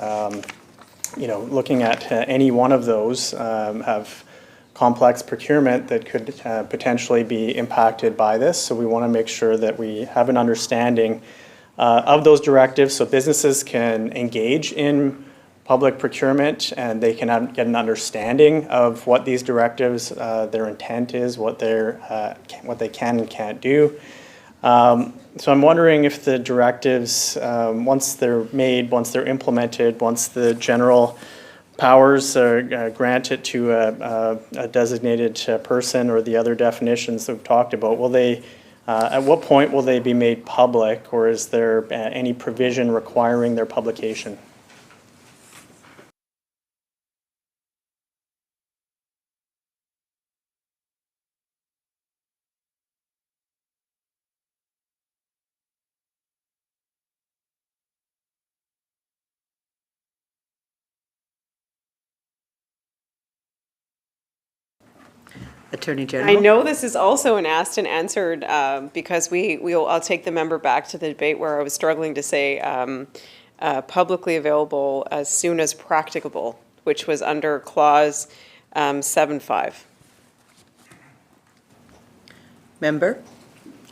Looking at any one of those have complex procurement that could potentially be impacted by this. So we want to make sure that we have an understanding of those directives so businesses can engage in public procurement and they can get an understanding of what these directives, their intent is, what they can and can't do. So I'm wondering if the directives, once they're made, once they're implemented, once the general powers are granted to a designated person or the other definitions that we've talked about, will they, at what point will they be made public, or is there any provision requiring their publication? Attorney General. I know this is also an asked and answered because I'll take the member back to the debate where I was struggling to say publicly available as soon as practicable, which was under clause 7.5. Member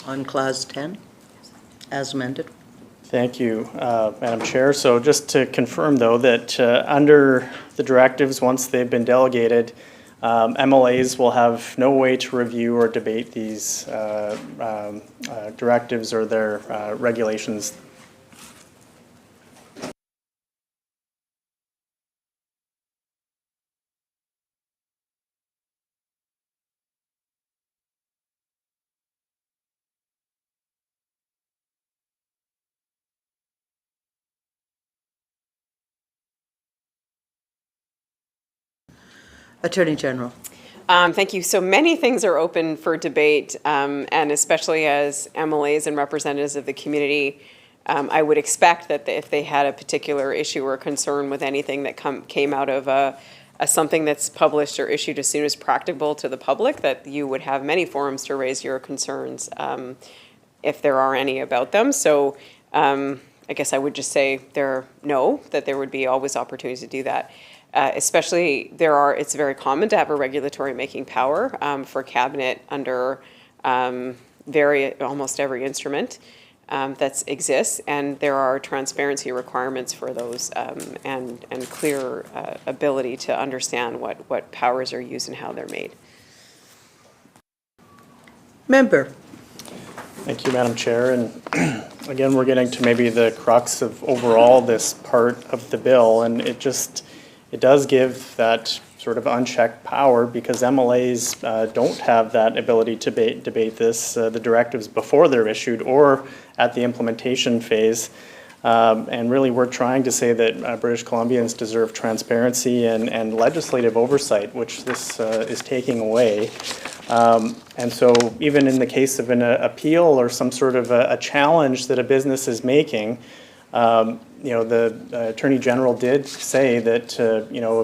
on Clause 10, as amended. Thank you, Madam Chair. So just to confirm, though, that under the directives, once they've been delegated, MLAs will have no way to review or debate these directives or their regulations. Attorney General. Thank you. So many things are open for debate, and especially as MLAs and representatives of the community, I would expect that if they had a particular issue or concern with anything that came out of something that's published or issued as soon as practicable to the public, that you would have many forums to raise your concerns if there are any about them. So I guess I would just say that there would be always opportunities to do that. Especially it's very common to have a regulatory making power for cabinet under almost every instrument that exists, and there are transparency requirements for those and clear ability to understand what powers are used and how they're made. Member. Thank you, Madam Chair. And again, we're getting to maybe the crux of overall this part of the bill, and it does give that sort of unchecked power because MLAs don't have that ability to debate this, the directives before they're issued or at the implementation phase. And really we're trying to say that British Columbians deserve transparency and legislative oversight, which this is taking away. And so even in the case of an appeal or some sort of a challenge that a business is making, the Attorney General did say that,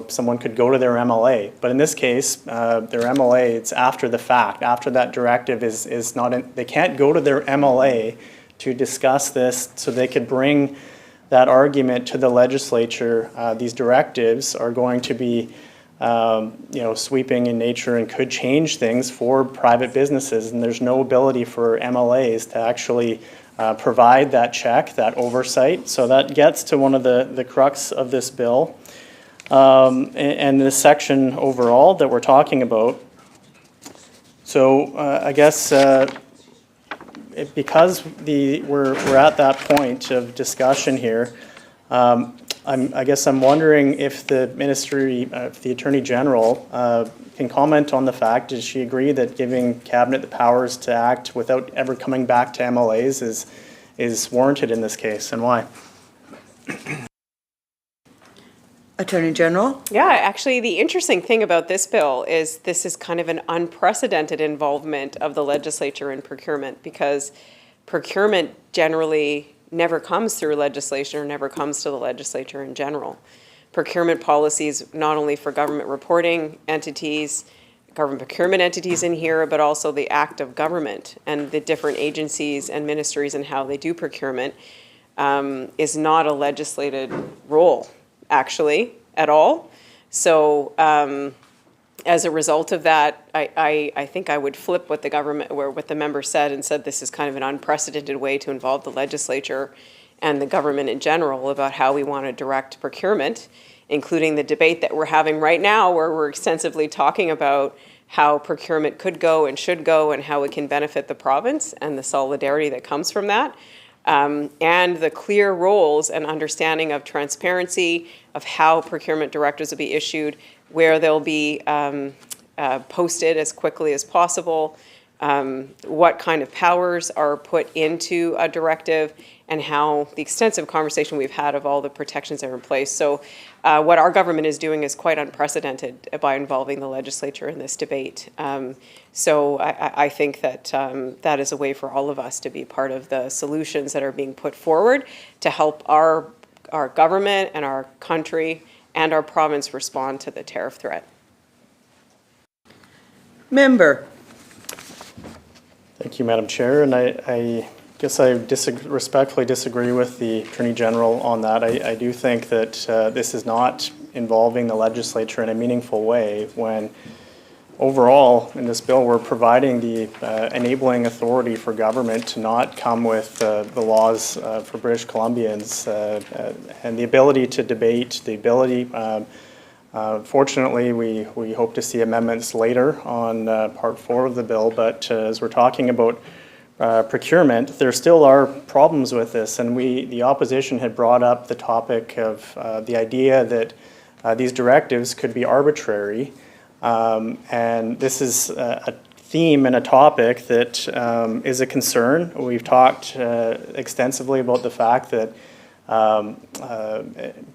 someone could go to their MLA. But in this case, their MLA, it's after the fact, after that directive is not in, they can't go to their MLA to discuss this so they could bring that argument to the legislature. These directives are going to be, sweeping in nature and could change things for private businesses. And there's no ability for MLAs to actually provide that check, that oversight. So that gets to one of the crux of this bill. And this section overall that we're talking about. So I guess because we're at that point of discussion here, I guess I'm wondering if the ministry, if the Attorney General can comment on the fact, does she agree that giving Cabinet the powers to act without ever coming back to MLAs is warranted in this case, and why? Attorney General? Yeah, actually, the interesting thing about this bill is this is kind of an unprecedented involvement of the legislature in procurement, because procurement generally never comes through legislation or never comes to the legislature in general. Procurement policies, not only for government reporting entities, government procurement entities in here, but also the act of government and the different agencies and ministries and how they do procurement, is not a legislated role, actually, at all. So as a result of that, I think I would flip what the government, or what the member said, and said this is kind of an unprecedented way to involve the legislature and the government in general about how we want to direct procurement, including the debate that we're having right now, where we're extensively talking about how procurement could go and should go and how it can benefit the province and the solidarity that comes from that. And the clear roles and understanding of transparency of how procurement directives will be issued, where they'll be posted as quickly as possible, what kind of powers are put into a directive, and how the extensive conversation we've had of all the protections that are in place. So what our government is doing is quite unprecedented by involving the legislature in this debate. So I think that that is a way for all of us to be part of the solutions that are being put forward to help our government and our country and our province respond to the tariff threat. Member? Thank you, Madam Chair, and I guess I respectfully disagree with the Attorney General on that. I do think that this is not involving the legislature in a meaningful way when overall in this bill we're providing the enabling authority for government to not come with the laws for British Columbians and the ability to debate, the ability fortunately, we hope to see amendments later on Part 4 of the bill, but as we're talking about procurement, there still are problems with this, and the opposition had brought up the topic of the idea that these directives could be arbitrary, and this is a theme and a topic that is a concern. We've talked extensively about the fact that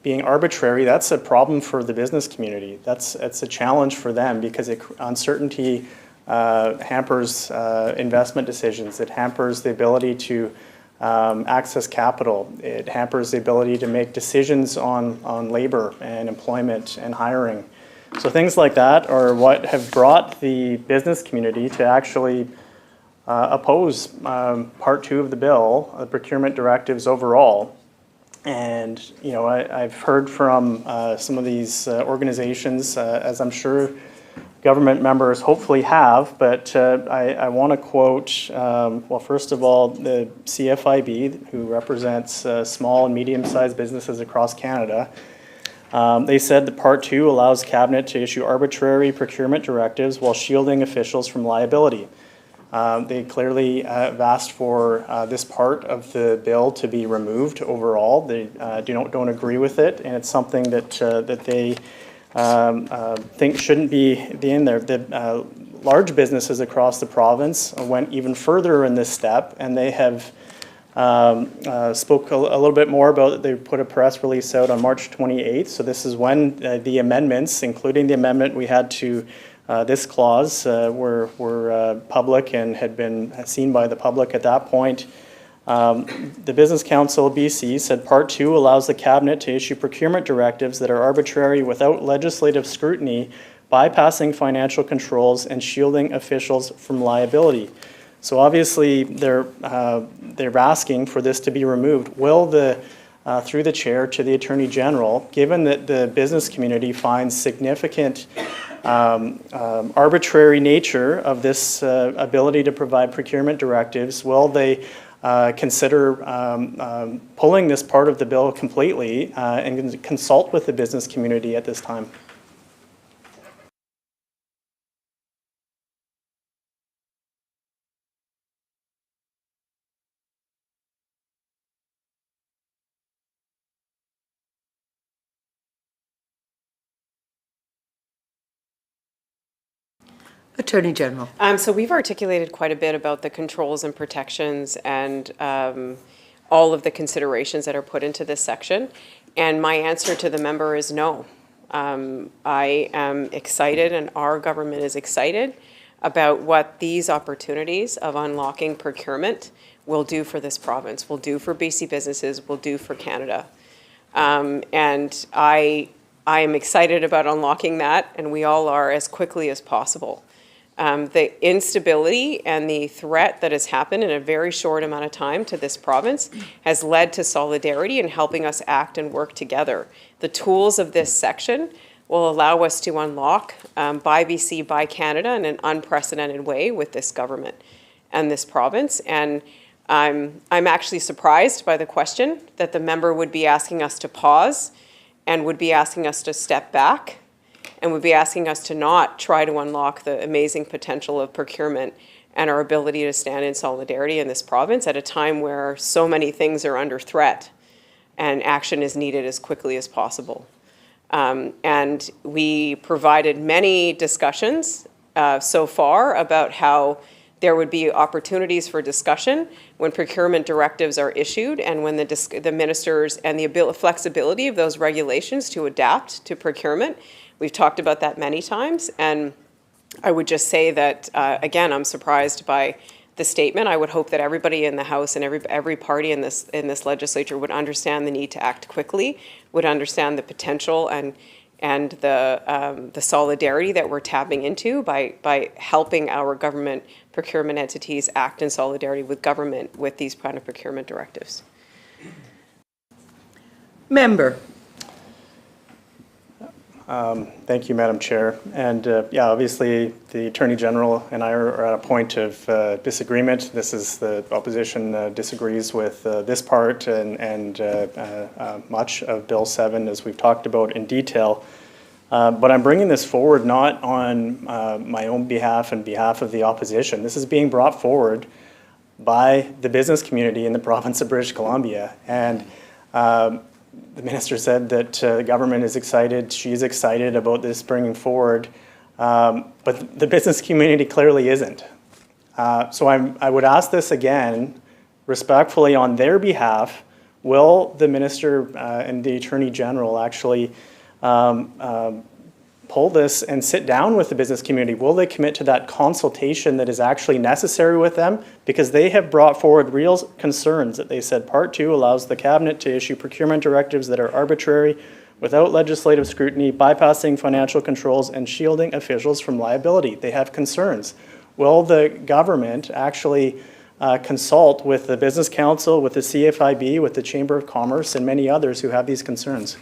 being arbitrary, that's a problem for the business community. It's a challenge for them because uncertainty hampers investment decisions. It hampers the ability to access capital. It hampers the ability to make decisions on labor and employment and hiring. So things like that are what have brought the business community to actually oppose Part 2 of the bill, the procurement directives overall. And I've heard from some of these organizations, as I'm sure government members hopefully have, but I want to quote, well, first of all, the CFIB, who represents small and medium-sized businesses across Canada. They said that Part 2 allows Cabinet to issue arbitrary procurement directives while shielding officials from liability. They clearly have asked for this part of the bill to be removed overall. They don't agree with it, and it's something that they think shouldn't be in there. The large businesses across the province went even further in this step, and they have spoke a little bit more about it. They put a press release out on March 28th. So this is when the amendments, including the amendment we had to this clause, were public and had been seen by the public at that point. The Business Council of BC said Part 2 allows the Cabinet to issue procurement directives that are arbitrary without legislative scrutiny, bypassing financial controls and shielding officials from liability. So obviously they're asking for this to be removed. Will through the chair to the Attorney General, given that the business community finds significant arbitrary nature of this ability to provide procurement directives, will they consider pulling this part of the bill completely and consult with the business community at this time? Attorney General. So we've articulated quite a bit about the controls and protections and all of the considerations that are put into this section. And my answer to the member is no. I am excited, and our government is excited about what these opportunities of unlocking procurement will do for this province, will do for BC businesses, will do for Canada. And I am excited about unlocking that, and we all are, as quickly as possible. The instability and the threat that has happened in a very short amount of time to this province has led to solidarity and helping us act and work together. The tools of this section will allow us to unlock by BC, by Canada in an unprecedented way with this government and this province. And I'm actually surprised by the question that the member would be asking us to pause and would be asking us to step back and would be asking us to not try to unlock the amazing potential of procurement and our ability to stand in solidarity in this province at a time where so many things are under threat and action is needed as quickly as possible. And we provided many discussions so far about how there would be opportunities for discussion when procurement directives are issued and when the ministers and the flexibility of those regulations to adapt to procurement. We've talked about that many times, and I would just say that, again, I'm surprised by the statement. I would hope that everybody in the House and every party in this legislature would understand the need to act quickly, would understand the potential and the solidarity that we're tapping into by helping our government procurement entities act in solidarity with government with these kind of procurement directives. Member. Thank you, Madam Chair. And yeah, obviously the Attorney General and I are at a point of disagreement. This is the opposition disagrees with this part and much of Bill 7, as we've talked about in detail. But I'm bringing this forward not on my own behalf and behalf of the opposition. This is being brought forward by the business community in the province of British Columbia. And the minister said that the government is excited, she's excited about this bringing forward, but the business community clearly isn't. So I would ask this again, respectfully on their behalf, will the minister and the Attorney General actually pull this and sit down with the business community? Will they commit to that consultation that is actually necessary with them? Because they have brought forward real concerns that they said Part 2 allows the Cabinet to issue procurement directives that are arbitrary, without legislative scrutiny, bypassing financial controls, and shielding officials from liability. They have concerns. Will the government actually consult with the Business Council, with the CFIB, with the Chamber of Commerce, and many others who have these concerns?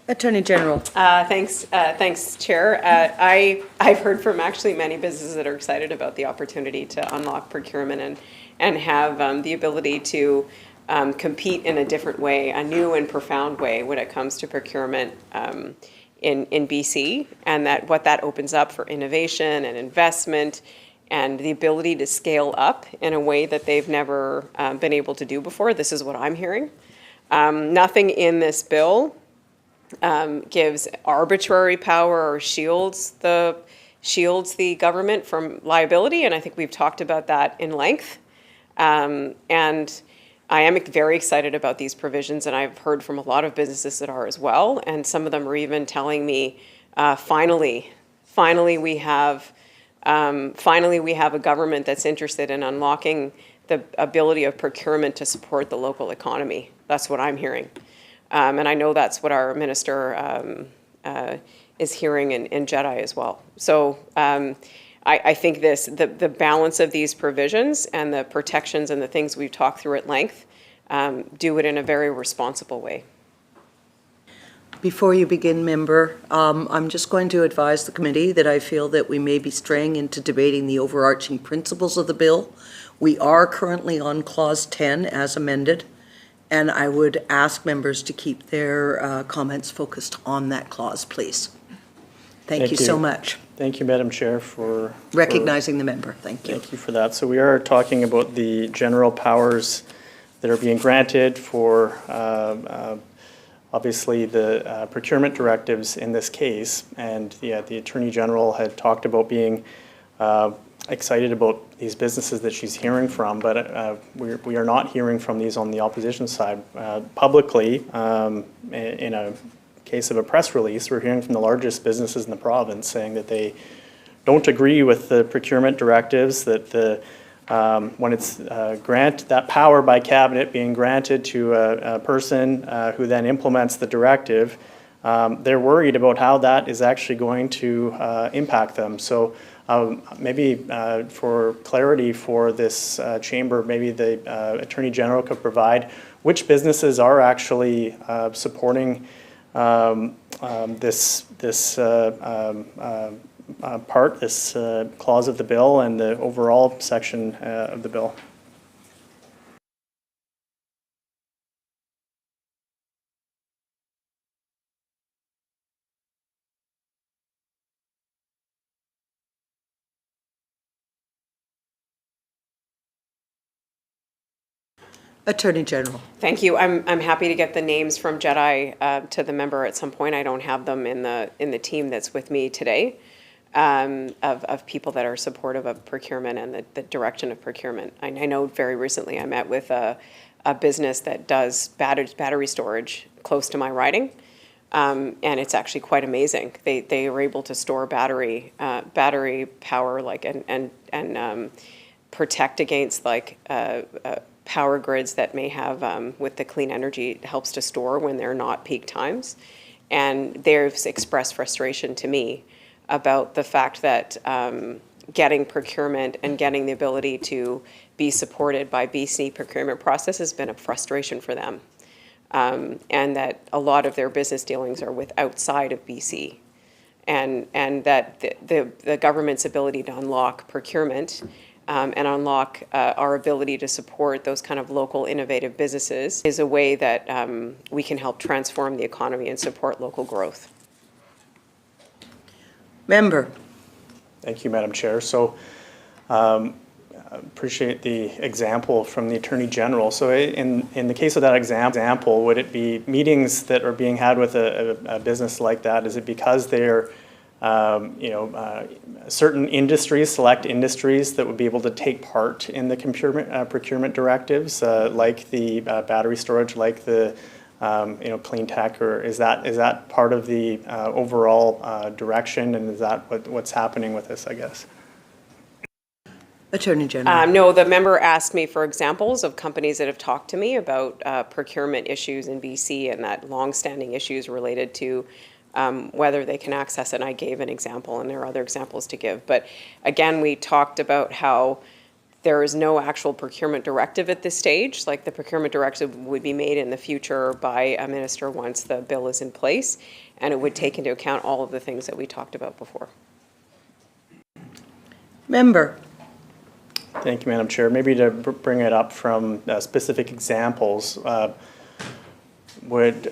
Attorney General. Thanks, Chair. I've heard from actually many businesses that are excited about the opportunity to unlock procurement and have the ability to compete in a different way, a new and profound way when it comes to procurement in BC, and that what that opens up for innovation and investment and the ability to scale up in a way that they've never been able to do before. This is what I'm hearing. Nothing in this bill gives arbitrary power or shields the government from liability, and I think we've talked about that in length. And I am very excited about these provisions, and I've heard from a lot of businesses that are as well, and some of them are even telling me Finally we have a government that's interested in unlocking the ability of procurement to support the local economy. That's what I'm hearing. And I know that's what our minister is hearing in JEDI as well. So I think the balance of these provisions and the protections and the things we've talked through at length do it in a very responsible way. Before you begin, member, I'm just going to advise the committee that I feel that we may be straying into debating the overarching principles of the bill. We are currently on Clause 10 as amended, and I would ask members to keep their comments focused on that clause, please. Thank you so much. Thank you, Madam Chair, for Recognizing the member. Thank you. Thank you for that. So we are talking about the general powers that are being granted for obviously the procurement directives in this case. And yeah, the Attorney General had talked about being excited about these businesses that she's hearing from, but we are not hearing from these on the opposition side. Publicly, in a case of a press release, we're hearing from the largest businesses in the province saying that they don't agree with the procurement directives, that the when it's that power by cabinet being granted to a person who then implements the directive, they're worried about how that is actually going to impact them. So maybe for clarity for this chamber, maybe the Attorney General could provide which businesses are actually supporting this clause of the bill and the overall section of the bill. Attorney General. Thank you. I'm happy to get the names from JEDI to the member at some point. I don't have them in the team that's with me today, of people that are supportive of procurement and the direction of procurement. I know very recently I met with a business that does battery storage close to my riding, and it's actually quite amazing. They are able to store battery power and protect against power grids that may have with the clean energy. It helps to store when they're not peak times. And they've expressed frustration to me about the fact that getting procurement and getting the ability to be supported by BC procurement process has been a frustration for them. And that a lot of their business dealings are with outside of BC. And that the government's ability to unlock procurement and unlock our ability to support those kind of local innovative businesses is a way that we can help transform the economy and support local growth. Member. Thank you, Madam Chair. So appreciate the example from the Attorney General. So in the case of that example, would it be meetings that are being had with a business like that? Is it because they're certain industries, select industries that would be able to take part in the procurement directives, like the battery storage, like the clean tech, or is that part of the overall direction, and is that what's happening with this, I guess? Attorney General. No, the member asked me for examples of companies that have talked to me about procurement issues in BC and that long-standing issues related to whether they can access it. And I gave an example, and there are other examples to give. But again, we talked about how there is no actual procurement directive at this stage. Like, the procurement directive would be made in the future by a minister once the bill is in place, and it would take into account all of the things that we talked about before. Member. Thank you, Madam Chair. Maybe to bring it up from specific examples, would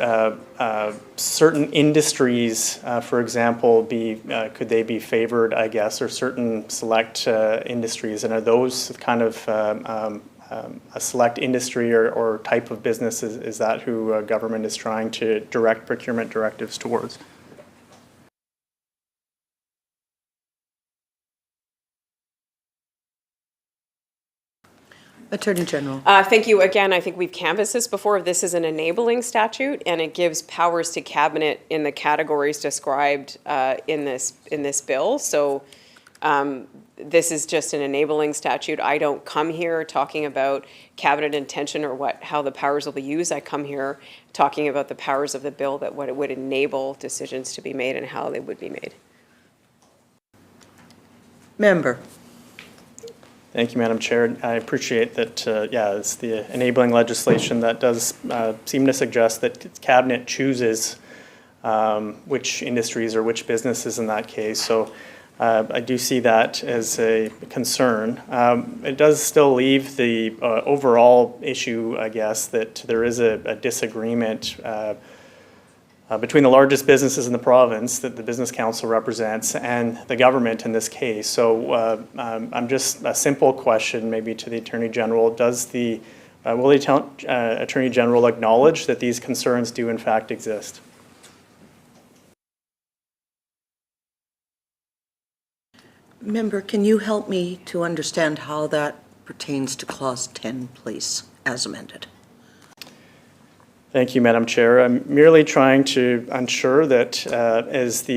certain industries, for example, could they be favored, I guess, or certain select industries? And are those kind of a select industry or type of business? Is that who government is trying to direct procurement directives towards? Attorney General. Thank you. Again, I think we've canvassed this before. This is an enabling statute, and it gives powers to cabinet in the categories described in this bill. So this is just an enabling statute. I don't come here talking about cabinet intention or how the powers will be used. I come here talking about the powers of the bill, that what it would enable decisions to be made and how they would be made. Member. Thank you, Madam Chair. I appreciate that, it's the enabling legislation that does seem to suggest that Cabinet chooses which industries or which businesses in that case. So I do see that as a concern. It does still leave the overall issue, I guess, that there is a disagreement between the largest businesses in the province that the Business Council represents and the government in this case. So I'm just a simple question maybe to the Attorney General. Will the Attorney General acknowledge that these concerns do in fact exist? Member, can you help me to understand how that pertains to Clause 10, please, as amended? Thank you, Madam Chair. I'm merely trying to ensure that as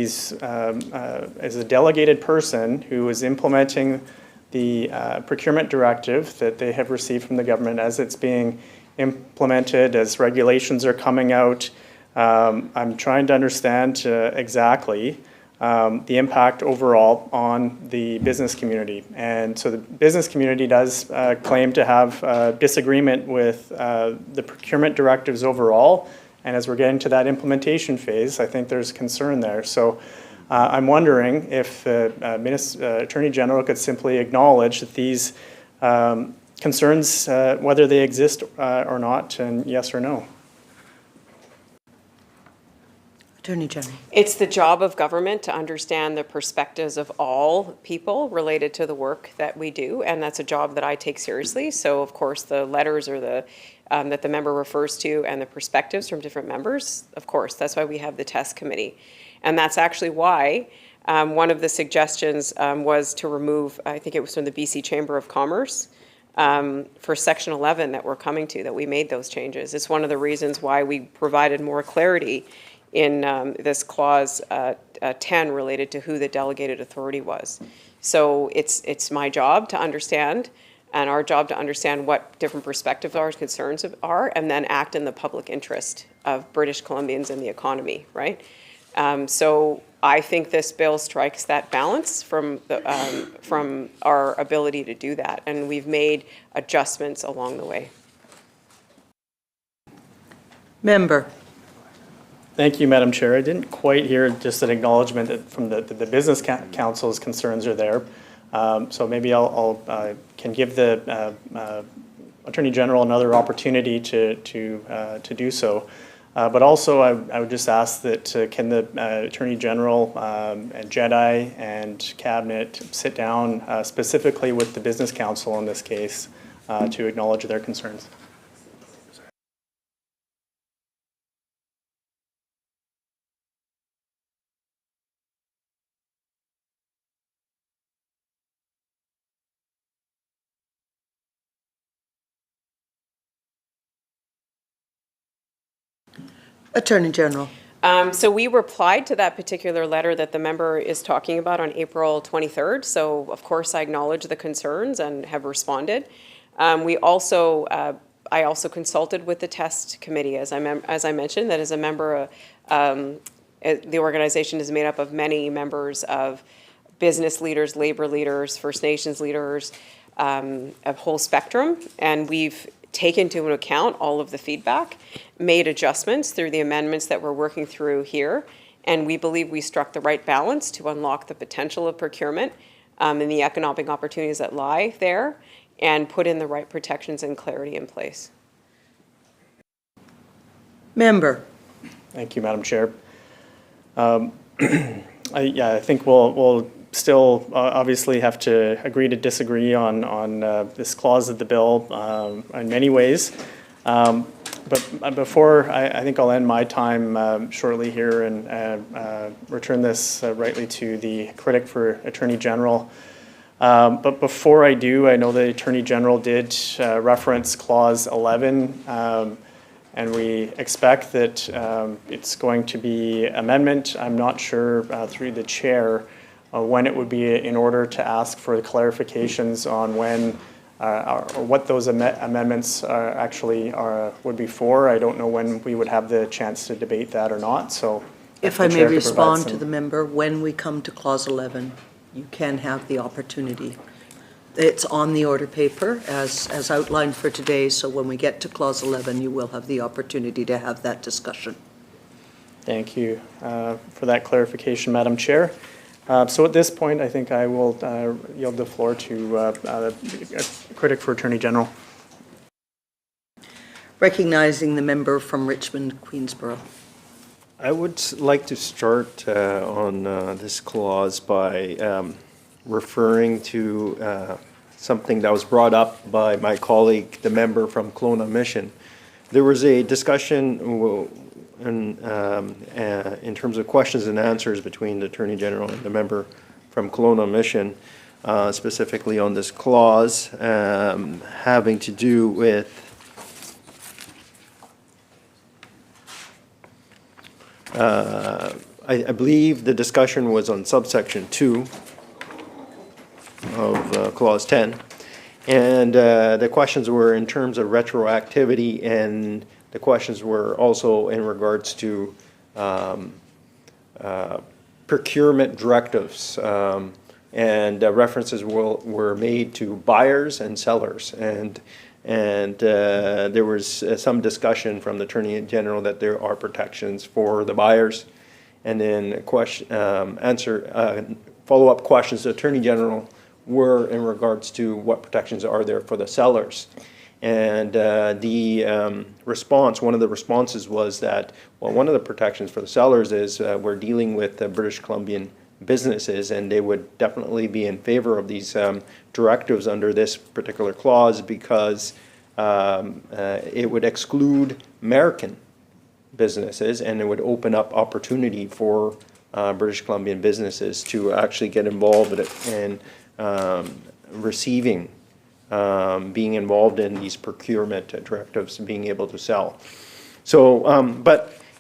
a delegated person who is implementing the procurement directive that they have received from the government as it's being implemented, as regulations are coming out, I'm trying to understand exactly the impact overall on the business community. And so the business community does claim to have disagreement with the procurement directives overall. And as we're getting to that implementation phase, I think there's concern there. So I'm wondering if the Attorney General could simply acknowledge that these concerns, whether they exist or not, and yes or no. Attorney General. It's the job of government to understand the perspectives of all people related to the work that we do, and that's a job that I take seriously. So, of course, the letters or that the member refers to and the perspectives from different members, of course, that's why we have the test committee. And that's actually why one of the suggestions was to remove, I think it was from the BC Chamber of Commerce, for Section 11 that we're coming to, that we made those changes. It's one of the reasons why we provided more clarity in this clause 10 related to who the delegated authority was. So it's my job to understand, and our job to understand what different perspectives are, concerns are, and then act in the public interest of British Columbians and the economy, right? So I think this bill strikes that balance from our ability to do that, and we've made adjustments along the way. Member. Thank you, Madam Chair. I didn't quite hear just an acknowledgement that from the Business Council's concerns are there. So maybe I'll can give the Attorney General another opportunity to do so. But also, I would just ask that can the Attorney General and JEDI and Cabinet sit down specifically with the Business Council in this case to acknowledge their concerns. Attorney General. So we replied to that particular letter that the member is talking about on April 23rd. So of course I acknowledge the concerns and have responded. I also consulted with the test committee, as I mentioned, that is a member. The organization is made up of many members of business leaders, labor leaders, First Nations leaders, a whole spectrum, and we've taken into account all of the feedback, made adjustments through the amendments that we're working through here, and we believe we struck the right balance to unlock the potential of procurement and the economic opportunities that lie there, and put in the right protections and clarity in place. Member. Thank you, Madam Chair. I think we'll still obviously have to agree to disagree on this clause of the bill in many ways. But before, I think I'll end my time shortly here and return this rightly to the critic for Attorney General. But before I do, I know the Attorney General did reference Clause 11, and we expect that it's going to be amendment. I'm not sure through the chair when it would be in order to ask for the clarifications on when or what those amendments actually would be for. I don't know when we would have the chance to debate that or not, so. If the I may chair could provide respond to some- the member, when we come to Clause 11, you can have the opportunity. It's on the order paper as outlined for today, so when we get to Clause 11, you will have the opportunity to have that discussion. Thank you for that clarification, Madam Chair. So at this point, I think I will yield the floor to a critic for Attorney General. Recognizing the member from Richmond, Queensborough. I would like to start on this clause by referring to something that was brought up by my colleague, the member from Kelowna Mission. There was a discussion in terms of questions and answers between the Attorney General and the member from Kelowna Mission, specifically on this clause having to do with I believe the discussion was on subsection 2 of Clause 10. And the questions were in terms of retroactivity, and the questions were also in regards to procurement directives. And references were made to buyers and sellers. And there was some discussion from the Attorney General that there are protections for the buyers. And then follow-up questions to the Attorney General were in regards to what protections are there for the sellers. And the response, one of the responses was that, well, one of the protections for the sellers is we're dealing with British Columbian businesses, and they would definitely be in favor of these directives under this particular clause because it would exclude American businesses, and it would open up opportunity for British Columbian businesses to actually get involved in receiving, being involved in these procurement directives and being able to sell. So,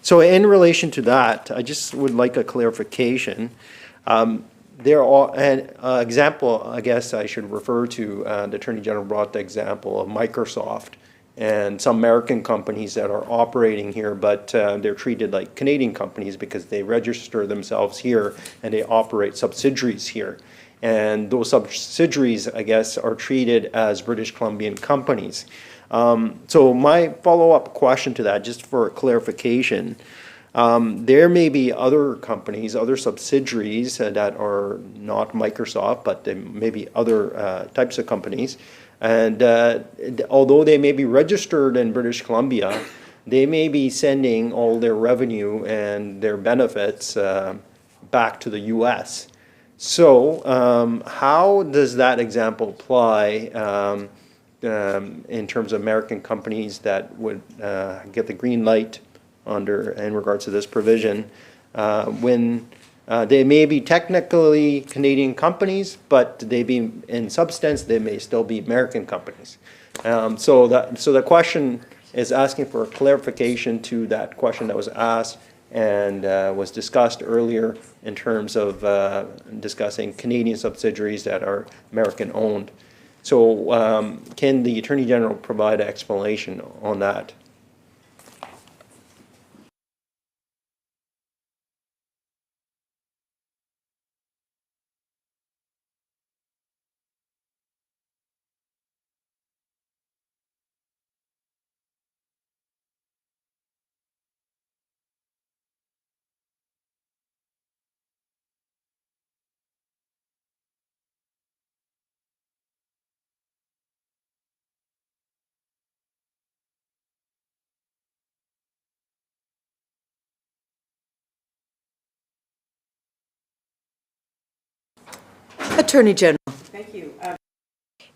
so in relation to that, I just would like a clarification. There are an example, I guess I should refer to, the Attorney General brought the example of Microsoft and some American companies that are operating here, but they're treated like Canadian companies because they register themselves here and they operate subsidiaries here. And those subsidiaries, I guess, are treated as British Columbian companies. So my follow-up question to that, just for clarification, there may be other companies, other subsidiaries that are not Microsoft, but they may be other types of companies. And although they may be registered in British Columbia, they may be sending all their revenue and their benefits back to the U.S. So how does that example apply in terms of American companies that would get the green light in regards to this provision when they may be technically Canadian companies, but in substance they may still be American companies. So the question is asking for a clarification to that question that was asked and was discussed earlier in terms of discussing Canadian subsidiaries that are American owned. So can the Attorney General provide an explanation on that? Attorney General. Thank you.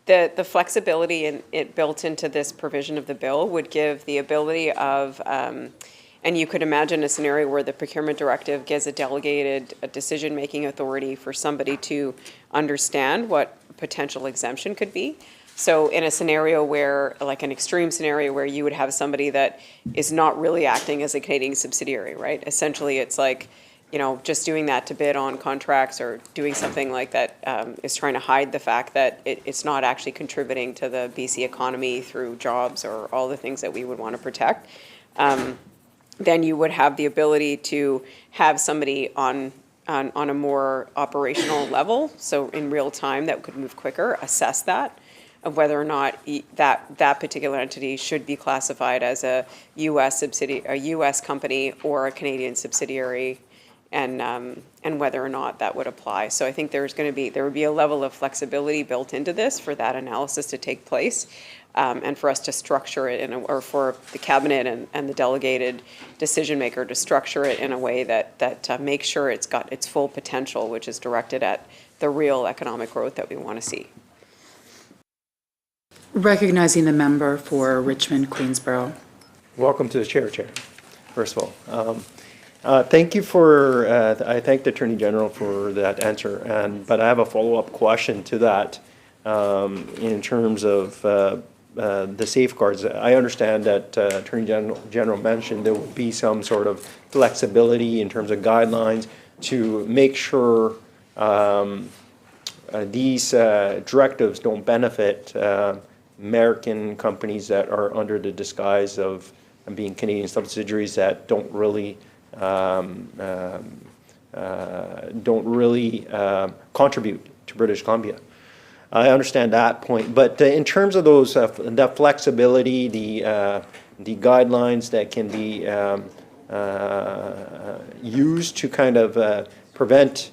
The flexibility built into this provision of the bill would give the ability of, and you could imagine a scenario where the procurement directive gives a delegated decision-making authority for somebody to understand what potential exemption could be. So in a scenario where, like an extreme scenario where you would have somebody that is not really acting as a Canadian subsidiary, right? Essentially, it's like, just doing that to bid on contracts or doing something like that is trying to hide the fact that it's not actually contributing to the BC economy through jobs or all the things that we would want to protect. Then you would have the ability to have somebody on a more operational level, so in real time that could move quicker, assess that, of whether or not that particular entity should be classified as a U.S. subsidiary, a U.S. company or a Canadian subsidiary, and whether or not that would apply. So I think there would be a level of flexibility built into this for that analysis to take place, and for us to structure it or for the cabinet and the delegated decision maker to structure it in a way that makes sure it's got its full potential, which is directed at the real economic growth that we want to see. Recognizing the member for Richmond, Queensborough. Welcome to the chair, first of all. Thank you for, I thank the Attorney General for that answer, but I have a follow-up question to that in terms of the safeguards. I understand that Attorney General mentioned there will be some sort of flexibility in terms of guidelines to make sure these directives don't benefit American companies that are under the disguise of being Canadian subsidiaries that don't really contribute to British Columbia. I understand that point, but in terms of those, that flexibility, the guidelines that can be used to kind of prevent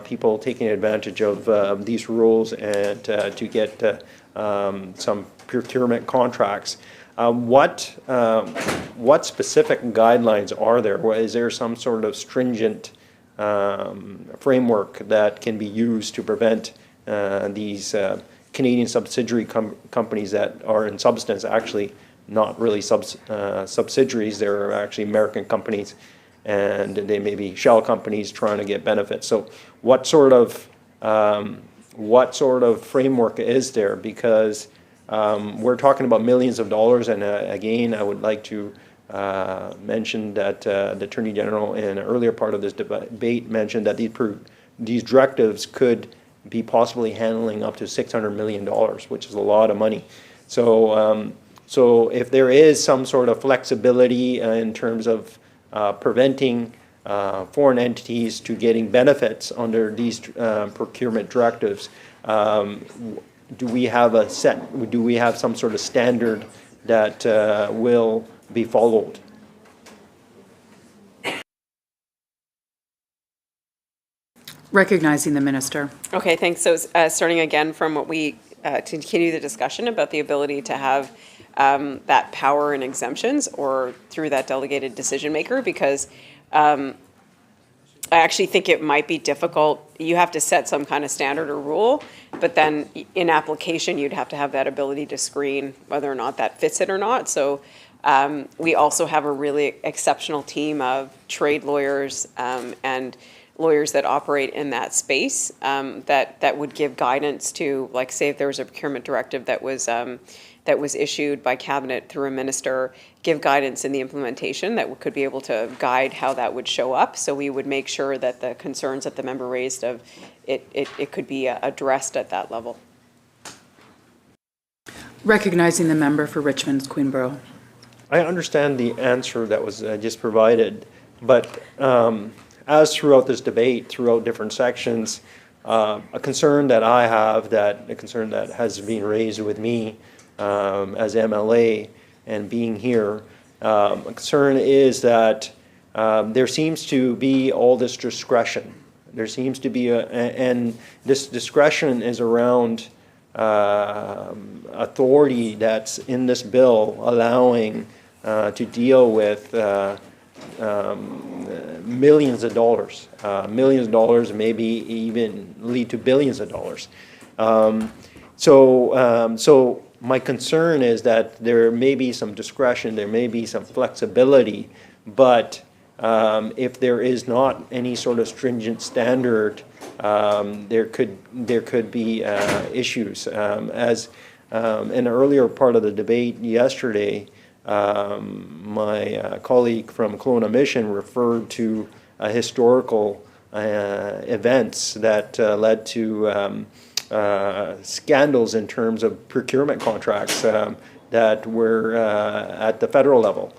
people taking advantage of these rules and to get some procurement contracts. What specific guidelines are there? Is there some sort of stringent framework that can be used to prevent these Canadian subsidiary companies that are in substance actually not really subsidiaries, they're actually American companies, and they may be shell companies trying to get benefits. So what sort of framework is there? Because we're talking about millions of dollars, and again, I would like to mention that the Attorney General in an earlier part of this debate mentioned that these directives could be possibly handling up to $600 million, which is a lot of money. So, so if there is some sort of flexibility in terms of preventing foreign entities to getting benefits under these procurement directives, do we have some sort of standard that will be followed? Recognizing the minister. Okay, thanks. So starting again from what we, to continue the discussion about the ability to have that power and exemptions or through that delegated decision maker, because I actually think it might be difficult. You have to set some kind of standard or rule, but then in application, you'd have to have that ability to screen whether or not that fits it or not. So we also have a really exceptional team of trade lawyers and lawyers that operate in that space that would give guidance to, like, say if there was a procurement directive that was issued by cabinet through a minister, give guidance in the implementation that could be able to guide how that would show up. So we would make sure that the concerns that the member raised of it could be addressed at that level. Recognizing the member for Richmond, Queensborough. I understand the answer that was just provided, but as throughout this debate, throughout different sections, a concern that I have, a concern that has been raised with me as MLA and being here, a concern is that there seems to be all this discretion. There seems to be and this discretion is around authority that's in this bill allowing to deal with millions of dollars, maybe even lead to billions of dollars. So my concern is that there may be some discretion, there may be some flexibility, but if there is not any sort of stringent standard, there could be issues. As in an earlier part of the debate yesterday, my colleague from Kelowna Mission referred to historical events that led to scandals in terms of procurement contracts that were at the federal level.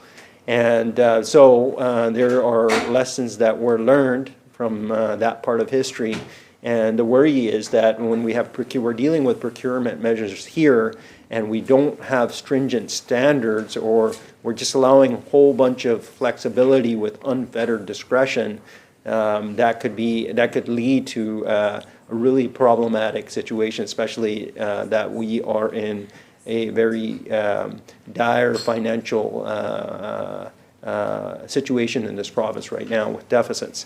And so there are lessons that were learned from that part of history. And the worry is that when we're dealing with procurement measures here, and we don't have stringent standards, or we're just allowing a whole bunch of flexibility with unfettered discretion, that could lead to a really problematic situation, especially that we are in a very dire financial situation in this province right now with deficits.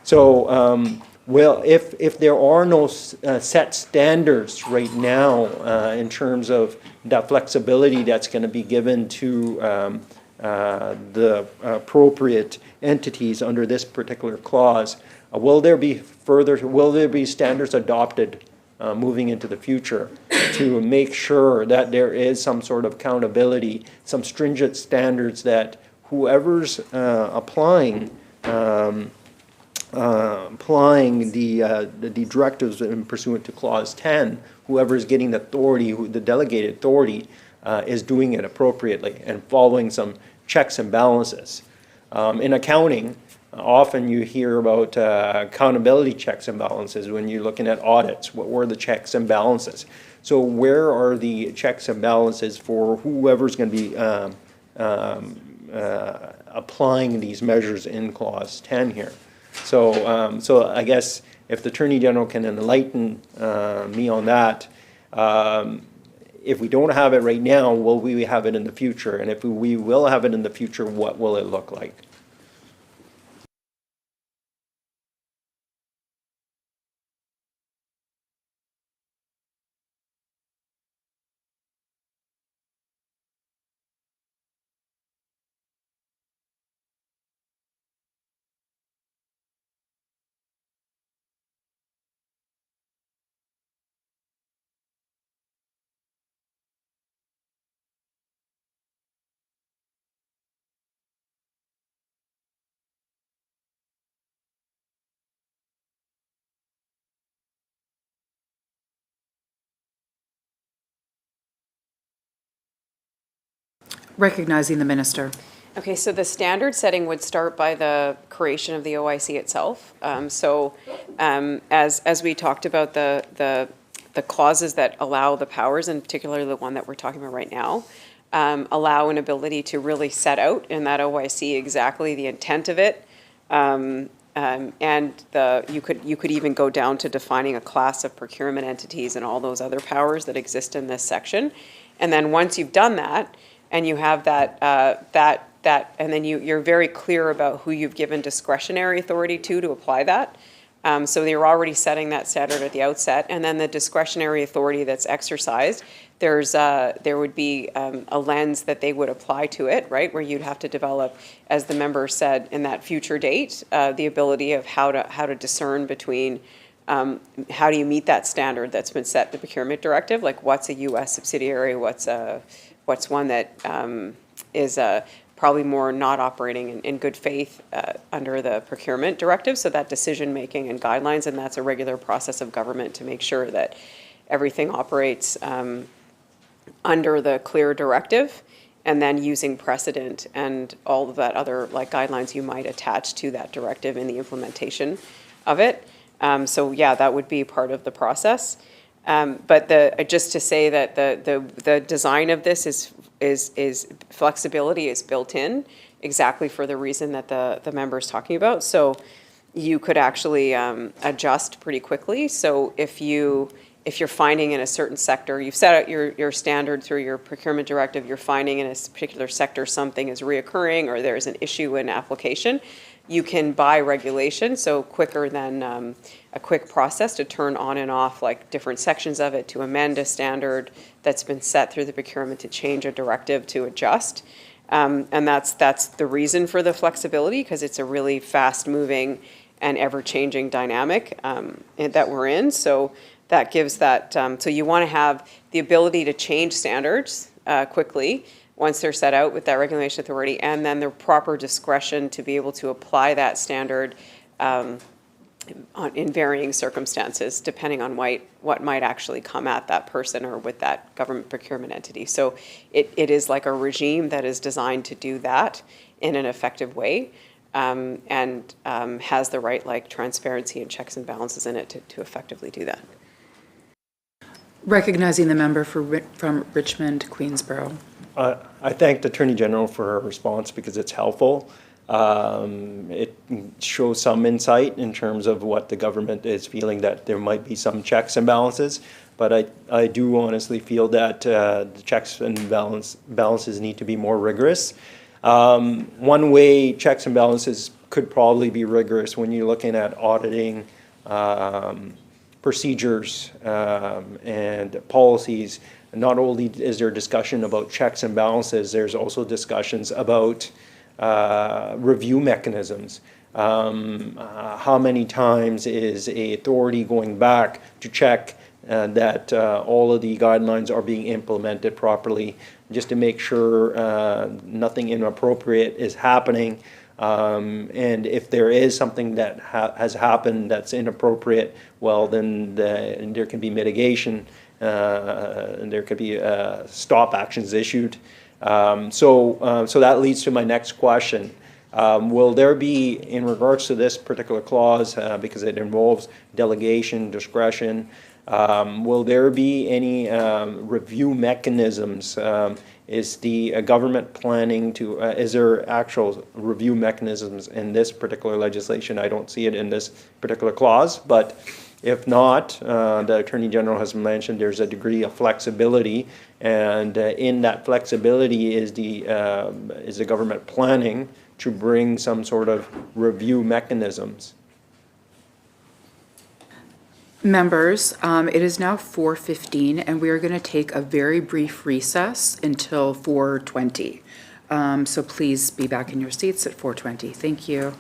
So, well, if there are no set standards right now in terms of the flexibility that's going to be given to the appropriate entities under this particular clause, will there be standards adopted moving into the future to make sure that there is some sort of accountability, some stringent standards that whoever's applying the directives pursuant to Clause 10, whoever is getting the authority, the delegated authority, is doing it appropriately and following some checks and balances. In accounting, often you hear about accountability checks and balances when you're looking at audits. What were the checks and balances? So where are the checks and balances for whoever's going to be applying these measures in Clause 10 here? So, so I guess if the Attorney General can enlighten me on that, if we don't have it right now, will we have it in the future? And if we will have it in the future, what will it look like? Recognizing the minister. Okay, so the standard setting would start by the creation of the OIC itself. As we talked about the clauses that allow the powers, and particularly the one that we're talking about right now, allow an ability to really set out in that OIC exactly the intent of it. And you could even go down to defining a class of procurement entities and all those other powers that exist in this section. And then once you've done that, and you have that, and then you're very clear about who you've given discretionary authority to apply that. So you're already setting that standard at the outset, and then the discretionary authority that's exercised, there would be a lens that they would apply to it, right, where you'd have to develop, as the member said, in that future date, the ability of how to discern between how do you meet that standard that's been set in the procurement directive, like what's a U.S. subsidiary, what's one that is probably more not operating in good faith under the procurement directive. So that decision-making and guidelines, and that's a regular process of government to make sure that everything operates under the clear directive, and then using precedent and all of that other like guidelines you might attach to that directive in the implementation of it. So yeah, that would be part of the process. But just to say that the design of this is flexibility is built in exactly for the reason that the member is talking about. So you could actually adjust pretty quickly. So if you're finding in a certain sector, you've set out your standard through your procurement directive, you're finding in a particular sector something is reoccurring or there's an issue in application, you can by regulation, so quicker than a quick process to turn on and off like different sections of it, to amend a standard that's been set through the procurement, to change a directive, to adjust. And that's the reason for the flexibility, because it's a really fast-moving and ever-changing dynamic that we're in. So that gives that, so you want to have the ability to change standards quickly once they're set out with that regulation authority, and then the proper discretion to be able to apply that standard in varying circumstances, depending on what might actually come at that person or with that government procurement entity. So it is like a regime that is designed to do that in an effective way, and has the right like transparency and checks and balances in it to effectively do that. Recognizing the member from Richmond, Queensborough. I thank the Attorney General for her response because it's helpful. It shows some insight in terms of what the government is feeling, that there might be some checks and balances. But I do honestly feel that the checks and balances need to be more rigorous. One way checks and balances could probably be rigorous when you're looking at auditing procedures and policies. Not only is there discussion about checks and balances, there's also discussions about review mechanisms. How many times is a authority going back to check that all of the guidelines are being implemented properly, just to make sure nothing inappropriate is happening. And if there is something that has happened that's inappropriate, well, then there can be mitigation, and there could be stop actions issued. So that leads to my next question. Will there be, in regards to this particular clause, because it involves delegation, discretion, will there be any review mechanisms? Is the government planning to, is there actual review mechanisms in this particular legislation? I don't see it in this particular clause, but if not, the Attorney General has mentioned there's a degree of flexibility, and in that flexibility is the government planning to bring some sort of review mechanisms? Members, it is now 4:15, and we are going to take a very brief recess until 4:20. So please be back in your seats at 4:20. Thank you.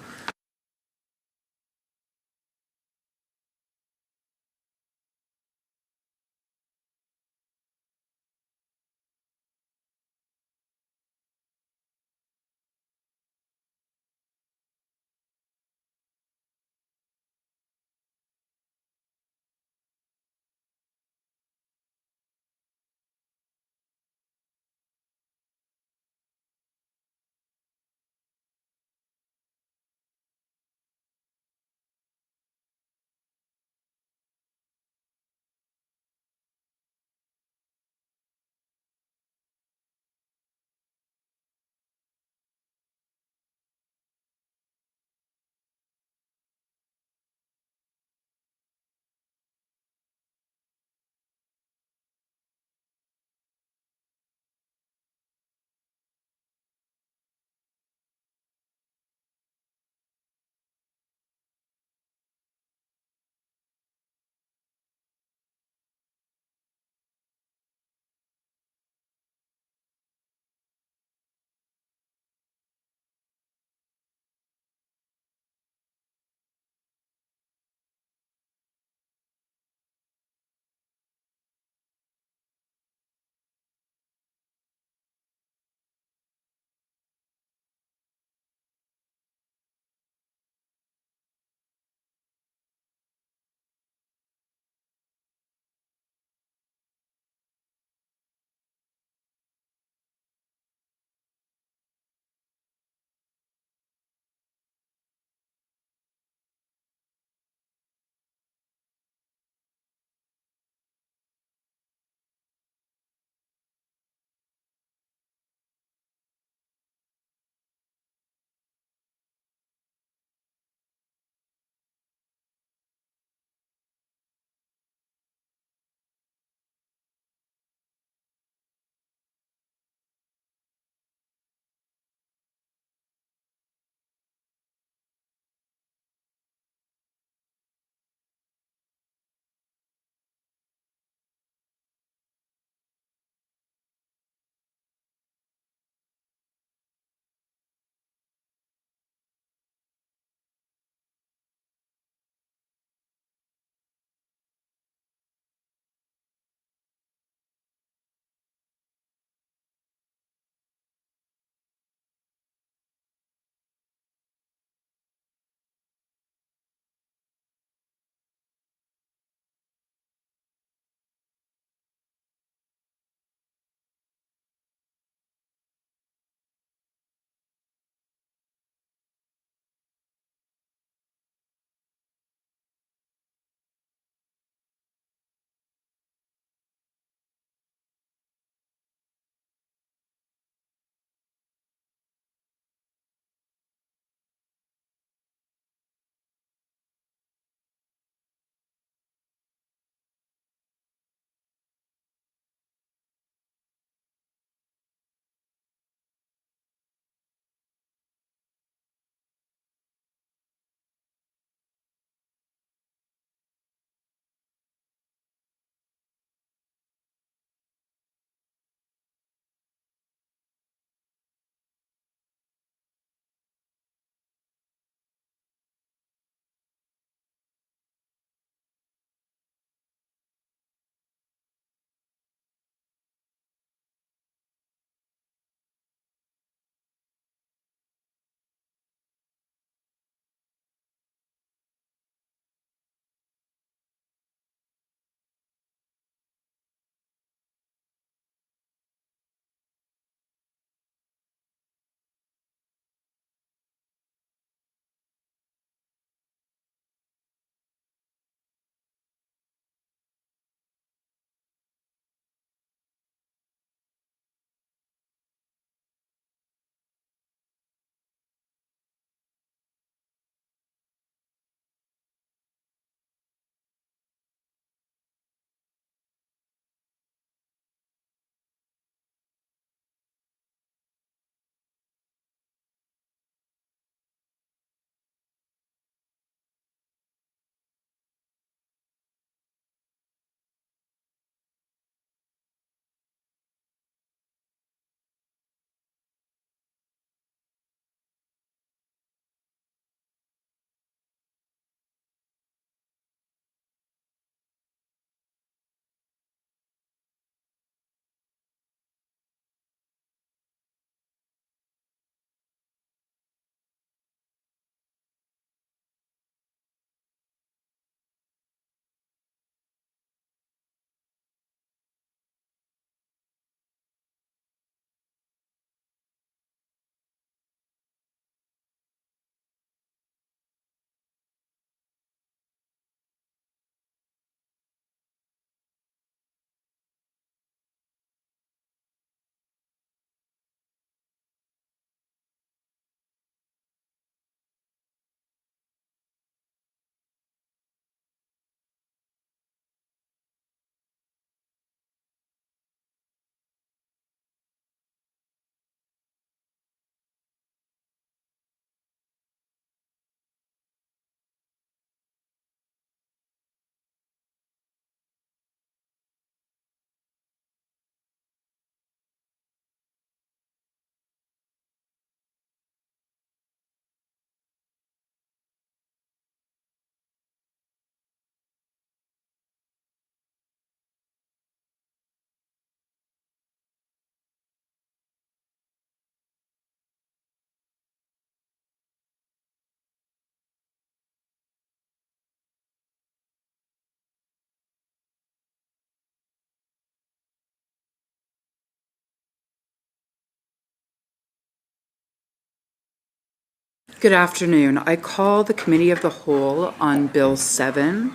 Good afternoon. I call the Committee of the Whole on Bill 7,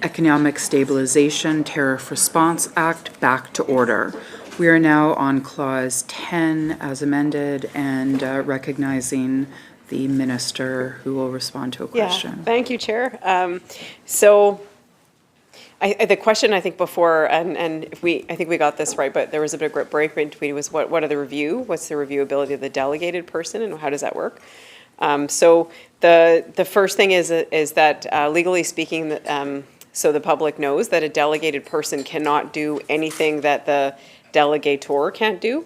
Economic Stabilization Tariff Response Act, back to order. We are now on Clause 10 as amended and recognizing the minister who will respond to a Yeah, question. thank you, Chair. So the question I think before, and if I think we got this right, but there was a bit of a break between was what are the review? What's the reviewability of the delegated person and how does that work? So the first thing is that legally speaking, so the public knows that a delegated person cannot do anything that the delegator can't do.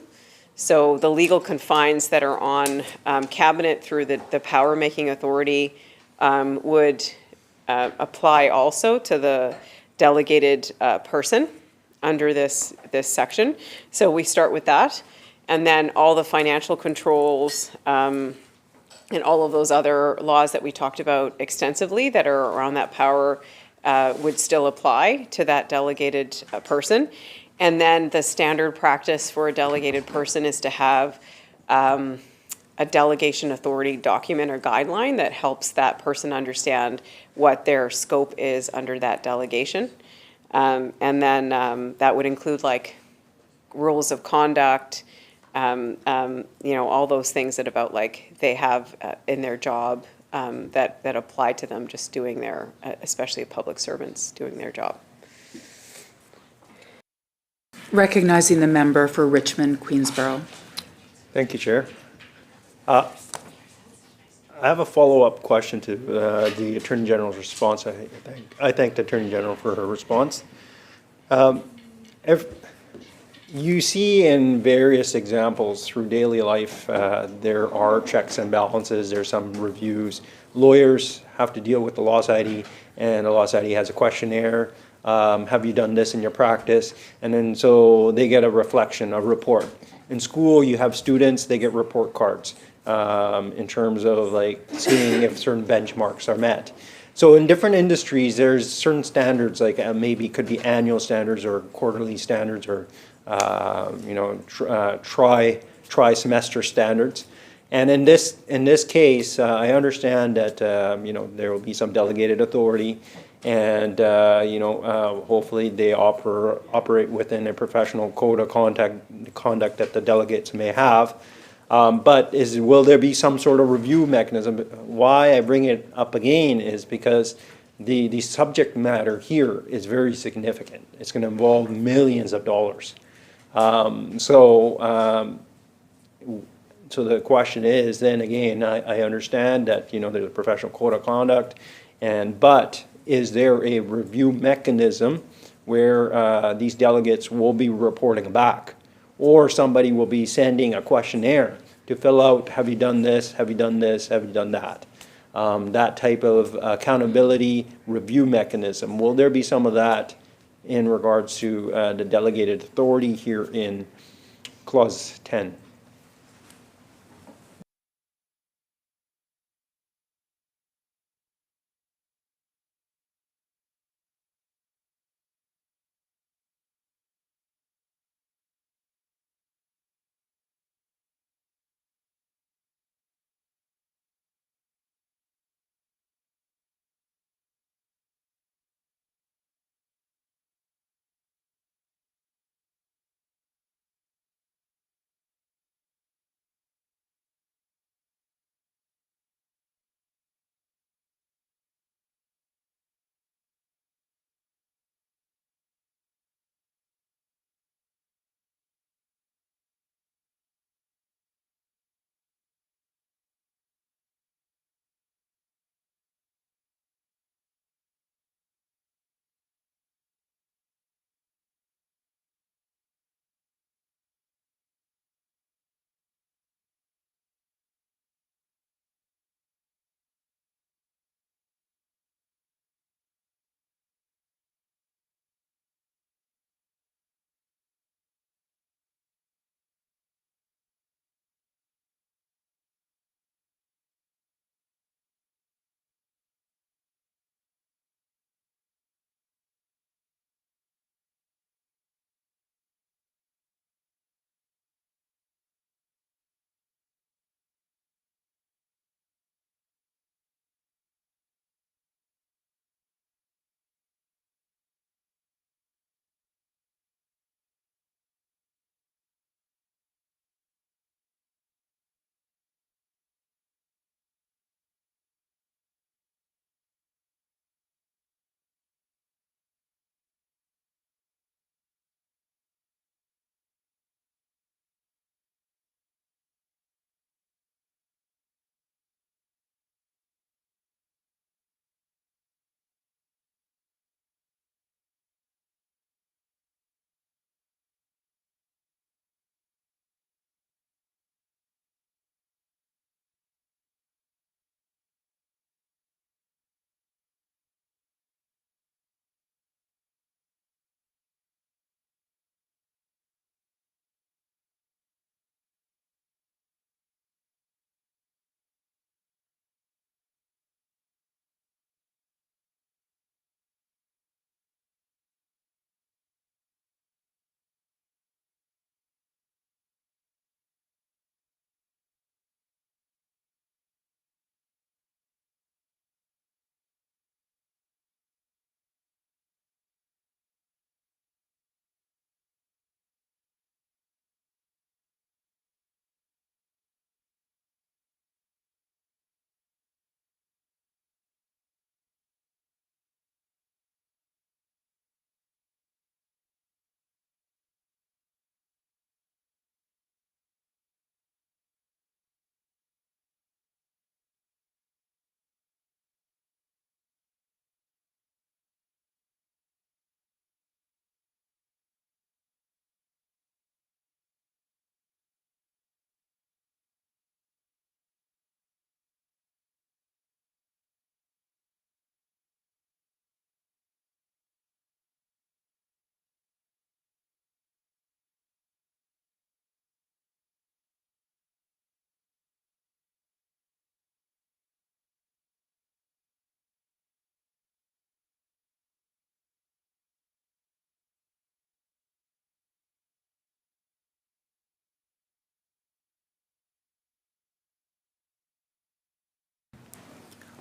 So the legal confines that are on cabinet through the power-making authority would apply also to the delegated person under this section. So we start with that. And then all the financial controls and all of those other laws that we talked about extensively that are around that power would still apply to that delegated person. And then the standard practice for a delegated person is to have a delegation authority document or guideline that helps that person understand what their scope is under that delegation. And then that would include like rules of conduct, all those things that about like they have in their job that apply to them just doing their, especially public servants doing their job. Recognizing the member for Richmond, Queensborough. Thank you, Chair. I have a follow-up question to the Attorney General's response. I thank the Attorney General for her response. If you see in various examples through daily life, there are checks and balances, there's some reviews. Lawyers have to deal with the Law Society, and the Law Society has a questionnaire. Have you done this in your practice? And then so they get a reflection, a report. In school, you have students, they get report cards in terms of like seeing if certain benchmarks are met. So in different industries, there's certain standards, like maybe could be annual standards or quarterly standards or tri-semester standards. And in this case, I understand that there will be some delegated authority, and hopefully they operate within a professional code of conduct that the delegates may have. But will there be some sort of review mechanism? Why I bring it up again is because the subject matter here is very significant. It's going to involve millions of dollars. So the question is, then again, I understand that there's a professional code of conduct, but is there a review mechanism where these delegates will be reporting back, or somebody will be sending a questionnaire to fill out, have you done this, have you done this, have you done that? That type of accountability review mechanism. Will there be some of that in regards to the delegated authority here in Clause 10?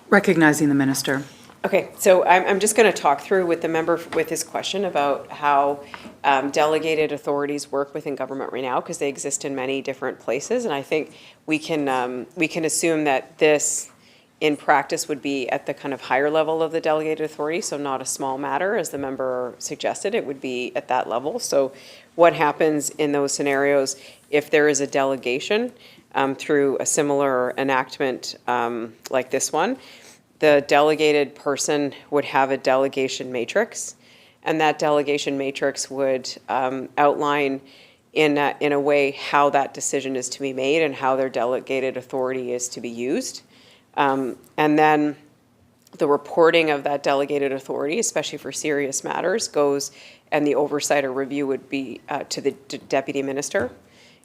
Recognizing the minister. Okay, so I'm just going to talk through with the member with his question about how delegated authorities work within government right now, because they exist in many different places. And I think we can assume that this, in practice, would be at the kind of higher level of the delegated authority, so not a small matter, as the member suggested. It would be at that level. So what happens in those scenarios if there is a delegation through a similar enactment like this one? The delegated person would have a delegation matrix, and that delegation matrix would outline in a way how that decision is to be made and how their delegated authority is to be used. And then the reporting of that delegated authority, especially for serious matters, goes, and the oversight or review would be to the deputy minister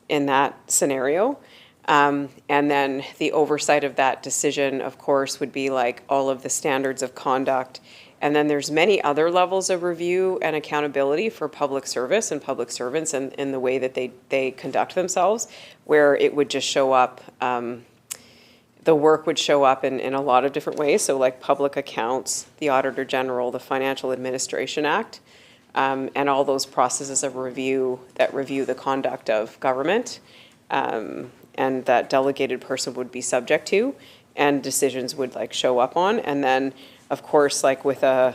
in that scenario. And then the oversight of that decision, of course, would be like all of the standards of conduct. And then there's many other levels of review and accountability for public service and public servants and in the way that they conduct themselves, where it would just show up, the work would show up in a lot of different ways. So like public accounts, the Auditor General, the Financial Administration Act, and all those processes of review that review the conduct of government. And that delegated person would be subject to, and decisions would like show up on. And then, of course, like with a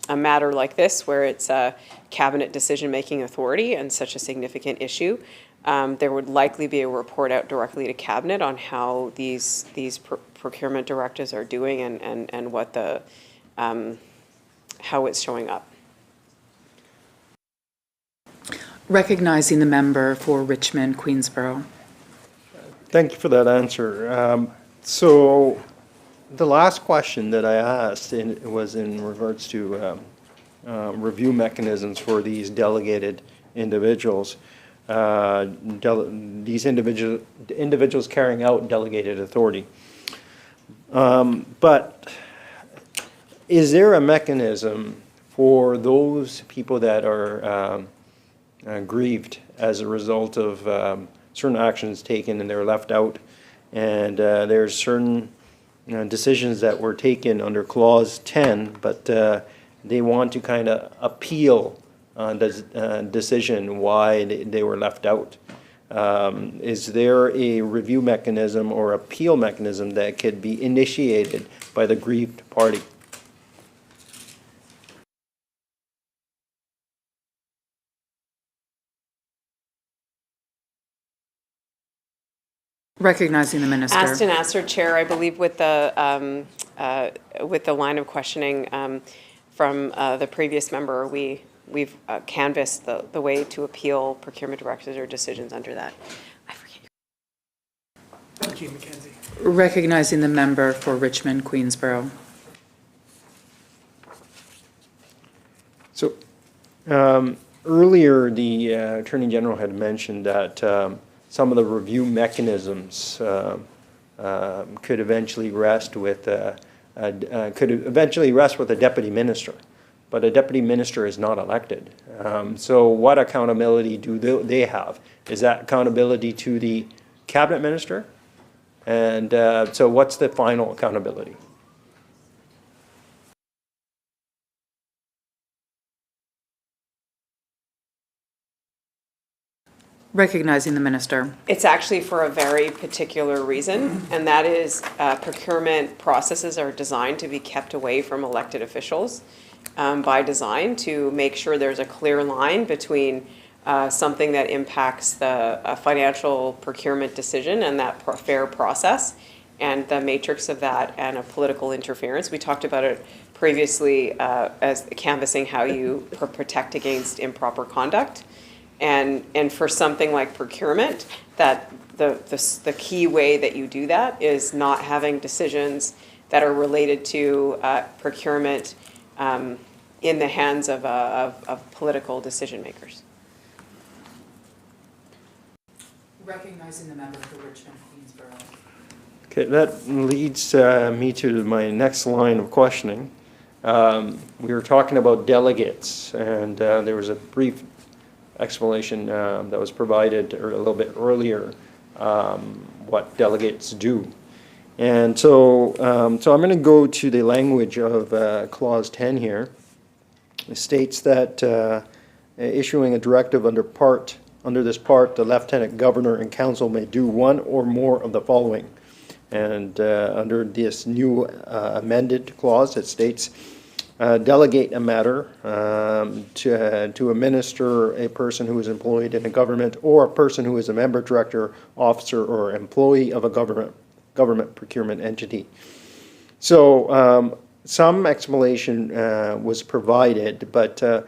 matter like this, where it's a cabinet decision-making authority and such a significant issue, there would likely be a report out directly to cabinet on how these procurement directives are doing and what the how it's showing up. Recognizing the member for Richmond, Queensborough. Thank you for that answer. So the last question that I asked was in regards to review mechanisms for these delegated individuals. These individuals carrying out delegated authority. But is there a mechanism for those people that are grieved as a result of certain actions taken and they're left out, and there's certain decisions that were taken under Clause 10, but they want to kind of appeal the decision why they were left out. Is there a review mechanism or appeal mechanism that could be initiated by the grieved party? Recognizing the minister. Asked and answered, Chair. I believe with the line of questioning from the previous member, we've canvassed the way to appeal procurement directives or decisions under that. I forget. Recognizing the member for Richmond, Queensborough. So earlier, the Attorney General had mentioned that some of the review mechanisms could eventually rest with a deputy minister, but a deputy minister is not elected. So what accountability do they have? Is that accountability to the cabinet minister? And so what's the final accountability? Recognizing the minister. It's actually for a very particular reason, and that is procurement processes are designed to be kept away from elected officials by design, to make sure there's a clear line between something that impacts the financial procurement decision and that fair process and the matrix of that and a political interference. We talked about it previously as canvassing how you protect against improper conduct. And for something like procurement, that the key way that you do that is not having decisions that are related to procurement in the hands of political decision makers. Recognizing the member for Richmond, Queensborough. Okay, that leads me to my next line of questioning. We were talking about delegates, and there was a brief explanation that was provided a little bit earlier, what delegates do. And so, so I'm going to go to the language of Clause 10 here. It states that issuing a directive under this part, the Lieutenant Governor and Council may do one or more of the following. And under this new amended clause, it states, delegate a matter to administer a person who is employed in a government or a person who is a member, director, officer, or employee of a government procurement entity. So some explanation was provided, but the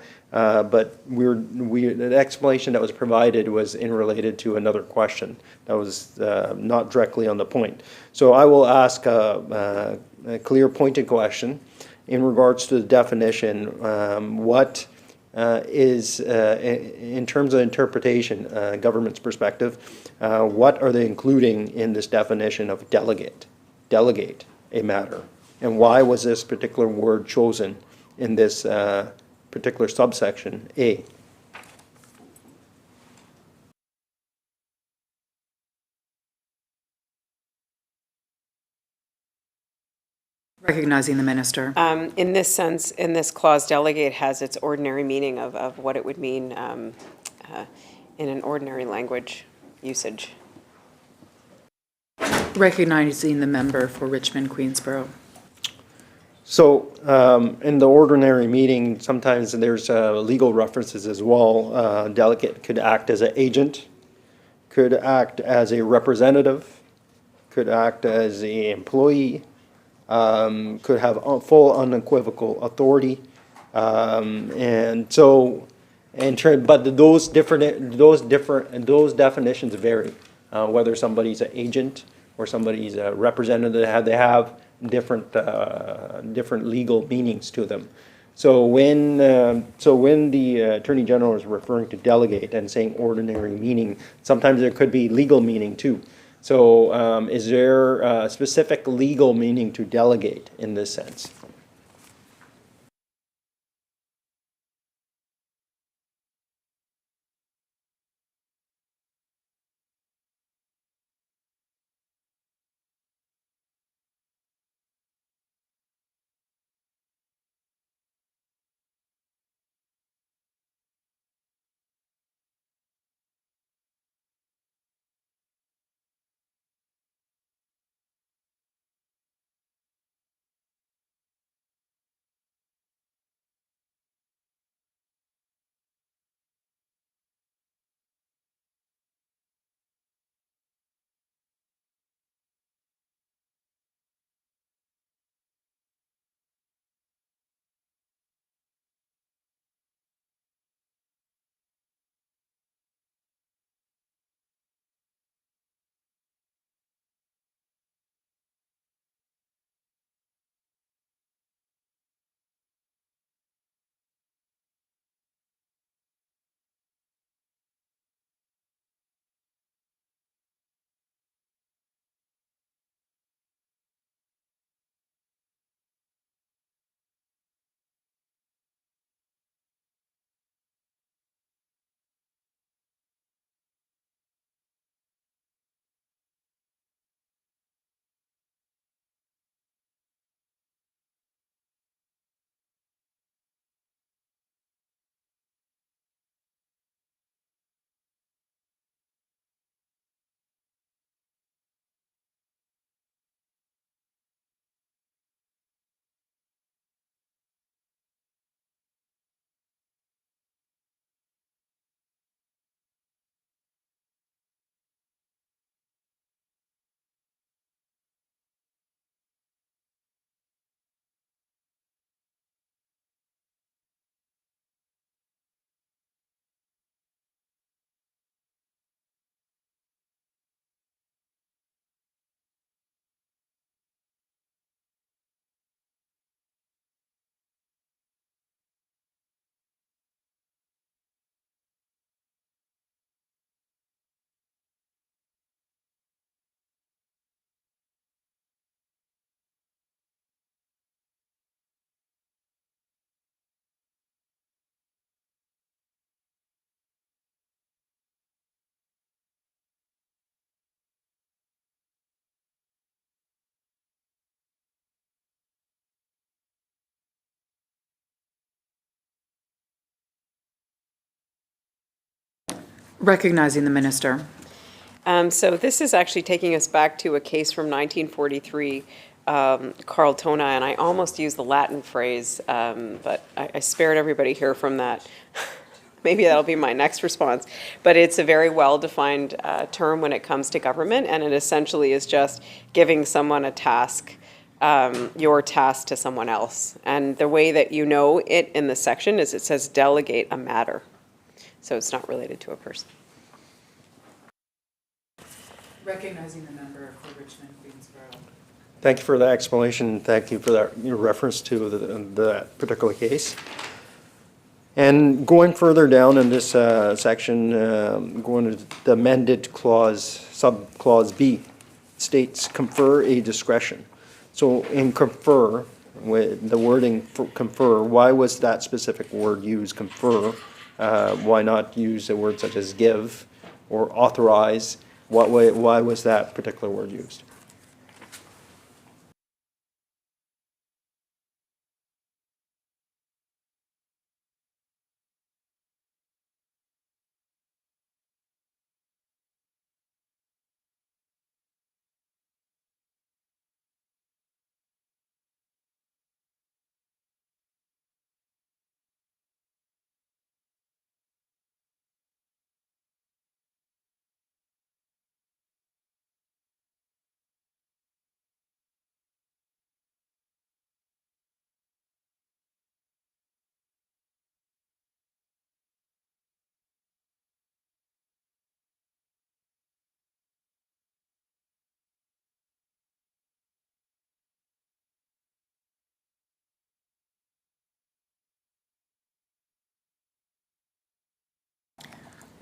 explanation that was provided was related to another question that was not directly on the point. So I will ask a clear, pointed question in regards to the definition. What is, in terms of interpretation, government's perspective, what are they including in this definition of delegate a matter? And why was this particular word chosen in this particular subsection A? Recognizing the minister. In this sense, in this clause, delegate has its ordinary meaning of what it would mean in an ordinary language usage. Recognizing the member for Richmond, Queensborough. So in the ordinary meeting, sometimes there's legal references as well. Delegate could act as an agent, could act as a representative, could act as an employee, could have full unequivocal authority. And so, but those definitions vary. Whether somebody's an agent or somebody's a representative, they have different legal meanings to them. So when the Attorney General is referring to delegate and saying ordinary meaning, sometimes there could be legal meaning too. So is there a specific legal meaning to delegate in this sense? Recognizing the minister. So this is actually taking us back to a case from 1943, Carl Tona, and I almost used the Latin phrase, but I spared everybody here from that. Maybe that'll be my next response. But it's a very well-defined term when it comes to government, and it essentially is just giving someone a task, your task to someone else. And the way that you know it in the section is it says delegate a matter. So it's not related to a person. Recognizing the member for Richmond, Queensborough. Thank you for that explanation. Thank you for that, your reference to that particular case. And going further down in this section, going to the amended clause, subclause B, states confer a discretion. So in confer, with the wording for confer, why was that specific word used, confer? Why not use a word such as give or authorize? Why was that particular word used?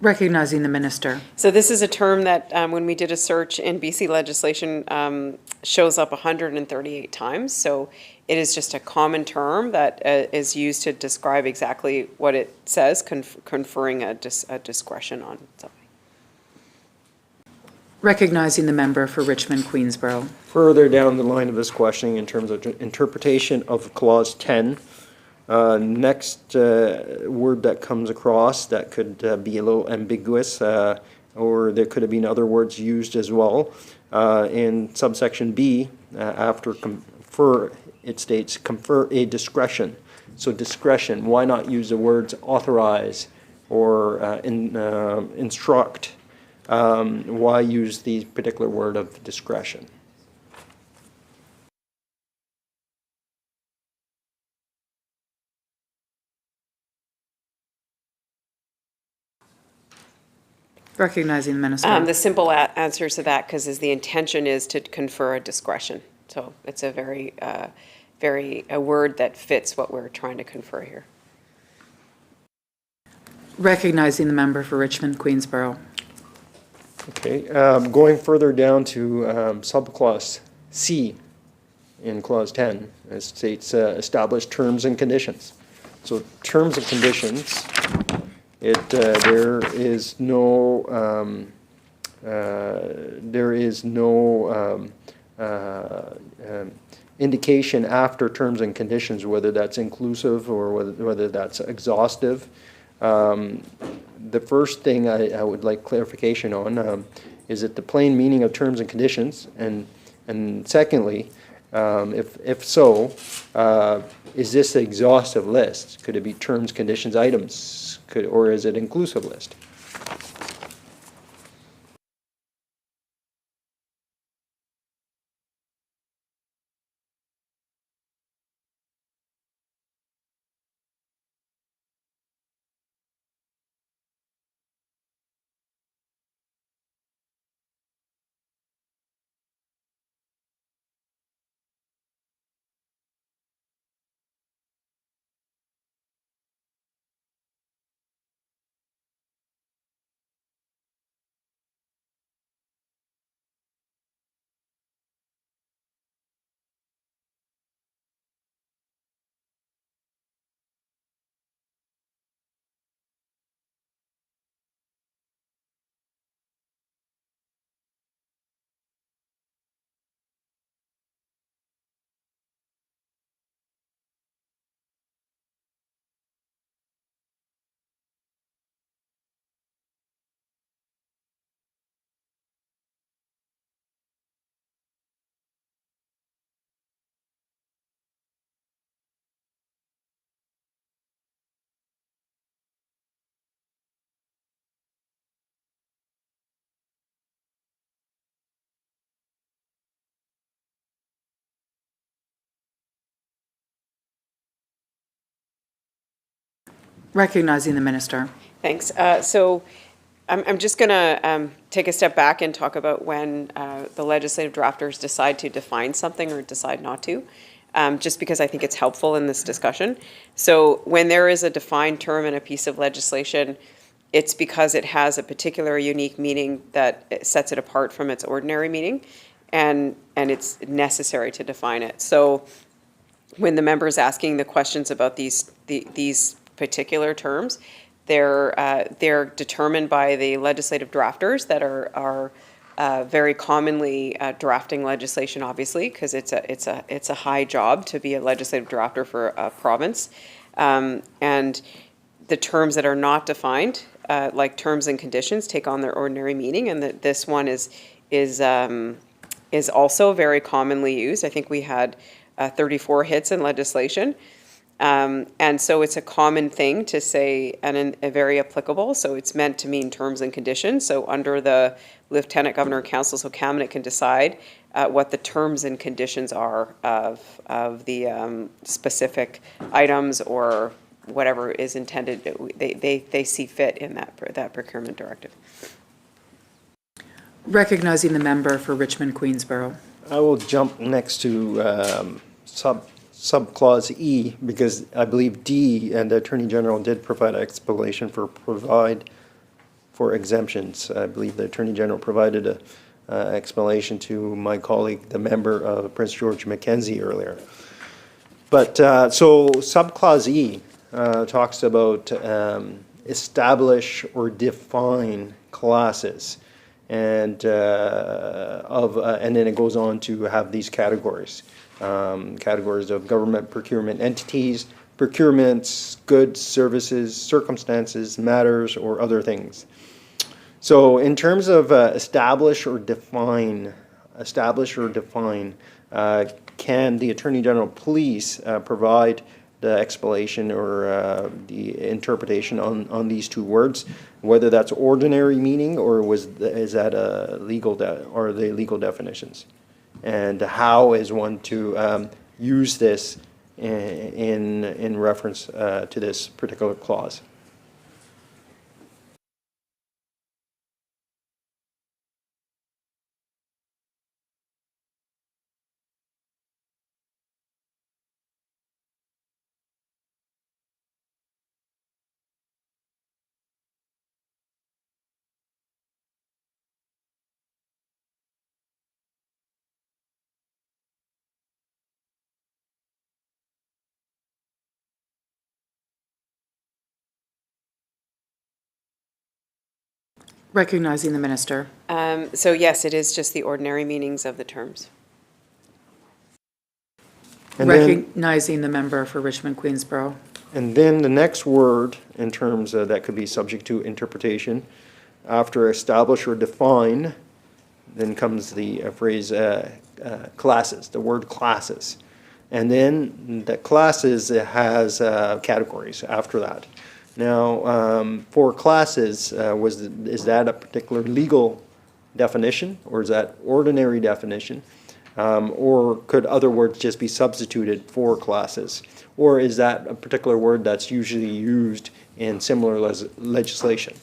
Recognizing the minister. So this is a term that, when we did a search in BC legislation, shows up 138 times. So it is just a common term that is used to describe exactly what it says, conferring a discretion on something. Recognizing the member for Richmond, Queensborough. Further down the line of this questioning in terms of interpretation of clause 10, next word that comes across that could be a little ambiguous, or there could have been other words used as well. In subsection B, after confer, it states confer a discretion. So discretion, why not use the words authorize or instruct? Why use the particular word of discretion? Recognizing the minister. The simple answer to that, because the intention is to confer a discretion. So it's a very, a word that fits what we're trying to confer here. Recognizing the member for Richmond, Queensborough. Okay, going further down to subclause C in clause 10, it states establish terms and conditions. So terms and conditions, there is no indication after terms and conditions whether that's inclusive or whether that's exhaustive. The first thing I would like clarification on is that the plain meaning of terms and conditions, and secondly, if so, is this an exhaustive list? Could it be terms, conditions, items, or is it inclusive list? Recognizing the minister. Thanks. So I'm just going to take a step back and talk about when the legislative drafters decide to define something or decide not to, just because I think it's helpful in this discussion. So when there is a defined term in a piece of legislation, it's because it has a particular unique meaning that sets it apart from its ordinary meaning, and it's necessary to define it. So when the member is asking the questions about these particular terms, they're determined by the legislative drafters that are very commonly drafting legislation, obviously, because it's a high job to be a legislative drafter for a province, and the terms that are not defined, like terms and conditions, take on their ordinary meaning, and that this one is also very commonly used. I think we had 34 hits in legislation. And so it's a common thing to say, and a very applicable, so it's meant to mean terms and conditions. So under the Lieutenant Governor Council, so Cabinet can decide what the terms and conditions are of the specific items or whatever is intended, they see fit in that procurement directive. Recognizing the member for Richmond Queensborough. I will jump next to subclause E, because I believe D and the Attorney General did provide explanation for exemptions. I believe the Attorney General provided a explanation to my colleague, the member of Prince George Mackenzie earlier. But so subclause E talks about establish or define classes, and then it goes on to have these categories. Categories of government procurement entities, procurements, goods, services, circumstances, matters, or other things. So in terms of establish or define, can the Attorney General please provide the explanation or the interpretation on these two words, whether that's ordinary meaning or is that a legal or are they legal definitions? And how is one to use this in reference to this particular clause? Recognizing the minister. So yes, it is just the ordinary meanings of the terms. And then, Recognizing the member for Richmond Queensborough. and then the next word in terms that could be subject to interpretation, after establish or define, then comes the phrase classes, the word classes. And then the classes has categories after that. Now, for classes, is that a particular legal definition, or is that ordinary definition? Or could other words just be substituted for classes? Or is that a particular word that's usually used in similar legislation?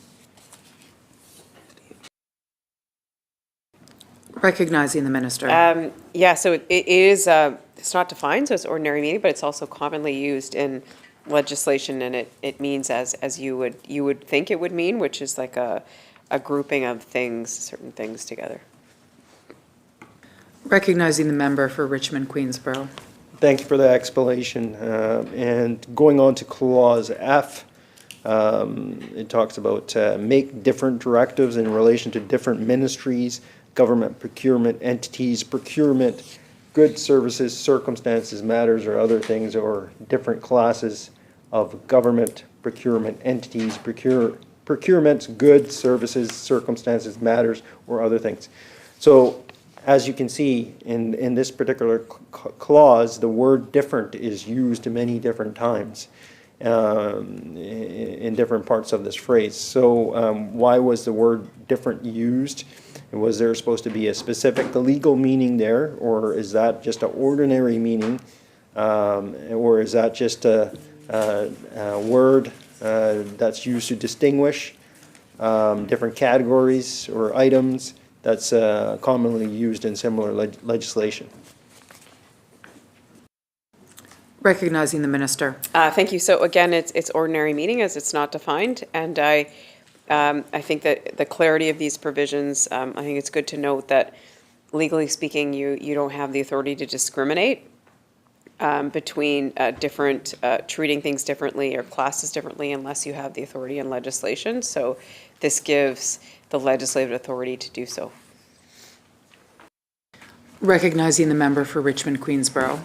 Recognizing the minister. Yeah, so it is, it's not defined, so it's ordinary meaning, but it's also commonly used in legislation, and it means as you would think it would mean, which is like a grouping of things, certain things together. Recognizing the member for Richmond Queensborough. Thank you for the explanation. And going on to clause F, it talks about make different directives in relation to different ministries, government procurement entities, procurement, goods, services, circumstances, matters, or other things, or different classes of government procurement entities, procurements, goods, services, circumstances, matters, or other things. So as you can see in this particular clause, the word different is used many different times in different parts of this phrase. So why was the word different used? Was there supposed to be a specific legal meaning there, or is that just an ordinary meaning, or is that just a word that's used to distinguish different categories or items that's commonly used in similar legislation. Recognizing the minister. Thank you. So again, it's ordinary meeting as it's not defined, and I think that the clarity of these provisions, I think it's good to note that legally speaking, you don't have the authority to discriminate between different, treating things differently or classes differently unless you have the authority in legislation. So this gives the legislative authority to do so. Recognizing the member for Richmond Queensborough.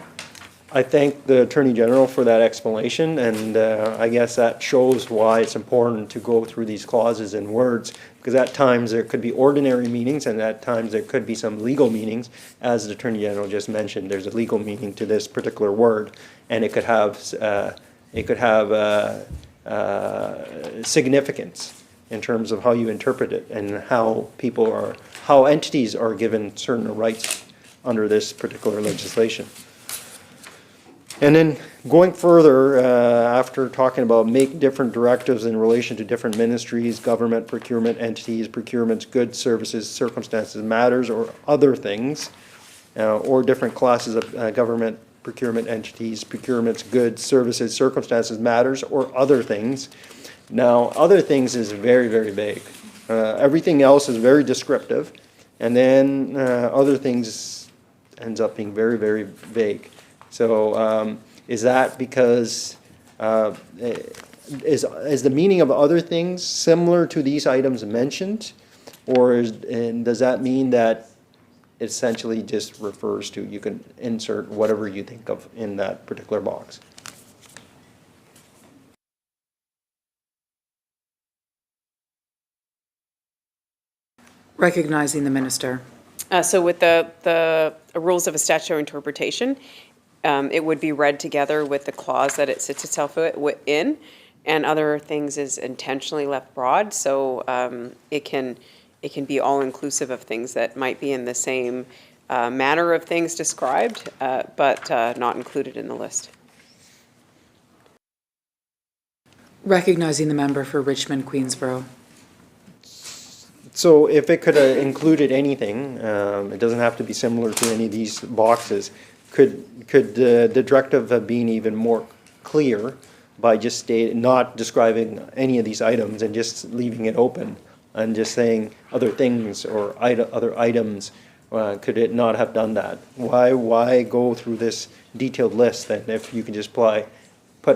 I thank the Attorney General for that explanation, and I guess that shows why it's important to go through these clauses in words, because at times there could be ordinary meanings, and at times there could be some legal meanings. As the Attorney General just mentioned, there's a legal meaning to this particular word, and it could have significance in terms of how you interpret it and how entities are given certain rights under this particular legislation. And then going further, after talking about make different directives in relation to different ministries, government, procurement entities, procurements, goods, services, circumstances, matters, or other things, or different classes of government, procurement entities, procurements, goods, services, circumstances, matters, or other things. Now, other things is very, very vague. Everything else is very descriptive, and then other things ends up being very, very vague. So is that because, is the meaning of other things similar to these items mentioned? Or does that mean that it essentially just refers to, you can insert whatever you think of in that particular box? Recognizing the minister. So with the rules of a statutory interpretation, it would be read together with the clause that it sits itself in, and other things is intentionally left broad. So it can be all inclusive of things that might be in the same manner of things described, but not included in the list. Recognizing the member for Richmond Queensborough. So if it could have included anything, it doesn't have to be similar to any of these boxes. Could the directive have been even more clear by just not describing any of these items and just leaving it open and just saying other things or other items? Could it not have done that? Why go through this detailed list then if you can just put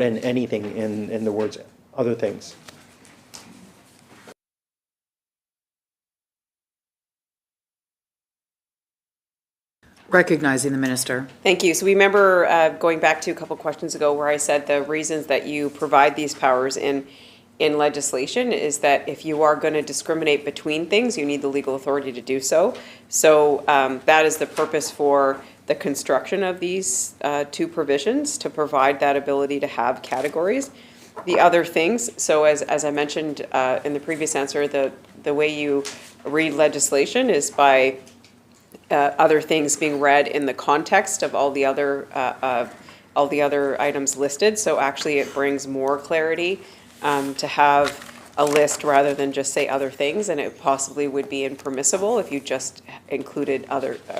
in anything in the words other things? Recognizing the minister. Thank you. So we remember going back to a couple questions ago where I said the reasons that you provide these powers in legislation is that if you are going to discriminate between things, you need the legal authority to do so. So that is the purpose for the construction of these two provisions, to provide that ability to have categories. The other things, so as I mentioned in the previous answer, the way you read legislation is by other things being read in the context of all the other items listed. So actually it brings more clarity to have a list rather than just say other things, and it possibly would be impermissible if you just included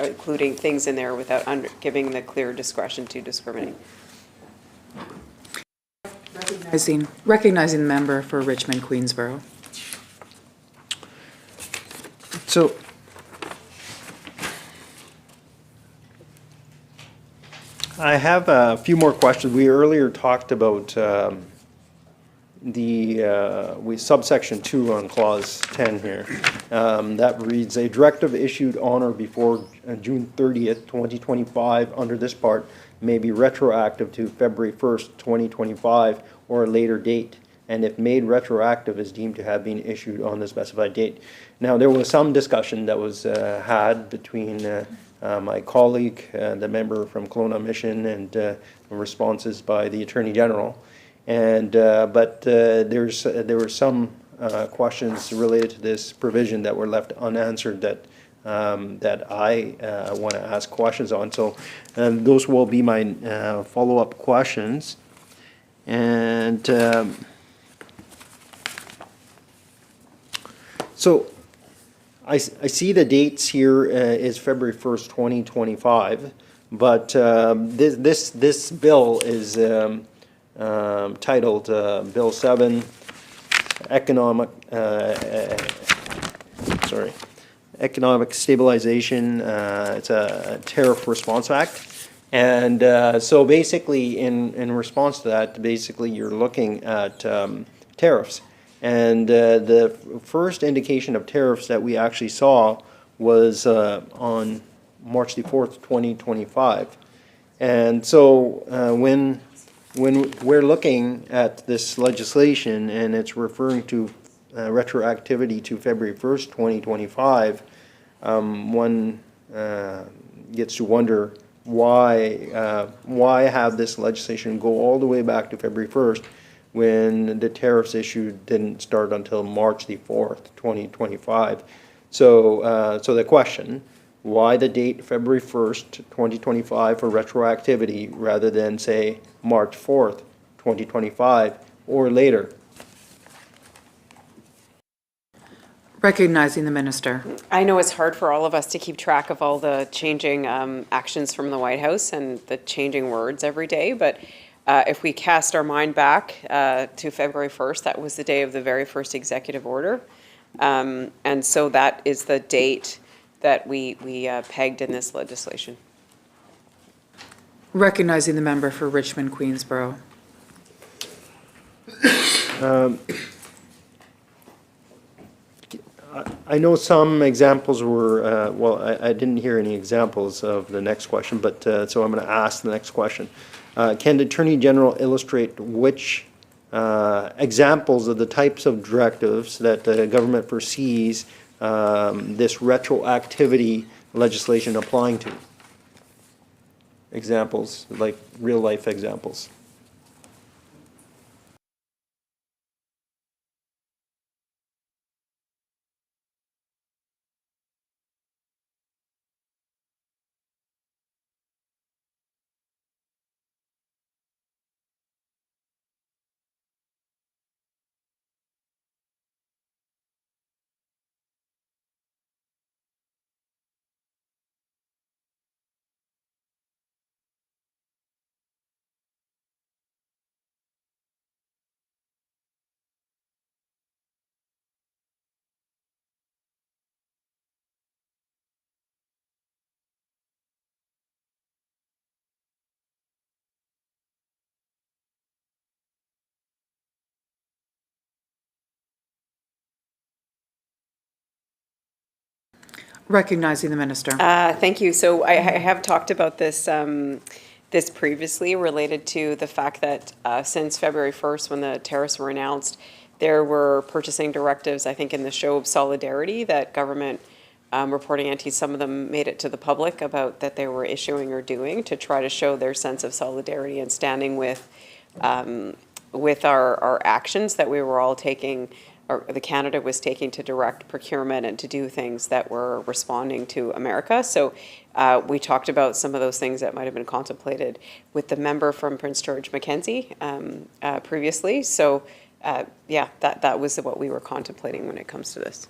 including things in there without giving the clear discretion to discriminate. Recognizing the member for Richmond Queensborough. So I have a few more questions. We earlier talked about subsection 2 on clause 10 here. That reads, a directive issued on or before June 30th, 2025 under this part may be retroactive to February 1st, 2025 or a later date, and if made retroactive is deemed to have been issued on the specified date. Now, there was some discussion that was had between my colleague, the member from Kelowna Mission, and responses by the Attorney General. And but there were some questions related to this provision that were left unanswered that I want to ask questions on. So those will be my follow-up questions. And So I see the dates here is February 1st, 2025, but this bill is titled Bill 7, Economic Stabilization, it's a Tariff Response Act. And so basically, in response to that, basically you're looking at tariffs. And the first indication of tariffs that we actually saw was on March the 4th, 2025. And so when we're looking at this legislation and it's referring to retroactivity to February 1st, 2025, one gets to wonder why have this legislation go all the way back to February 1st when the tariffs issue didn't start until March the 4th, 2025. So the question, why the date February 1st, 2025 for retroactivity rather than say March 4th, 2025 or later? Recognizing the minister. I know it's hard for all of us to keep track of all the changing actions from the White House and the changing words every day, but if we cast our mind back to February 1st, that was the day of the very first executive order. And so that is the date that we pegged in this legislation. Recognizing the member for Richmond, Queensborough. I know some examples were, well, I didn't hear any examples of the next question, but so I'm going to ask the next question. Can the Attorney General illustrate which examples of the types of directives that the government foresees this retroactivity legislation applying to? Examples, like real-life examples. Recognizing the minister. Thank you. So I have talked about this this previously related to the fact that since February 1st, when the tariffs were announced, there were purchasing directives, I think, in the show of solidarity that government reporting entities, some of them made it to the public about that they were issuing or doing to try to show their sense of solidarity and standing with our actions that we were all taking, or the Canada was taking to direct procurement and to do things that were responding to America. So we talked about some of those things that might have been contemplated with the member from Prince George Mackenzie previously. So yeah, that was what we were contemplating when it comes to this.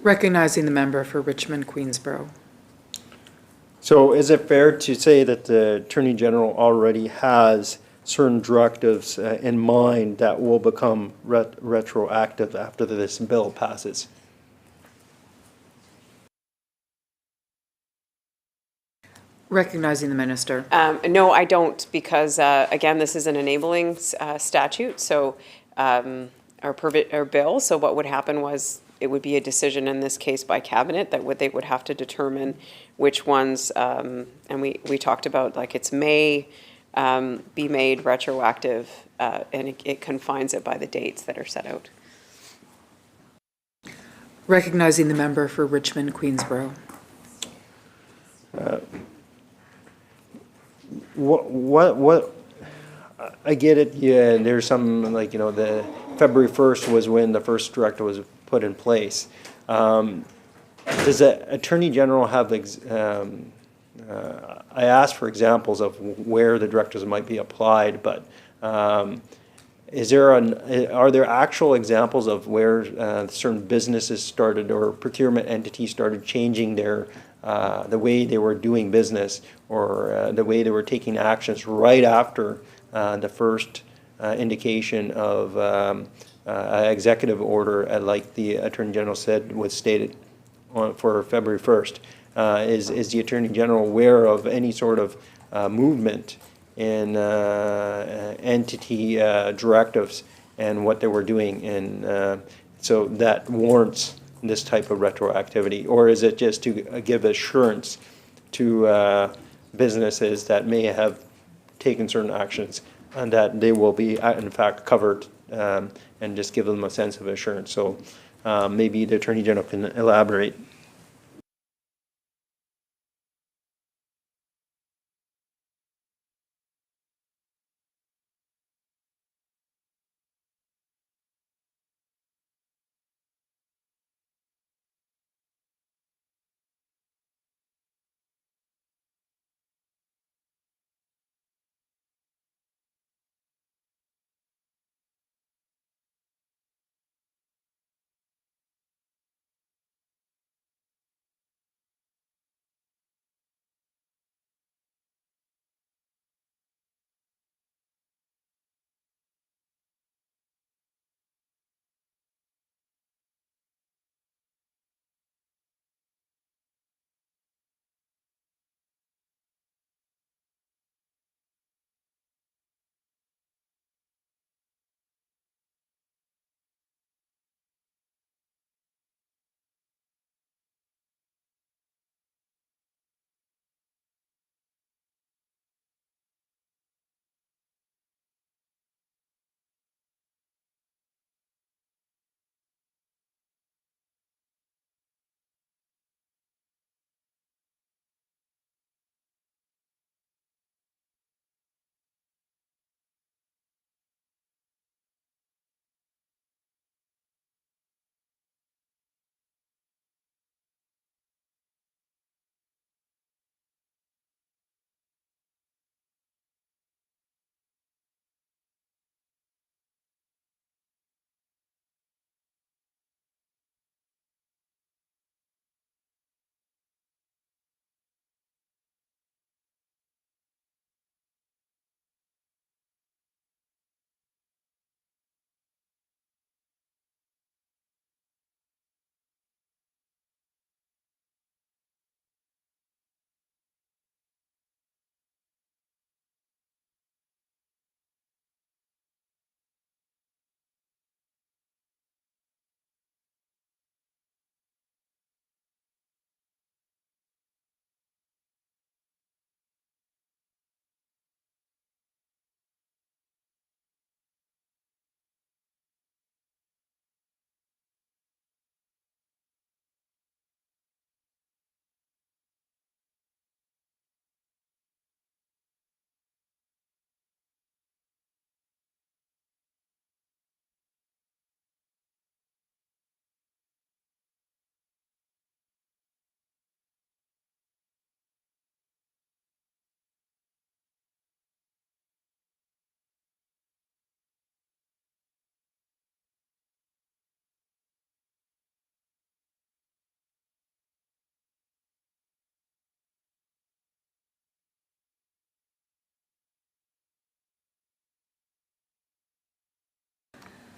Recognizing the member for Richmond, Queensborough. So is it fair to say that the Attorney General already has certain directives in mind that will become retroactive after this bill passes? Recognizing the minister. No, I don't, because again, this is an enabling statute, so or bill. So what would happen was it would be a decision in this case by cabinet that they would have to determine which ones, and we talked about like it's may be made retroactive, and it confines it by the dates that are set out. Recognizing the member for Richmond, Queensborough. What, I get it, yeah, there's some, like, you know, the February 1st was when the first directive was put in place. Does the Attorney General have, I asked for examples of where the directives might be applied, but are there actual examples of where certain businesses started or procurement entities started changing the way they were doing business or the way they were taking actions right after the first indication of executive order, like the Attorney General said was stated for February 1st? Is the Attorney General aware of any sort of movement in entity directives and what they were doing, and so that warrants this type of retroactivity? Or is it just to give assurance to businesses that may have taken certain actions and that they will be in fact covered, and just give them a sense of assurance? So maybe the Attorney General can elaborate.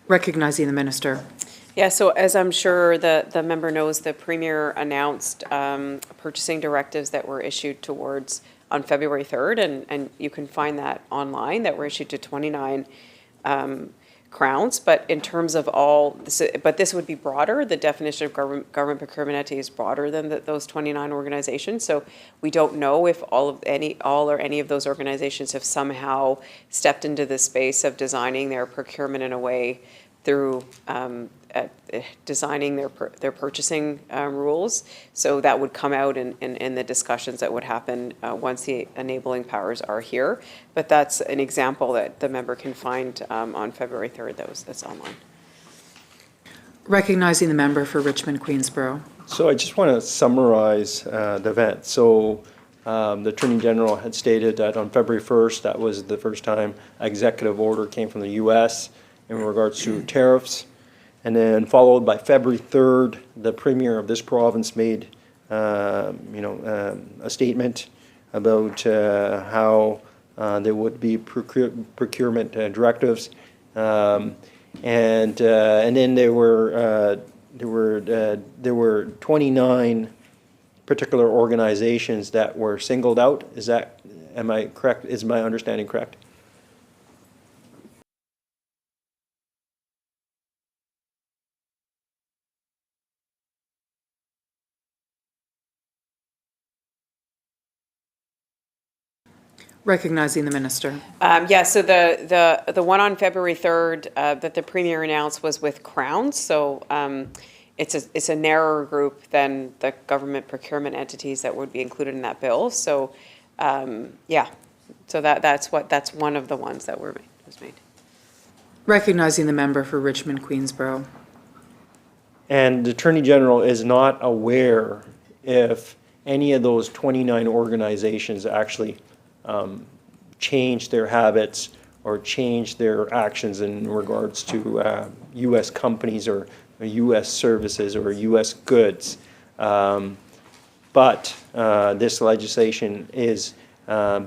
Recognizing the minister. Yeah, so as I'm sure the member knows, the Premier announced purchasing directives that were issued towards on February 3rd, and you can find that online, that were issued to 29 crowns. But in terms of but this would be broader. The definition of government procurement entity is broader than those 29 organizations. So we don't know if all or any of those organizations have somehow stepped into the space of designing their procurement in a way through designing their purchasing rules. So that would come out in the discussions that would happen once the enabling powers are here. But that's an example that the member can find on February 3rd that's online. Recognizing the member for Richmond Queensborough. So I just want to summarize the event. So The Attorney General had stated that on February 1st, that was the first time executive order came from the U.S. in regards to tariffs. And then followed by February 3rd, the Premier of this province made, a statement about how there would be procurement directives. And then there were 29 particular organizations that were singled out. Am I correct? Is my understanding correct? Recognizing the minister. Yeah, so the one on February 3rd that the Premier announced was with Crowns, so it's a narrower group than the government procurement entities that would be included in that bill. So, yeah, so that's one of the ones that was made. Recognizing the member for Richmond, Queensborough. And the Attorney General is not aware if any of those 29 organizations actually change their habits or change their actions in regards to U.S. companies or U.S. services or U.S. goods. But this legislation is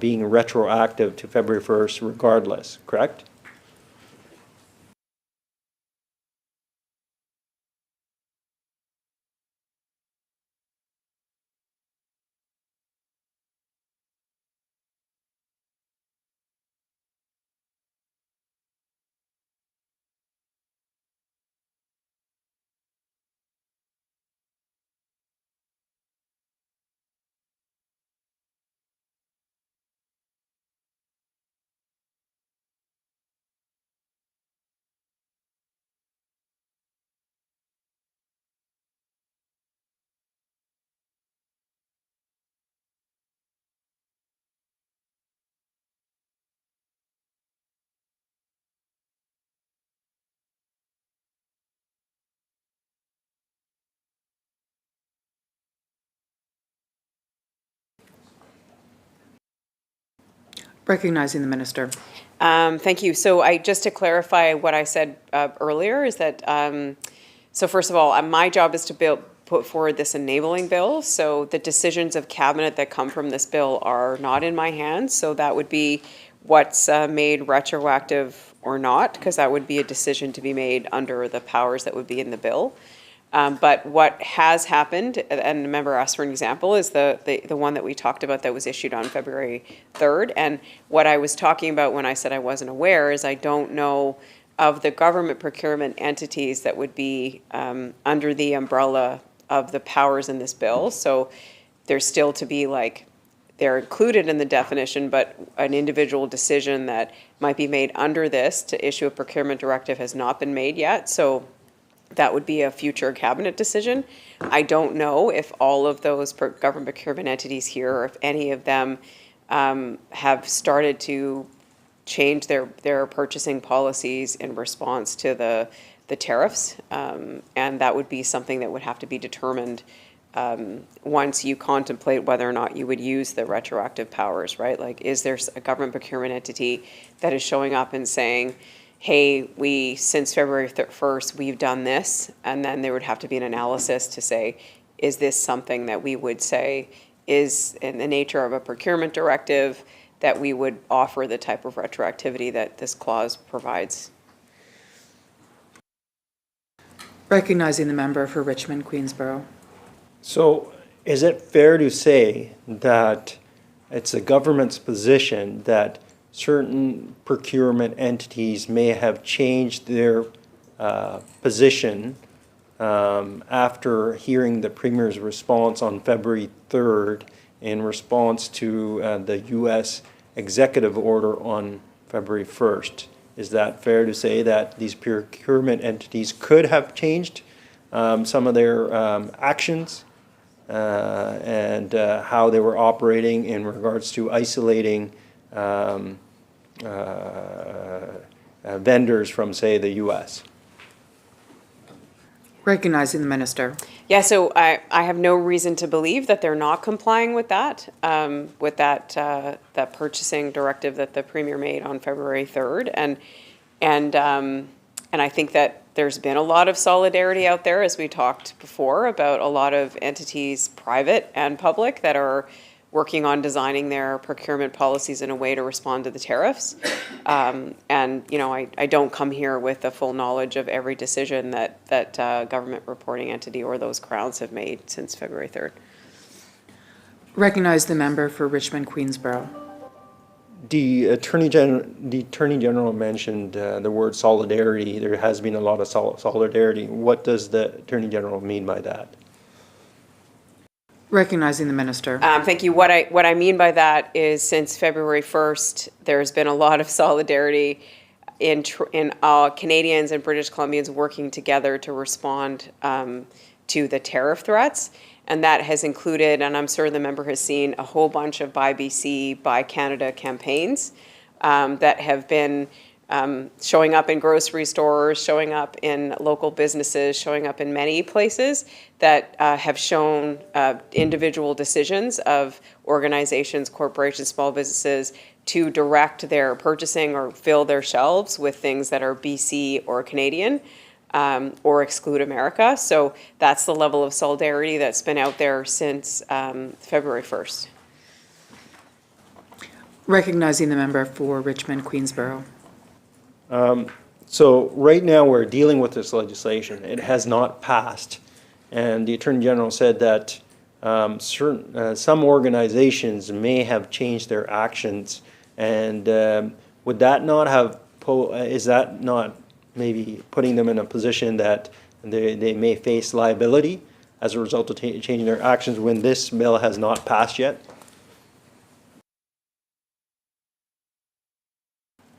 being retroactive to February 1st regardless, correct? Recognizing the minister. Thank you. So just to clarify what I said earlier is that, so first of all, my job is to put forward this enabling bill. So the decisions of cabinet that come from this bill are not in my hands. So that would be what's made retroactive or not, because that would be a decision to be made under the powers that would be in the bill. But what has happened, and the member asked for an example, is the one that we talked about that was issued on February 3rd. And what I was talking about when I said I wasn't aware is I don't know of the government procurement entities that would be under the umbrella of the powers in this bill. So there's still to be they're included in the definition, but an individual decision that might be made under this to issue a procurement directive has not been made yet. So that would be a future cabinet decision. I don't know if all of those government procurement entities here, or if any of them have started to change their purchasing policies in response to the tariffs. And that would be something that would have to be determined once you contemplate whether or not you would use the retroactive powers, right? Is there a government procurement entity that is showing up and saying, hey, since February 1st, we've done this, and then there would have to be an analysis to say, is this something that we would say is in the nature of a procurement directive that we would offer the type of retroactivity that this clause provides? Recognizing the member for Richmond, Queensborough. So is it fair to say that it's the government's position that certain procurement entities may have changed their position after hearing the Premier's response on February 3rd in response to the U.S. executive order on February 1st? Is that fair to say that these procurement entities could have changed some of their actions and how they were operating in regards to isolating vendors from, say, the U.S.? Recognizing the minister. Yeah, so I have no reason to believe that they're not complying with that, that purchasing directive that the Premier made on February 3rd. And I think that there's been a lot of solidarity out there, as we talked before, about a lot of entities, private and public, that are working on designing their procurement policies in a way to respond to the tariffs. And, you know, I don't come here with the full knowledge of every decision that government reporting entity or those crowns have made since February 3rd. Recognize the member for Richmond Queensborough. The Attorney General mentioned the word solidarity. There has been a lot of solidarity. What does the Attorney General mean by that? Recognizing the minister. Thank you. What I mean by that is since February 1st, there's been a lot of solidarity in Canadians and British Columbians working together to respond to the tariff threats. And that has included, and I'm sure the member has seen, a whole bunch of Buy BC, Buy Canada campaigns that have been showing up in grocery stores, showing up in local businesses, showing up in many places that have shown individual decisions of organizations, corporations, small businesses to direct their purchasing or fill their shelves with things that are BC or Canadian or exclude America. So that's the level of solidarity that's been out there since February 1st. Recognizing the member for Richmond Queensborough. So right now, we're dealing with this legislation. It has not passed. And the Attorney General said that some organizations may have changed their actions. And would that not have, is that not maybe putting them in a position that they may face liability as a result of changing their actions when this bill has not passed yet?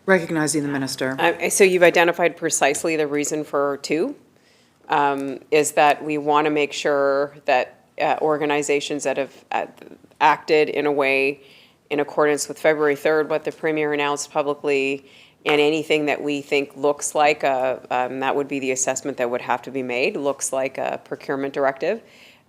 Recognizing the minister. So you've identified precisely the reason for two, is that we want to make sure that organizations that have acted in a way in accordance with February 3rd, what the Premier announced publicly, and anything that we think looks like that would be the assessment that would have to be made, looks like a procurement directive,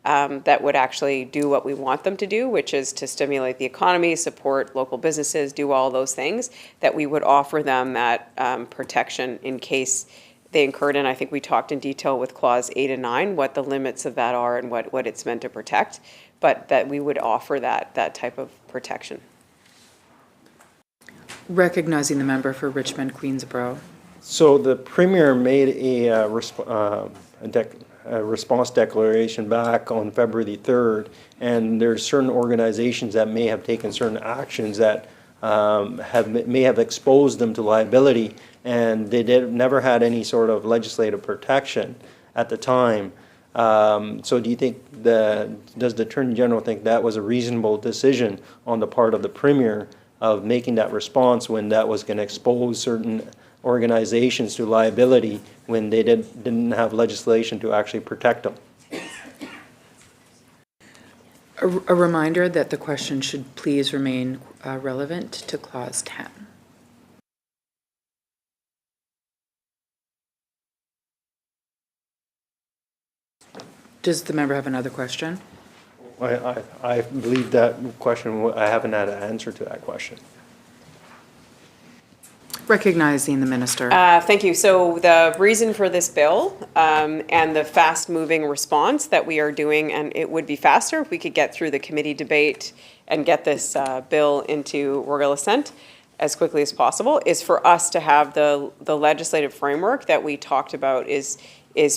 that would actually do what we want them to do, which is to stimulate the economy, support local businesses, do all those things, that we would offer them that protection in case they incurred. And I think we talked in detail with Clause 8 and 9, what the limits of that are and what it's meant to protect, but that we would offer that type of protection. Recognizing the member for Richmond Queensborough. So the Premier made a response declaration back on February 3rd, and there's certain organizations that may have taken certain actions that may have exposed them to liability, and they never had any sort of legislative protection at the time. So do you think does the Attorney General think that was a reasonable decision on the part of the Premier of making that response when that was going to expose certain organizations to liability when they didn't have legislation to actually protect them? A reminder that the question should please remain relevant to Clause 10. Does the member have another question? I believe that question, I haven't had an answer to that question. Recognizing the minister. Thank you. So the reason for this bill and the fast-moving response that we are doing, and it would be faster if we could get through the committee debate and get this bill into royal assent as quickly as possible, is for us to have the legislative framework that we talked about is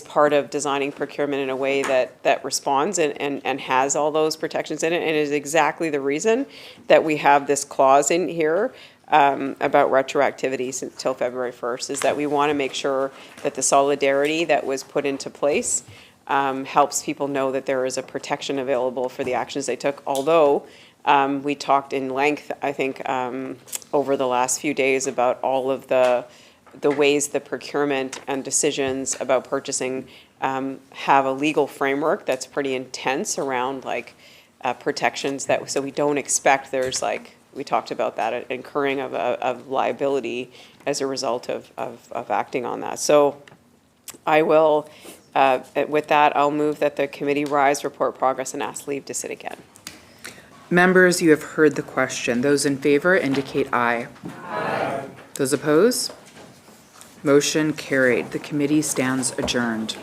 part of designing procurement in a way that responds and has all those protections in it, and is exactly the reason that we have this clause in here about retroactivity until February 1st, is that we want to make sure that the solidarity that was put into place helps people know that there is a protection available for the actions they took. Although we talked in length, I think, over the last few days about all of the ways the procurement and decisions about purchasing have a legal framework that's pretty intense around protections so we don't expect there's we talked about that, incurring of liability as a result of acting on that. So I will With that, I'll move that the committee rise, report progress, and ask leave to sit again. Members, you have heard the question. Those in favor indicate aye. Those opposed? Motion carried. The committee stands adjourned.